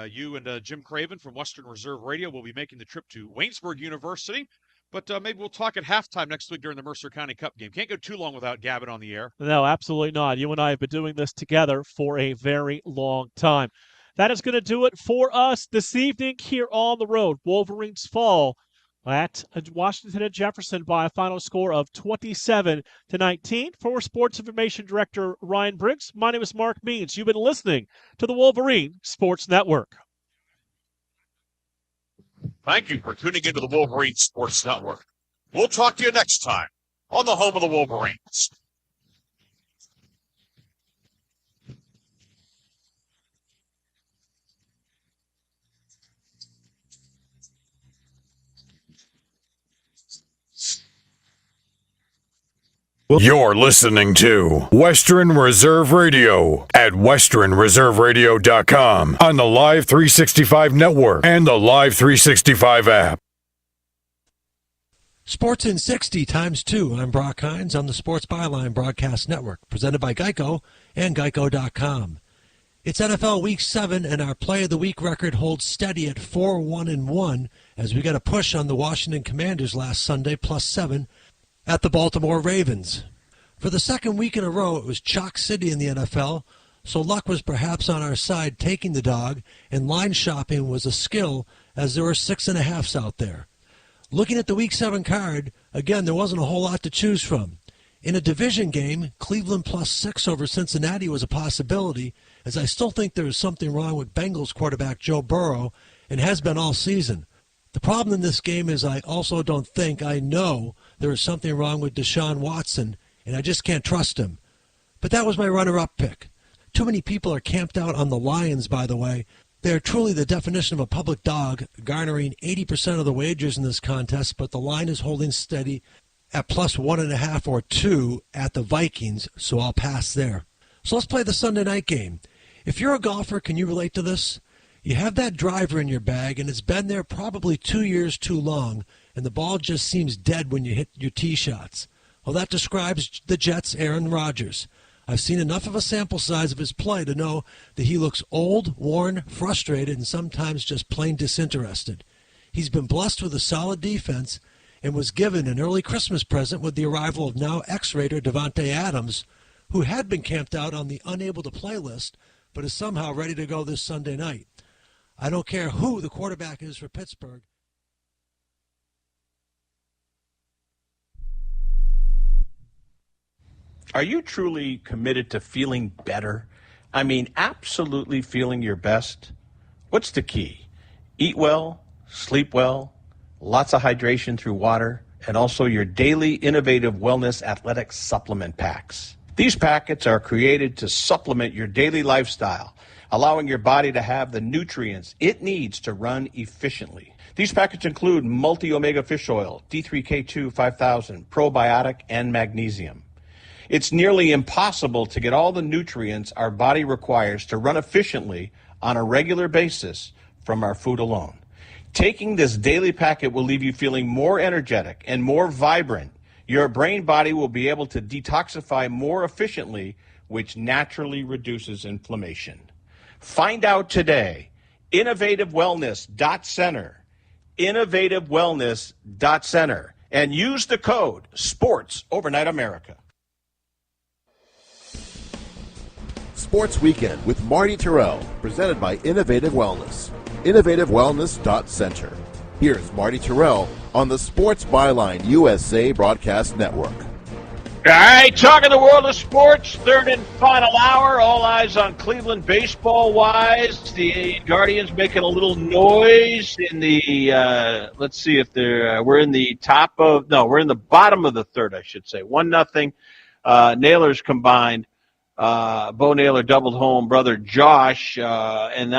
you and Jim Craven from Western Reserve Radio will be making the trip to Waynesburg University. But maybe we'll talk at halftime next week during the Mercer County Cup game. Can't go too long without Gavin on the air. No, absolutely not. You and I have been doing this together for a very long time. That is going to do it for us this evening here on the road. Wolverines fall at Washington and Jefferson by a final score of 27-19. For Sports Information Director Ryan Briggs, my name is Mark Means. You've been listening to the Wolverine Sports Network. Thank you for tuning into the Wolverine Sports Network. We'll talk to you next time on the home of the Wolverines. You're listening to Western Reserve Radio at westernreserveradio.com on the Live 365 network and the Live 365 app. Sports in 60 times 2. I'm Brock Hines on the Sports Byline Broadcast Network, presented by Geico and Geico.com. It's NFL Week 7, and our Play of the Week record holds steady at 4-1-1 as we got a push on the Washington Commanders last Sunday, +7, at the Baltimore Ravens. For the second week in a row, it was chalk city in the NFL, so luck was perhaps on our side taking the dog, and line shopping was a skill as there were 6.5s out there. Looking at the Week 7 card, again, there wasn't a whole lot to choose from. In a division game, Cleveland +6 over Cincinnati was a possibility, as I still think there is something wrong with Bengals quarterback Joe Burrow, and has been all season. The problem in this game is I also don't think, I know, there is something wrong with Deshaun Watson, and I just can't trust him. But that was my runner-up pick. Too many people are camped out on the Lions, by the way. They are truly the definition of a public dog, garnering 80% of the wagers in this contest, but the line is holding steady at +1.5 or 2 at the Vikings, so I'll pass there. So let's play the Sunday night game. If you're a golfer, can you relate to this? You have that driver in your bag, and it's been there probably 2 years too long, and the ball just seems dead when you hit your tee shots. Well, that describes the Jets' Aaron Rodgers. I've seen enough of a sample size of his play to know that he looks old, worn, frustrated, and sometimes just plain disinterested. He's been blessed with a solid defense and was given an early Christmas present with the arrival of now ex-Raider Davante Adams, who had been camped out on the unable-to-play list, but is somehow ready to go this Sunday night. I don't care who the quarterback is for Pittsburgh. Are you truly committed to feeling better? I mean, absolutely feeling your best? What's the key? Eat well, sleep well, lots of hydration through water, and also your daily innovative wellness athletic supplement packs. These packets are created to supplement your daily lifestyle, allowing your body to have the nutrients it needs to run efficiently. These packets include multi-omega fish oil, D3K2 5000, probiotic, and magnesium. It's nearly impossible to get all the nutrients our body requires to run efficiently on a regular basis from our food alone. Taking this daily packet will leave you feeling more energetic and more vibrant. Your brain body will be able to detoxify more efficiently, which naturally reduces inflammation. Find out today. InnovativeWellness.Center. InnovativeWellness.Center. And use the code SPORTS Overnight America. Sports Weekend with Marty Terrell, presented by Innovative Wellness. InnovativeWellness.Center. Here's Marty Terrell on the Sports Byline USA Broadcast Network. All right, talking the world of sports, third and final hour. All eyes on Cleveland baseball-wise. The Guardians making a little noise in the, let's see if they're, we're in the bottom of the third, I should say. 1-0. Nailers combined. Bo Naylor doubled home brother Josh, and now